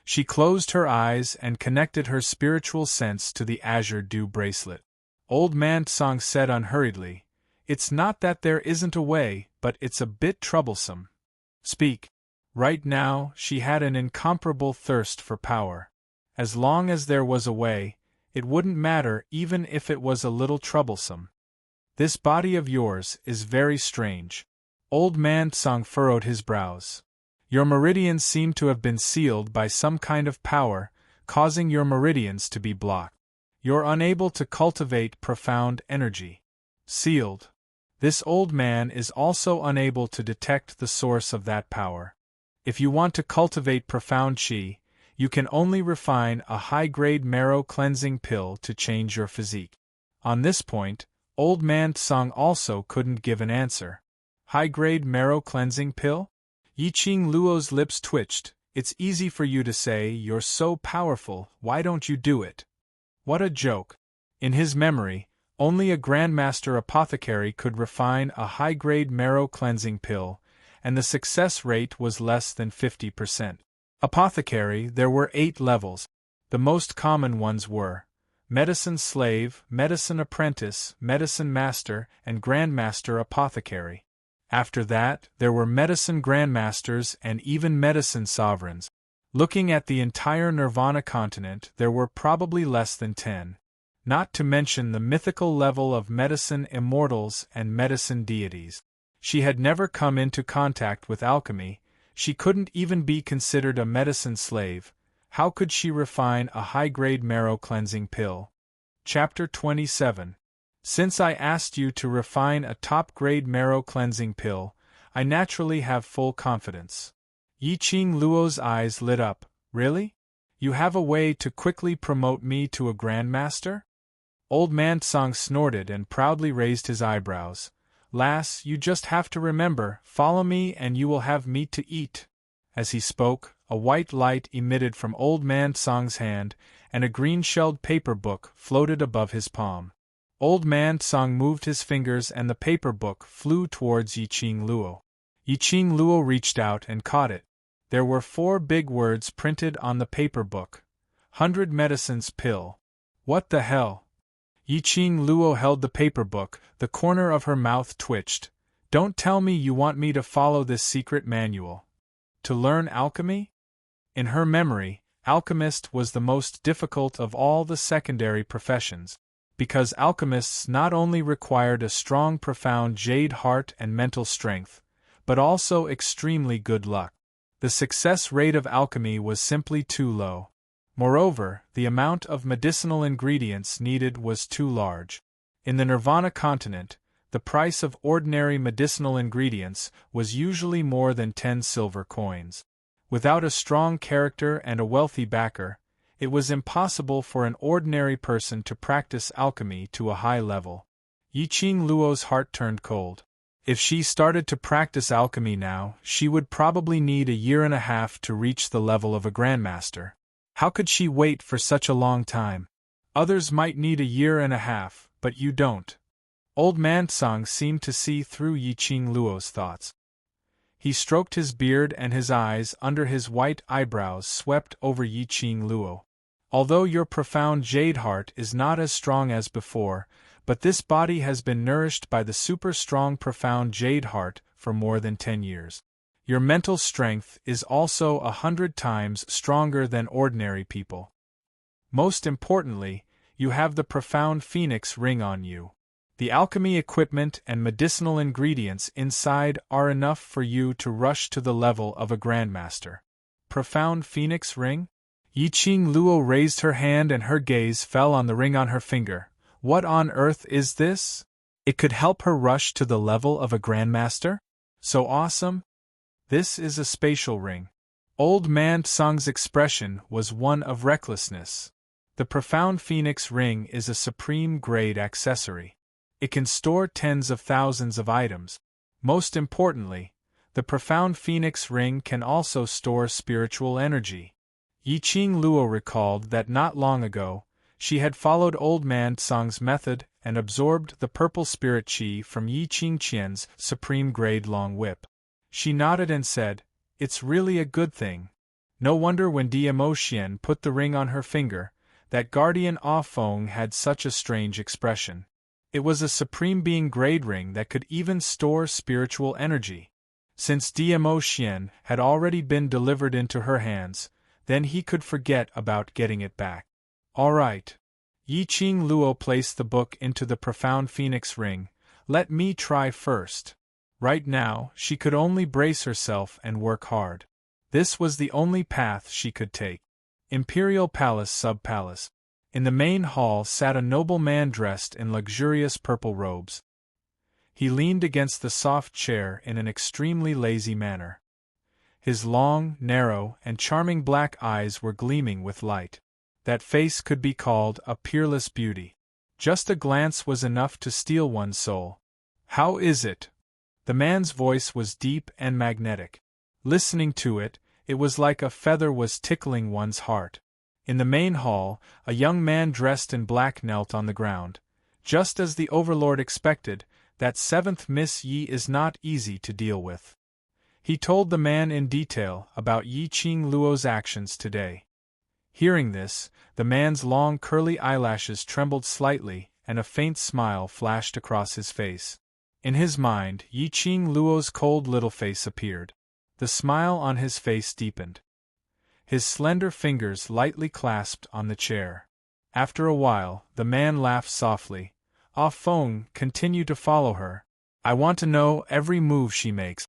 She closed her eyes and connected her spiritual sense to the azure dew bracelet. Old man Tsang said unhurriedly, It's not that there isn't a way, but it's a bit troublesome. Speak. Right now, she had an incomparable thirst for power. As long as there was a way, it wouldn't matter even if it was a little troublesome. This body of yours is very strange. Old man Tsang furrowed his brows. Your meridians seem to have been sealed by some kind of power, causing your meridians to be blocked. You're unable to cultivate profound energy. Sealed. This old man is also unable to detect the source of that power. If you want to cultivate profound qi, you can only refine a high-grade marrow cleansing pill to change your physique. On this point, Old man Tsang also couldn't give an answer. High-grade marrow cleansing pill? Yiqing Luo's lips twitched. It's easy for you to say, you're so powerful, why don't you do it? What a joke. In his memory, only a Grandmaster apothecary could refine a high-grade marrow cleansing pill, and the success rate was less than 50%. Apothecary, there were 8 levels. The most common ones were Medicine Slave, Medicine Apprentice, Medicine Master, and Grandmaster Apothecary. After that, there were Medicine Grandmasters and even Medicine Sovereigns. Looking at the entire Nirvana continent, there were probably less than 10. Not to mention the mythical level of Medicine Immortals and Medicine Deities. She had never come into contact with alchemy. She couldn't even be considered a medicine slave. How could she refine a high-grade marrow cleansing pill? Chapter 27. Since I asked you to refine a top-grade marrow cleansing pill, I naturally have full confidence. Yiqing Luo's eyes lit up. Really? You have a way to quickly promote me to a Grandmaster? Old man Tsang snorted and proudly raised his eyebrows. Lass, you just have to remember, follow me and you will have meat to eat. As he spoke, a white light emitted from Old man Tsang's hand, and a green-shelled paper book floated above his palm. Old man Tsang moved his fingers and the paper book flew towards Yiqing Luo. Yiqing Luo reached out and caught it. There were 4 big words printed on the paper book. 100 medicines pill. What the hell? Yiqing Luo held the paper book, the corner of her mouth twitched. Don't tell me you want me to follow this secret manual. To learn alchemy? In her memory, alchemist was the most difficult of all the secondary professions, because alchemists not only required a strong, profound jade heart and mental strength, but also extremely good luck. The success rate of alchemy was simply too low. Moreover, the amount of medicinal ingredients needed was too large. In the Nirvana continent, the price of ordinary medicinal ingredients was usually more than 10 silver coins. Without a strong character and a wealthy backer, it was impossible for an ordinary person to practice alchemy to a high level. Yiqing Luo's heart turned cold. If she started to practice alchemy now, she would probably need a year and a half to reach the level of a Grandmaster. How could she wait for such a long time? Others might need a year and a half, but you don't. Old man Tsang seemed to see through Yiqing Luo's thoughts. He stroked his beard and his eyes under his white eyebrows swept over Yiqing Luo. Although your profound jade heart is not as strong as before, but this body has been nourished by the super-strong profound jade heart for more than 10 years. Your mental strength is also 100 times stronger than ordinary people. Most importantly, you have the profound phoenix ring on you. The alchemy equipment and medicinal ingredients inside are enough for you to rush to the level of a Grandmaster. Profound phoenix ring? Yiqing Luo raised her hand and her gaze fell on the ring on her finger. What on earth is this? It could help her rush to the level of a Grandmaster? So awesome? This is a spatial ring. Old Man Tsang's expression was one of recklessness. The profound phoenix ring is a supreme-grade accessory. It can store tens of thousands of items. Most importantly, the profound phoenix ring can also store spiritual energy. Yiqing Luo recalled that not long ago, she had followed Old Man Tsang's method and absorbed the purple spirit qi from Yiqing Qian's supreme-grade long whip. She nodded and said, "It's really a good thing. No wonder when Dmo Xian put the ring on her finger, that guardian Ah Feng had such a strange expression. It was a supreme being grade ring that could even store spiritual energy. Since Dmo Xian had already been delivered into her hands, then he could forget about getting it back. All right. Yiqing Luo placed the book into the profound phoenix ring. Let me try first." Right now, she could only brace herself and work hard. This was the only path she could take. Imperial Palace Sub-Palace. In the main hall sat a noble man dressed in luxurious purple robes. He leaned against the soft chair in an extremely lazy manner. His long, narrow, and charming black eyes were gleaming with light. That face could be called a peerless beauty. Just a glance was enough to steal one's soul. "How is it?" The man's voice was deep and magnetic. Listening to it, it was like a feather was tickling one's heart. In the main hall, a young man dressed in black knelt on the ground. Just as the Overlord expected, that seventh Miss Yi is not easy to deal with. He told the man in detail about Yiqing Luo's actions today. Hearing this, the man's long curly eyelashes trembled slightly, and a faint smile flashed across his face. In his mind, Yiqing Luo's cold little face appeared. The smile on his face deepened. His slender fingers lightly clasped on the chair. After a while, the man laughed softly. Ah Feng, continue to follow her. I want to know every move she makes.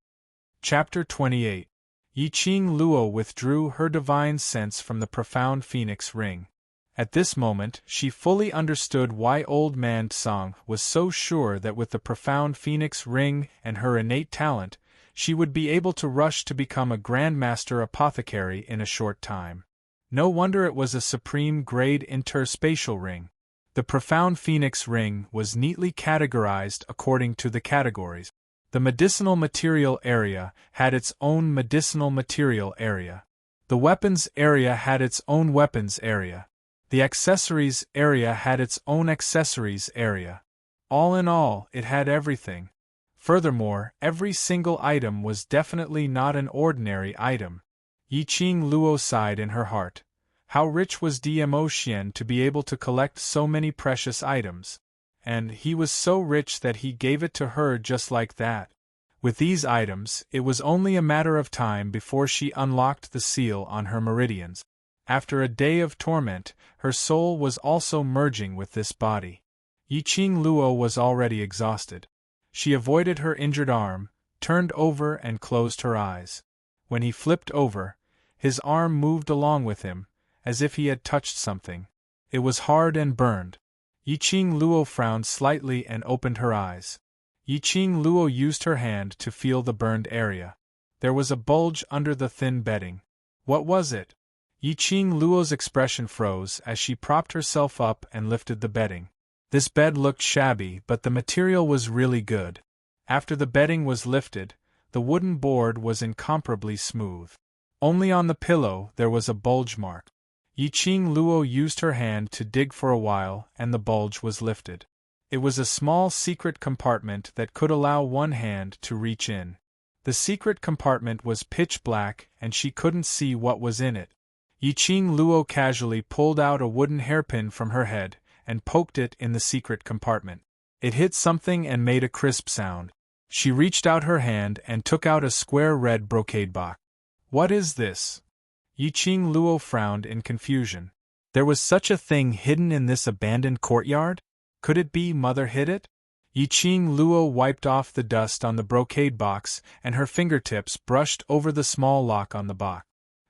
Chapter 28. Yiqing Luo withdrew her divine sense from the profound phoenix ring. At this moment, she fully understood why Old Man Tsang was so sure that with the profound phoenix ring and her innate talent, she would be able to rush to become a Grandmaster Apothecary in a short time. No wonder it was a supreme-grade interspatial ring. The profound phoenix ring was neatly categorized according to the categories. The medicinal material area had its own medicinal material area. The weapons area had its own weapons area. The accessories area had its own accessories area. All in all, it had everything. Furthermore, every single item was definitely not an ordinary item. Yiqing Luo sighed in her heart. How rich was Dmo Xian to be able to collect so many precious items. And he was so rich that he gave it to her just like that. With these items, it was only a matter of time before she unlocked the seal on her meridians. After a day of torment, her soul was also merging with this body. Yiqing Luo was already exhausted. She avoided her injured arm, turned over and closed her eyes. When he flipped over, his arm moved along with him, as if he had touched something. It was hard and burned. Yiqing Luo frowned slightly and opened her eyes. Yiqing Luo used her hand to feel the burned area. There was a bulge under the thin bedding. What was it? Yiqing Luo's expression froze as she propped herself up and lifted the bedding. This bed looked shabby, but the material was really good. After the bedding was lifted, the wooden board was incomparably smooth. Only on the pillow there was a bulge mark. Yiqing Luo used her hand to dig for a while, and the bulge was lifted. It was a small secret compartment that could allow one hand to reach in. The secret compartment was pitch black, and she couldn't see what was in it. Yiqing Luo casually pulled out a wooden hairpin from her head and poked it in the secret compartment. It hit something and made a crisp sound. She reached out her hand and took out a square red brocade box. What is this? Yiqing Luo frowned in confusion. There was such a thing hidden in this abandoned courtyard? Could it be Mother hid it? Yiqing Luo wiped off the dust on the brocade box, and her fingertips brushed over the small lock on the box.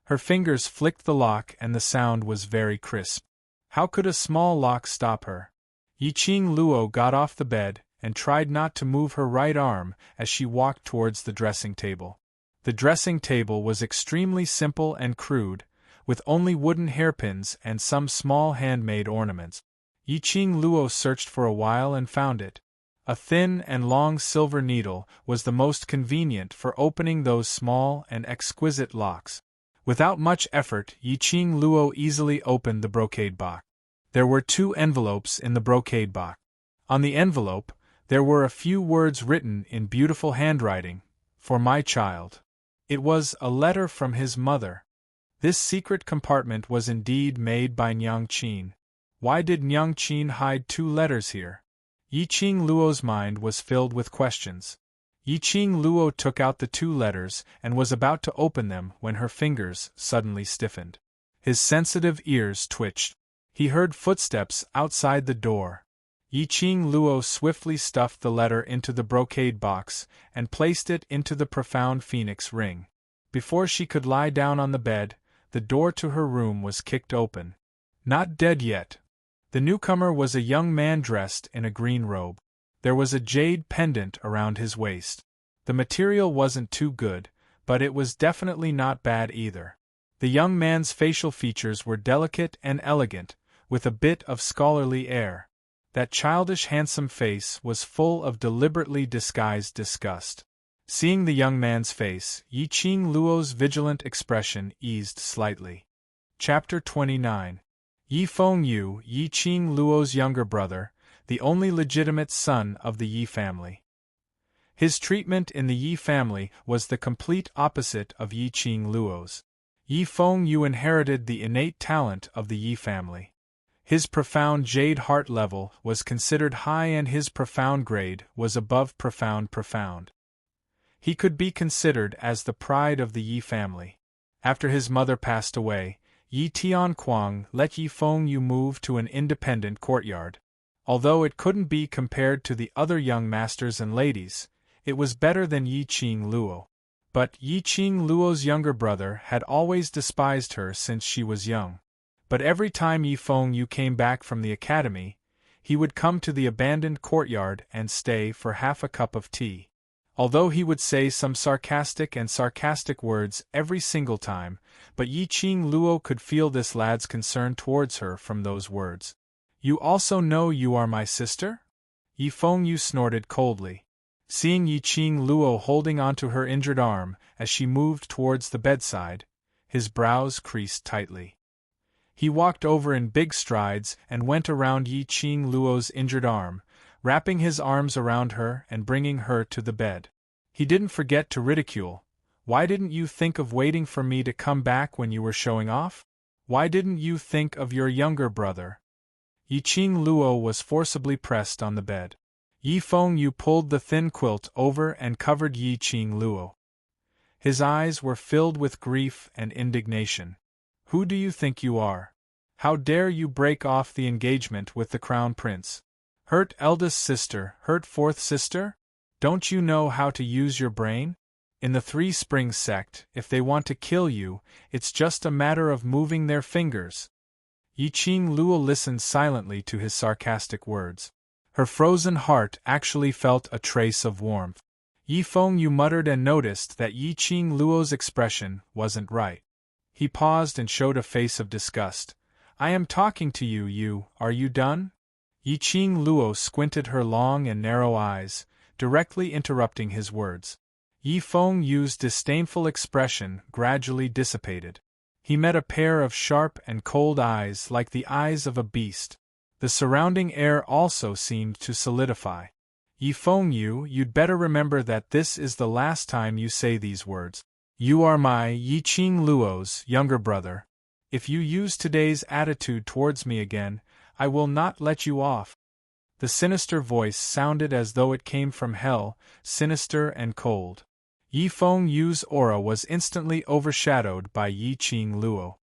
Her fingers flicked the lock and the sound was very crisp. How could a small lock stop her? Yiqing Luo got off the bed and tried not to move her right arm as she walked towards the dressing table. The dressing table was extremely simple and crude, with only wooden hairpins and some small handmade ornaments. Yiqing Luo searched for a while and found it. A thin and long silver needle was the most convenient for opening those small and exquisite locks. Without much effort, Yiqing Luo easily opened the brocade box. There were 2 envelopes in the brocade box. On the envelope, there were a few words written in beautiful handwriting, "For my child." It was a letter from his mother. This secret compartment was indeed made by Nyang Qin. Why did Nyang Qin hide 2 letters here? Yiqing Luo's mind was filled with questions. Yiqing Luo took out the 2 letters and was about to open them when her fingers suddenly stiffened. His sensitive ears twitched. He heard footsteps outside the door. Yiqing Luo swiftly stuffed the letter into the brocade box and placed it into the profound phoenix ring. Before she could lie down on the bed, the door to her room was kicked open. Not dead yet. The newcomer was a young man dressed in a green robe. There was a jade pendant around his waist. The material wasn't too good, but it was definitely not bad either. The young man's facial features were delicate and elegant, with a bit of scholarly air. That childish handsome face was full of deliberately disguised disgust. Seeing the young man's face, Yiqing Luo's vigilant expression eased slightly. Chapter 29. Yi Fengyu, Yiqing Luo's younger brother, the only legitimate son of the Yi family. His treatment in the Yi family was the complete opposite of Yiqing Luo's. Yi Fengyu inherited the innate talent of the Yi family. His profound jade heart level was considered high and his profound grade was above profound. He could be considered as the pride of the Yi family. After his mother passed away, Yi Tianquang let Yi Fengyu move to an independent courtyard. Although it couldn't be compared to the other young masters and ladies, it was better than Yiqing Luo. But Yiqing Luo's younger brother had always despised her since she was young. But every time Yi Fengyu came back from the academy, he would come to the abandoned courtyard and stay for half a cup of tea. Although he would say some sarcastic words every single time, but Yiqing Luo could feel this lad's concern towards her from those words. "You also know you are my sister?" Yi Fengyu snorted coldly. Seeing Yiqing Luo holding onto her injured arm as she moved towards the bedside, his brows creased tightly. He walked over in big strides and went around Yiqing Luo's injured arm, wrapping his arms around her and bringing her to the bed. He didn't forget to ridicule. "Why didn't you think of waiting for me to come back when you were showing off? Why didn't you think of your younger brother?" Yiqing Luo was forcibly pressed on the bed. Yi Fengyu pulled the thin quilt over and covered Yiqing Luo. His eyes were filled with grief and indignation. "Who do you think you are? How dare you break off the engagement with the crown prince? Hurt eldest sister, hurt fourth sister? Don't you know how to use your brain? In the Three Springs sect, if they want to kill you, it's just a matter of moving their fingers." Yiqing Luo listened silently to his sarcastic words. Her frozen heart actually felt a trace of warmth. Yi Fengyu muttered and noticed that Yiqing Luo's expression wasn't right. He paused and showed a face of disgust. "I am talking to you, are you done?" Yiqing Luo squinted her long and narrow eyes, directly interrupting his words. Yi Fengyu's disdainful expression gradually dissipated. He met a pair of sharp and cold eyes like the eyes of a beast. The surrounding air also seemed to solidify. "Yi Fengyu, you'd better remember that this is the last time you say these words. You are my Yiqing Luo's younger brother. If you use today's attitude towards me again, I will not let you off." The sinister voice sounded as though it came from hell, sinister and cold. Yi Fengyu's aura was instantly overshadowed by Yiqing Luo.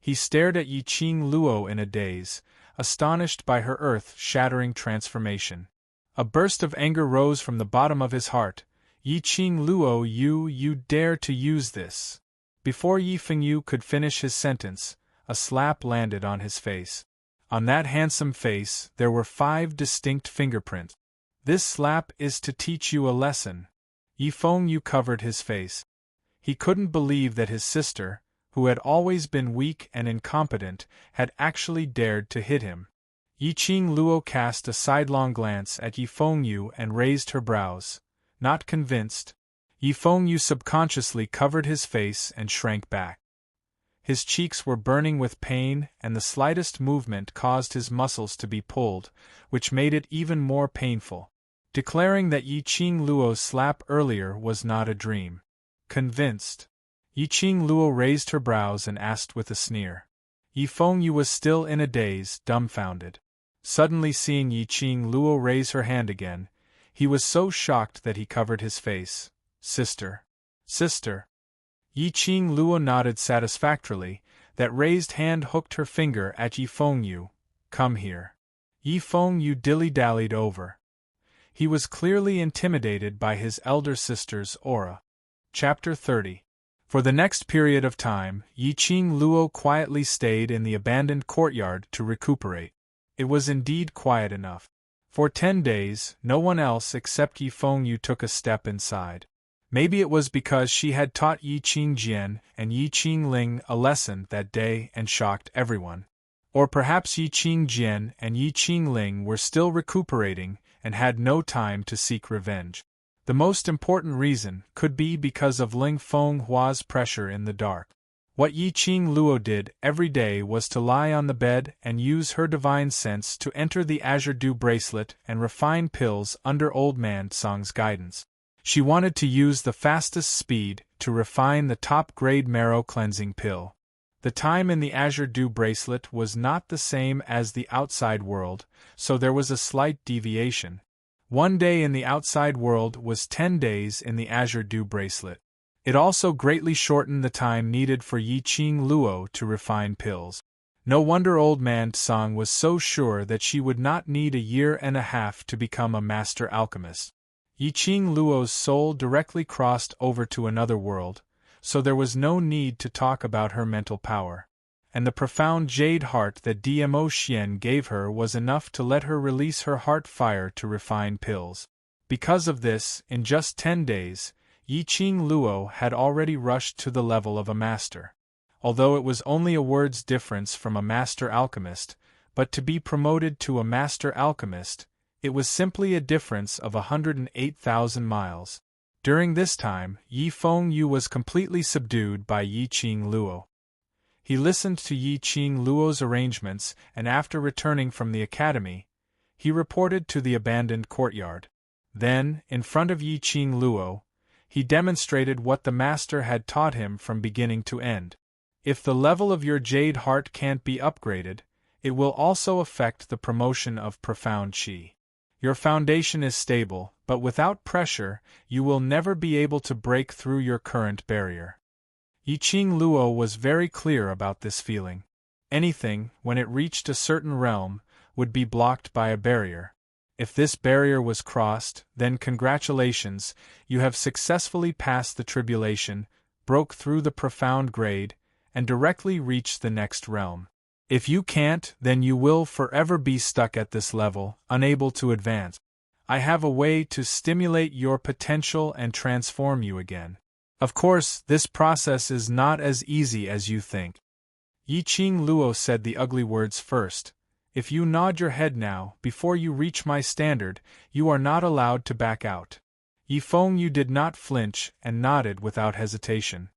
He stared at Yiqing Luo in a daze, astonished by her earth-shattering transformation. A burst of anger rose from the bottom of his heart. "Yiqing Luo, you dare to use this!" Before Yi Fengyu could finish his sentence, a slap landed on his face. On that handsome face there were 5 distinct fingerprints. "This slap is to teach you a lesson." Yi Fengyu covered his face. He couldn't believe that his sister, who had always been weak and incompetent, had actually dared to hit him. Yiqing Luo cast a sidelong glance at Yifengyu and raised her brows. Not convinced, Yifengyu subconsciously covered his face and shrank back. His cheeks were burning with pain, and the slightest movement caused his muscles to be pulled, which made it even more painful, declaring that Yiqing Luo's slap earlier was not a dream. Convinced, Yiqing Luo raised her brows and asked with a sneer. Yifengyu was still in a daze, dumbfounded. Suddenly seeing Yiqing Luo raise her hand again, he was so shocked that he covered his face. Sister. Sister. Yiqing Luo nodded satisfactorily. That raised hand hooked her finger at Yifengyu. Come here. Yifengyu dilly-dallied over. He was clearly intimidated by his elder sister's aura. Chapter 30. For the next period of time, Yiqing Luo quietly stayed in the abandoned courtyard to recuperate. It was indeed quiet enough. For 10 days, no one else except Yifengyu took a step inside. Maybe it was because she had taught Yiqing Jian and Yiqing Ling a lesson that day and shocked everyone. Or perhaps Yiqing Jian and Yiqing Ling were still recuperating and had no time to seek revenge. The most important reason could be because of Ling Fenghua's pressure in the dark. What Yiqing Luo did every day was to lie on the bed and use her divine sense to enter the Azure Dew bracelet and refine pills under Old Man Song's guidance. She wanted to use the fastest speed to refine the top-grade marrow cleansing pill. The time in the Azure Dew bracelet was not the same as the outside world, so there was a slight deviation. 1 day in the outside world was 10 days in the Azure Dew bracelet. It also greatly shortened the time needed for Yiqing Luo to refine pills. No wonder Old Man Song was so sure that she would not need a year and a half to become a master alchemist. Yiqing Luo's soul directly crossed over to another world, so there was no need to talk about her mental power. And the profound jade heart that Dmo Xian gave her was enough to let her release her heart fire to refine pills. Because of this, in just 10 days, Yiqing Luo had already rushed to the level of a master. Although it was only a word's difference from a master alchemist, but to be promoted to a master alchemist, it was simply a difference of 108,000 miles. During this time, Yifengyu was completely subdued by Yiqing Luo. He listened to Yiqing Luo's arrangements, and after returning from the academy, he reported to the abandoned courtyard. Then, in front of Yiqing Luo, he demonstrated what the master had taught him from beginning to end. If the level of your jade heart can't be upgraded, it will also affect the promotion of profound qi. Your foundation is stable, but without pressure, you will never be able to break through your current barrier. Yiqing Luo was very clear about this feeling. Anything, when it reached a certain realm, would be blocked by a barrier. If this barrier was crossed, then congratulations, you have successfully passed the tribulation, broke through the profound grade, and directly reached the next realm. If you can't, then you will forever be stuck at this level, unable to advance. I have a way to stimulate your potential and transform you again. Of course, this process is not as easy as you think. Yiqing Luo said the ugly words first. If you nod your head now, before you reach my standard, you are not allowed to back out. Yifengyu did not flinch and nodded without hesitation.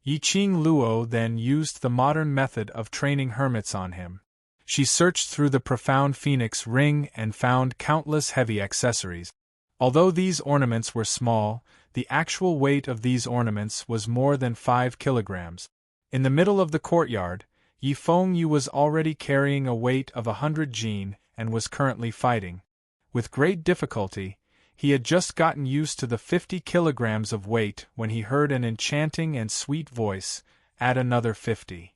Yiqing Luo then used the modern method of training hermits on him. She searched through the profound phoenix ring and found countless heavy accessories. Although these ornaments were small, the actual weight of these ornaments was more than 5 kilograms. In the middle of the courtyard, Yifengyu was already carrying a weight of 100 jin and was currently fighting. With great difficulty, he had just gotten used to the 50 kilograms of weight when he heard an enchanting and sweet voice, "Add another 50.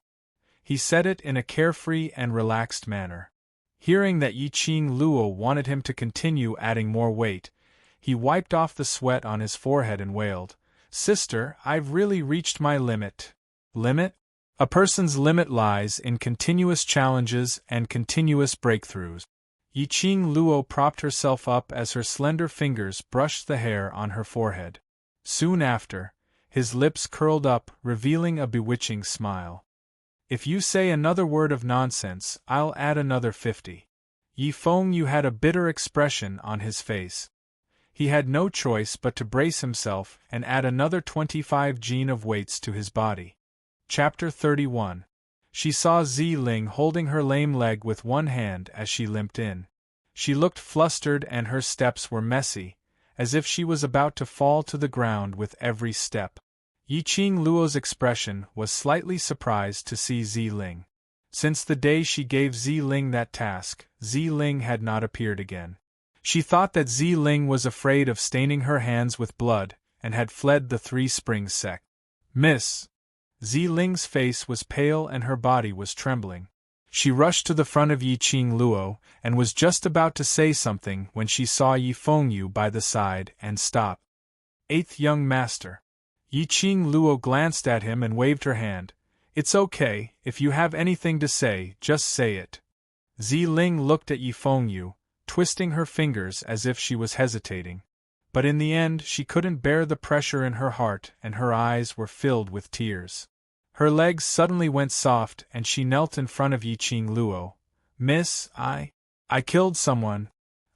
He said it in a carefree and relaxed manner. Hearing that Yiqing Luo wanted him to continue adding more weight, he wiped off the sweat on his forehead and wailed, "Sister, I've really reached my limit." Limit? A person's limit lies in continuous challenges and continuous breakthroughs. Yiqing Luo propped herself up as her slender fingers brushed the hair on her forehead. Soon after, his lips curled up, revealing a bewitching smile. If you say another word of nonsense, I'll add another 50. Yi Fengyu had a bitter expression on his face. He had no choice but to brace himself and add another 25 gene of weights to his body. Chapter 31. She saw Zi-Ling holding her lame leg with one hand as she limped in. She looked flustered and her steps were messy, as if she was about to fall to the ground with every step. Yiqing Luo's expression was slightly surprised to see Zi-Ling. Since the day she gave Zi-Ling that task, Zi-Ling had not appeared again. She thought that Zi-Ling was afraid of staining her hands with blood, and had fled the Three Springs sect. Miss! Zi-Ling's face was pale and her body was trembling. She rushed to the front of Yiqing Luo, and was just about to say something when she saw Yi Fengyu by the side and stopped. Eighth young master. Yiqing Luo glanced at him and waved her hand. It's okay, if you have anything to say, just say it. Zi-Ling looked at Yi Fengyu, twisting her fingers as if she was hesitating. But in the end she couldn't bear the pressure in her heart and her eyes were filled with tears. Her legs suddenly went soft and she knelt in front of Yiqing Luo. Miss, I killed someone.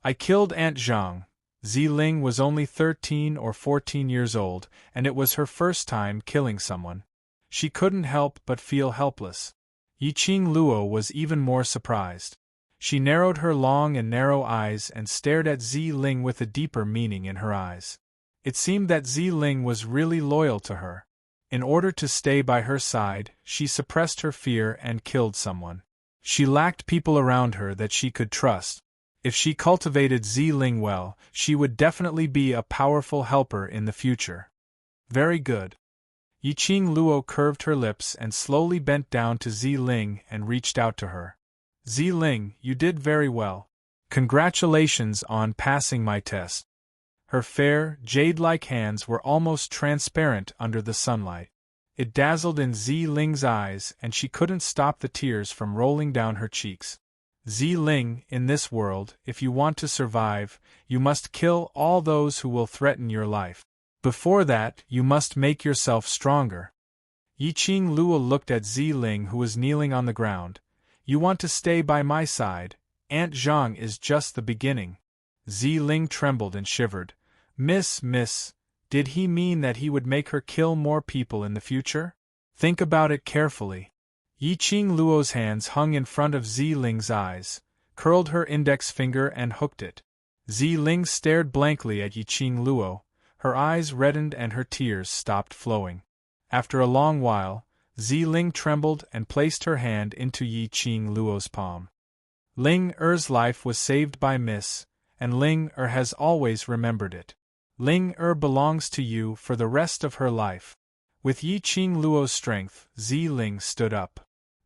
I killed Aunt Zhang. Zi-Ling was only 13 or 14 years old, and it was her first time killing someone. She couldn't help but feel helpless. Yiqing Luo was even more surprised. She narrowed her long and narrow eyes and stared at Zi-Ling with a deeper meaning in her eyes. It seemed that Zi-Ling was really loyal to her. In order to stay by her side, she suppressed her fear and killed someone. She lacked people around her that she could trust. If she cultivated Zi-Ling well, she would definitely be a powerful helper in the future. Very good. Yiqing Luo curved her lips and slowly bent down to Zi-Ling and reached out to her. Zi-Ling, you did very well. Congratulations on passing my test. Her fair, jade-like hands were almost transparent under the sunlight. It dazzled in Zi-Ling's eyes and she couldn't stop the tears from rolling down her cheeks. Zi-Ling, in this world, if you want to survive, you must kill all those who will threaten your life. Before that, you must make yourself stronger. Yiqing Luo looked at Zi-Ling who was kneeling on the ground. You want to stay by my side? Aunt Zhang is just the beginning. Zi-Ling trembled and shivered. Miss, did he mean that he would make her kill more people in the future? Think about it carefully. Yiqing Luo's hands hung in front of Zi-Ling's eyes, curled her index finger and hooked it. Zi-Ling stared blankly at Yiqing Luo, her eyes reddened and her tears stopped flowing. After a long while, Zi-Ling trembled and placed her hand into Yiqing Luo's palm. Ling Er's life was saved by Miss, and Ling Er has always remembered it. Ling Er belongs to you for the rest of her life. With Yiqing Luo's strength, Zi-Ling stood up.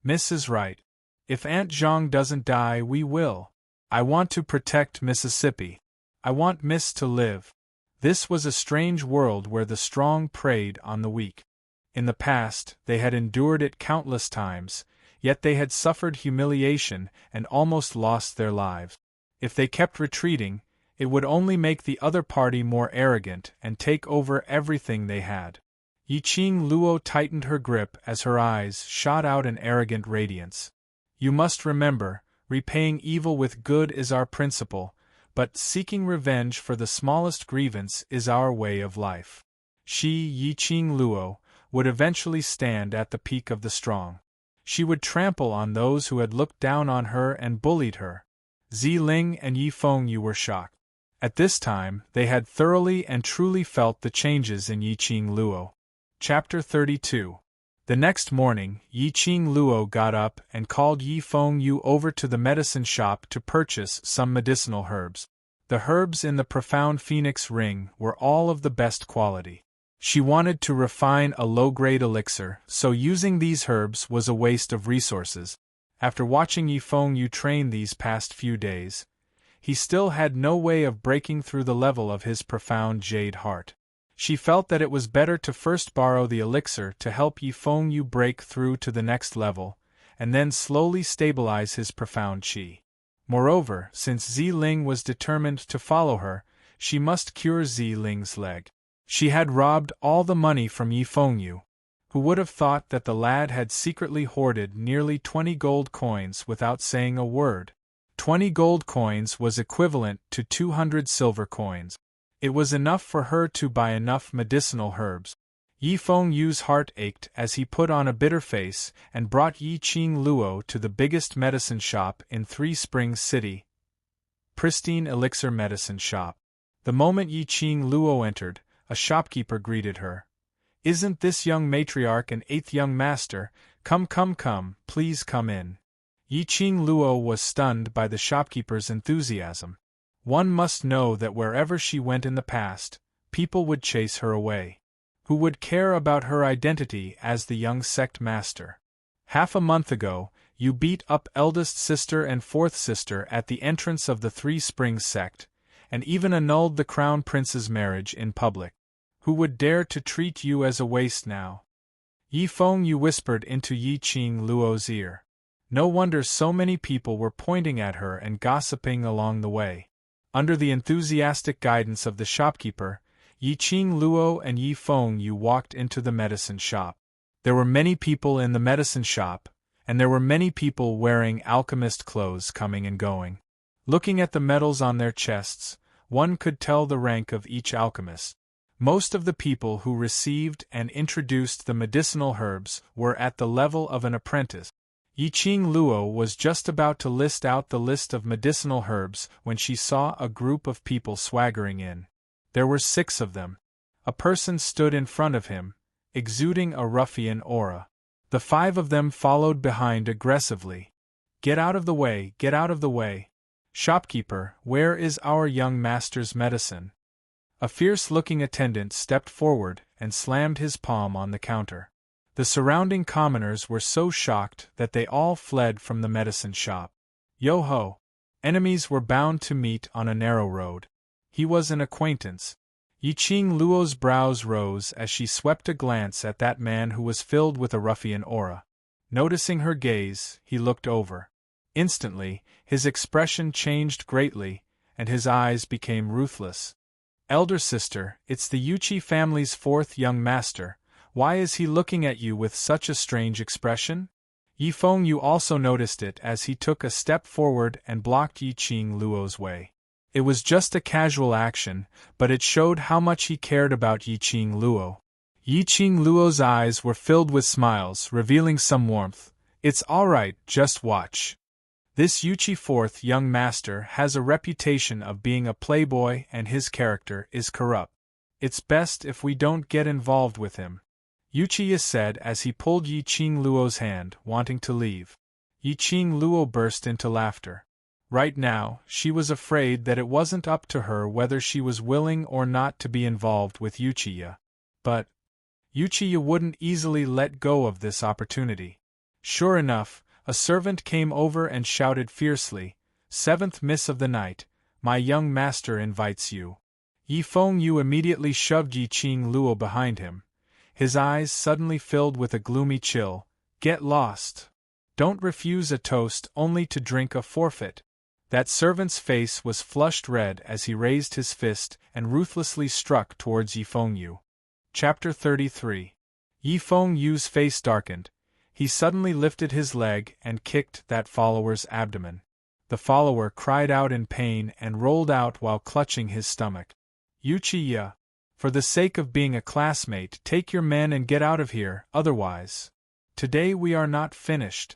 Miss is right. If Aunt Zhang doesn't die, we will. I want to protect Mississippi. I want Miss to live. This was a strange world where the strong preyed on the weak. In the past, they had endured it countless times, yet they had suffered humiliation and almost lost their lives. If they kept retreating, it would only make the other party more arrogant and take over everything they had. Yiqing Luo tightened her grip as her eyes shot out an arrogant radiance. You must remember, repaying evil with good is our principle, but seeking revenge for the smallest grievance is our way of life. She, Yiqing Luo, would eventually stand at the peak of the strong. She would trample on those who had looked down on her and bullied her. Zi-Ling and Yi Fengyu were shocked. At this time, they had thoroughly and truly felt the changes in Yiqing Luo. Chapter 32. The next morning, Yiqing Luo got up and called Yi Fengyu over to the medicine shop to purchase some medicinal herbs. The herbs in the profound phoenix ring were all of the best quality. She wanted to refine a low-grade elixir, so using these herbs was a waste of resources. After watching Yi Fengyu train these past few days, he still had no way of breaking through the level of his profound jade heart. She felt that it was better to first borrow the elixir to help Yi Fengyu break through to the next level, and then slowly stabilize his profound qi. Moreover, since Zi-Ling was determined to follow her, she must cure Zi-Ling's leg. She had robbed all the money from Yi Fengyu. Who would have thought that the lad had secretly hoarded nearly 20 gold coins without saying a word? 20 gold coins was equivalent to 200 silver coins. It was enough for her to buy enough medicinal herbs. Yi Fengyu's heart ached as he put on a bitter face and brought Yi Qing Luo to the biggest medicine shop in Three Springs City. Pristine Elixir Medicine Shop. The moment Yi Qing Luo entered, a shopkeeper greeted her. "Isn't this young matriarch an 8th young master? Come, please come in." Yi Qing Luo was stunned by the shopkeeper's enthusiasm. One must know that wherever she went in the past, people would chase her away. Who would care about her identity as the young sect master? Half a month ago, you beat up eldest sister and fourth sister at the entrance of the Three Springs sect, and even annulled the crown prince's marriage in public. Who would dare to treat you as a waste now? Yi Fengyu whispered into Yi Qing Luo's ear. No wonder so many people were pointing at her and gossiping along the way. Under the enthusiastic guidance of the shopkeeper, Yi Qing Luo and Yi Fengyu walked into the medicine shop. There were many people in the medicine shop, and there were many people wearing alchemist clothes coming and going. Looking at the medals on their chests, one could tell the rank of each alchemist. Most of the people who received and introduced the medicinal herbs were at the level of an apprentice. Yi Qing Luo was just about to list out the list of medicinal herbs when she saw a group of people swaggering in. There were 6 of them. A person stood in front of him, exuding a ruffian aura. The 5 of them followed behind aggressively. "Get out of the way, get out of the way! Shopkeeper, where is our young master's medicine?" A fierce-looking attendant stepped forward and slammed his palm on the counter. The surrounding commoners were so shocked that they all fled from the medicine shop. Yo-ho! Enemies were bound to meet on a narrow road. He was an acquaintance. Yi Qing Luo's brows rose as she swept a glance at that man who was filled with a ruffian aura. Noticing her gaze, he looked over. Instantly, his expression changed greatly, and his eyes became ruthless. "Elder sister, it's the Yuchi family's 4th young master. Why is he looking at you with such a strange expression?" Yi Fengyu also noticed it as he took a step forward and blocked Yi Qing Luo's way. It was just a casual action, but it showed how much he cared about Yi Qing Luo. Yi Qing Luo's eyes were filled with smiles, revealing some warmth. "It's all right, just watch. This Yuchi 4th young master has a reputation of being a playboy and his character is corrupt. It's best if we don't get involved with him," Yuchiya said as he pulled Yi Qing Luo's hand, wanting to leave. Yi Qing Luo burst into laughter. Right now, she was afraid that it wasn't up to her whether she was willing or not to be involved with Yuchiya. But Yuchiya wouldn't easily let go of this opportunity. Sure enough, a servant came over and shouted fiercely, "7th miss of the night, my young master invites you." Yi Fengyu immediately shoved Yi Qing Luo behind him. His eyes suddenly filled with a gloomy chill. "Get lost. Don't refuse a toast only to drink a forfeit." That servant's face was flushed red as he raised his fist and ruthlessly struck towards Yi Fengyu. Chapter 33. Yi Fengyu's face darkened. He suddenly lifted his leg and kicked that follower's abdomen. The follower cried out in pain and rolled out while clutching his stomach. "Yuchiya, for the sake of being a classmate, take your men and get out of here, otherwise. Today we are not finished."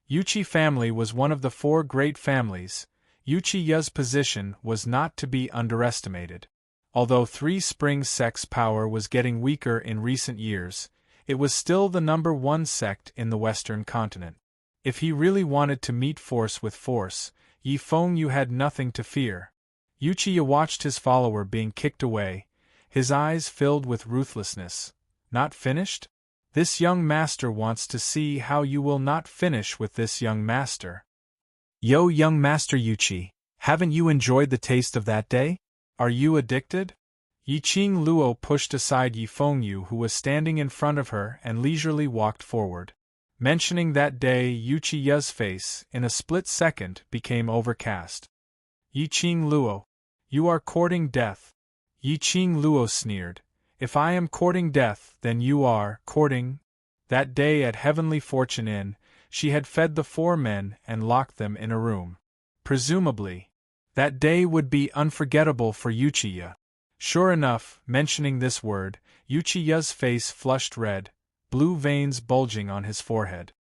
Yuchi family was one of the 4 great families. Yuchiya's position was not to be underestimated. Although Three Springs sect's power was getting weaker in recent years, it was still the #1 sect in the Western continent. If he really wanted to meet force with force, Yi Fengyu had nothing to fear. Yuchiya watched his follower being kicked away, his eyes filled with ruthlessness. "Not finished? This young master wants to see how you will not finish with this young master." "Yo, young master Yuchi, haven't you enjoyed the taste of that day? Are you addicted?" Yi Qing Luo pushed aside Yi Fengyu, who was standing in front of her, and leisurely walked forward. Mentioning that day, Yuchiya's face, in a split second, became overcast. "Yi Qing Luo, you are courting death." Yi Qing Luo sneered. If I am courting death, then you are courting. That day at Heavenly Fortune Inn, she had fed the 4 men and locked them in a room. Presumably, that day would be unforgettable for Uchiya. Sure enough, mentioning this word, Uchiya's face flushed red, blue veins bulging on his forehead.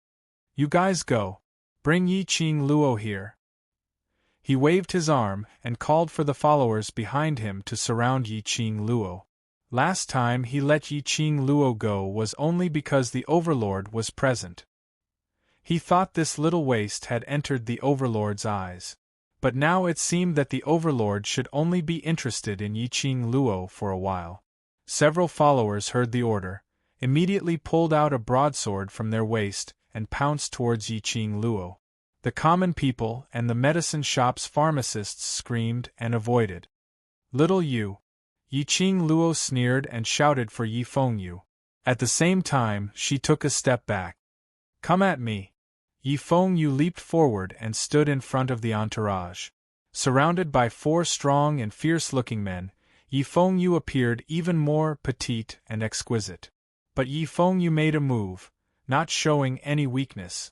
You guys go. Bring Yi Qing Luo here. He waved his arm and called for the followers behind him to surround Yi Qing Luo. Last time he let Yi Qing Luo go was only because the Overlord was present. He thought this little waste had entered the Overlord's eyes. But now it seemed that the Overlord should only be interested in Yi Qing Luo for a while. Several followers heard the order, immediately pulled out a broadsword from their waist, and pounced towards Yi Qing Luo. The common people and the medicine shop's pharmacists screamed and avoided. Little you! Yi Qing Luo sneered and shouted for Yi Fengyu. At the same time, she took a step back. Come at me! Yi Fengyu leaped forward and stood in front of the entourage. Surrounded by 4 strong and fierce-looking men, Yi Fengyu appeared even more petite and exquisite. But Yi Fengyu made a move, not showing any weakness.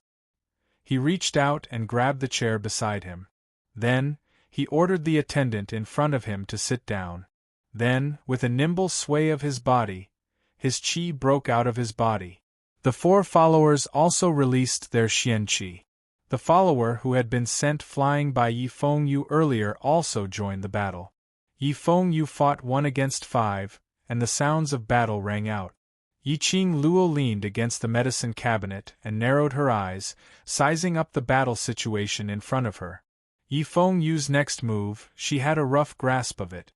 He reached out and grabbed the chair beside him. Then, he ordered the attendant in front of him to sit down. Then, with a nimble sway of his body, his qi broke out of his body. The 4 followers also released their xian qi. The follower who had been sent flying by Yi Fengyu earlier also joined the battle. Yi Fengyu fought 1 against 5, and the sounds of battle rang out. Yi Qing Luo leaned against the medicine cabinet and narrowed her eyes, sizing up the battle situation in front of her. Yi Fengyu's next move, she had a rough grasp of it.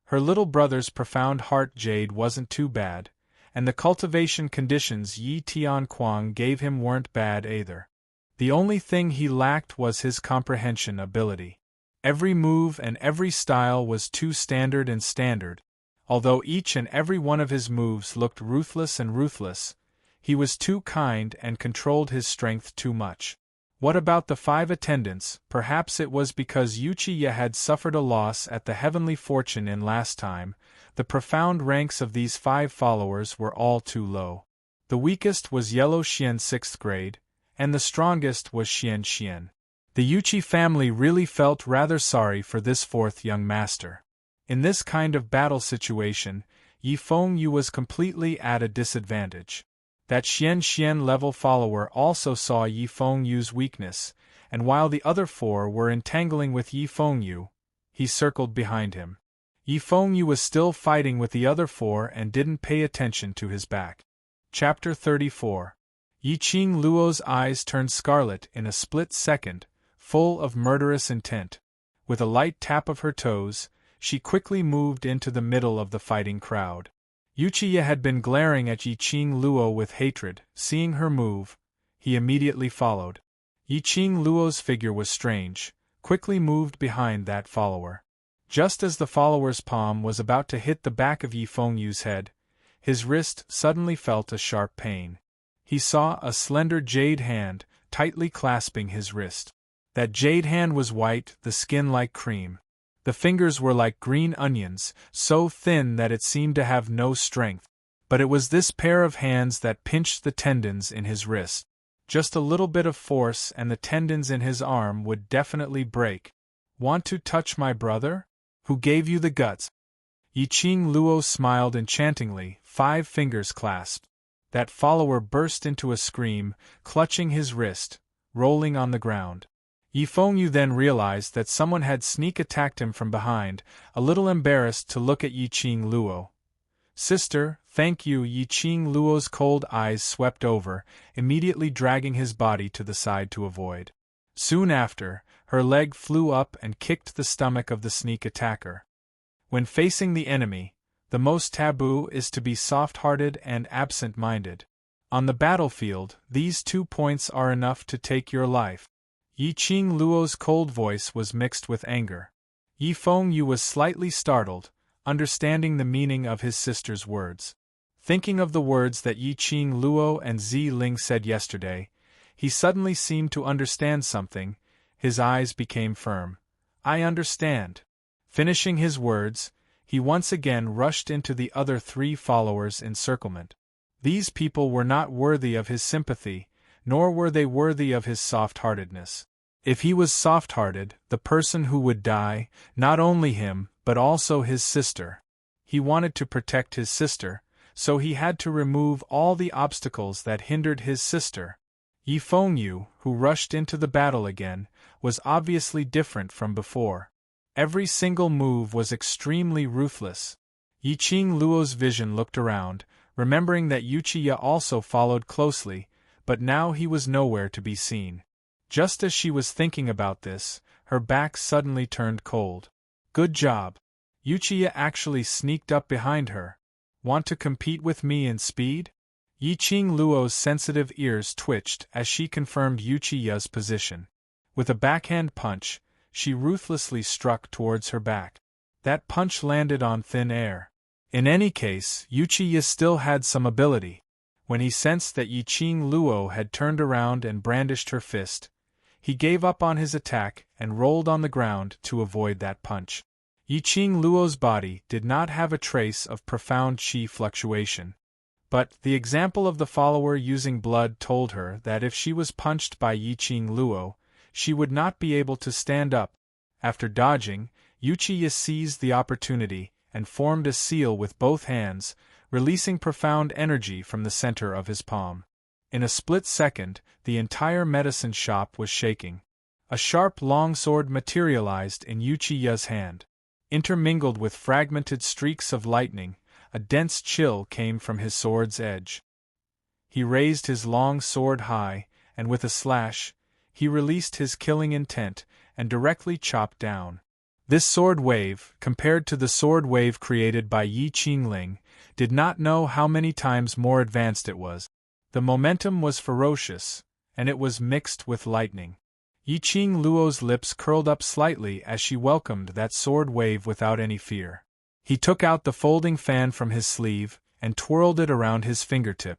Her little brother's profound heart jade wasn't too bad, and the cultivation conditions Yi Tianquang gave him weren't bad either. The only thing he lacked was his comprehension ability. Every move and every style was too standard and standard. Although each and every one of his moves looked ruthless and ruthless, he was too kind and controlled his strength too much. What about the 5 attendants? Perhaps it was because Uchiya had suffered a loss at the Heavenly Fortune Inn last time. The profound ranks of these 5 followers were all too low. The weakest was Yellow Xian 6th grade, and the strongest was Xian Xian. The Uchi family really felt rather sorry for this 4th young master. In this kind of battle situation, Yi Fengyu was completely at a disadvantage. That Xian Xian level follower also saw Yi Fengyu's weakness, and while the other 4 were entangling with Yi Fengyu, he circled behind him. Yi Fengyu was still fighting with the other 4 and didn't pay attention to his back. Chapter 34. Yi Qing Luo's eyes turned scarlet in a split second, full of murderous intent. With a light tap of her toes, she quickly moved into the middle of the fighting crowd. Uchiya had been glaring at Yi Qing Luo with hatred. Seeing her move, he immediately followed. Yi Qing Luo's figure was strange, quickly moved behind that follower. Just as the follower's palm was about to hit the back of Yi Fengyu's head, his wrist suddenly felt a sharp pain. He saw a slender jade hand tightly clasping his wrist. That jade hand was white, the skin like cream. The fingers were like green onions, so thin that it seemed to have no strength. But it was this pair of hands that pinched the tendons in his wrist. Just a little bit of force and the tendons in his arm would definitely break. Want to touch my brother? Who gave you the guts? Yi Qing Luo smiled enchantingly, 5 fingers clasped. That follower burst into a scream, clutching his wrist, rolling on the ground. Yi Fengyu then realized that someone had sneak attacked him from behind, a little embarrassed to look at Yi Qing Luo. Sister, thank you. Yi Qing Luo's cold eyes swept over, immediately dragging his body to the side to avoid. Soon after, her leg flew up and kicked the stomach of the sneak attacker. When facing the enemy, the most taboo is to be soft-hearted and absent-minded. On the battlefield, these 2 points are enough to take your life. Yi Qing Luo's cold voice was mixed with anger. Yi Fengyu was slightly startled, understanding the meaning of his sister's words. Thinking of the words that Yi Qing Luo and Zi Ling said yesterday, he suddenly seemed to understand something. His eyes became firm. I understand. Finishing his words, he once again rushed into the other 3 followers' encirclement. These people were not worthy of his sympathy, nor were they worthy of his soft-heartedness. If he was soft-hearted, the person who would die, not only him, but also his sister. He wanted to protect his sister, so he had to remove all the obstacles that hindered his sister. Yi Fengyu, who rushed into the battle again, was obviously different from before. Every single move was extremely ruthless. Yiqing Luo's vision looked around, remembering that Uchiya also followed closely, but now he was nowhere to be seen. Just as she was thinking about this, her back suddenly turned cold. Good job. Uchiya actually sneaked up behind her. Want to compete with me in speed? Yiqing Luo's sensitive ears twitched as she confirmed Uchiya's position. With a backhand punch, she ruthlessly struck towards her back. That punch landed on thin air. In any case, Uchiya still had some ability. When he sensed that Yiqing Luo had turned around and brandished her fist, he gave up on his attack and rolled on the ground to avoid that punch. Yiqing Luo's body did not have a trace of profound qi fluctuation. But the example of the follower using blood told her that if she was punched by Yiqing Luo, she would not be able to stand up. After dodging, Uchiya seized the opportunity and formed a seal with both hands, releasing profound energy from the center of his palm. In a split second, the entire medicine shop was shaking. A sharp longsword materialized in Uchiya's hand. Intermingled with fragmented streaks of lightning, a dense chill came from his sword's edge. He raised his long sword high, and with a slash, he released his killing intent and directly chopped down. This sword wave, compared to the sword wave created by Yi Qingling, did not know how many times more advanced it was. The momentum was ferocious, and it was mixed with lightning. Yiqing Luo's lips curled up slightly as she welcomed that sword wave without any fear. He took out the folding fan from his sleeve and twirled it around his fingertip.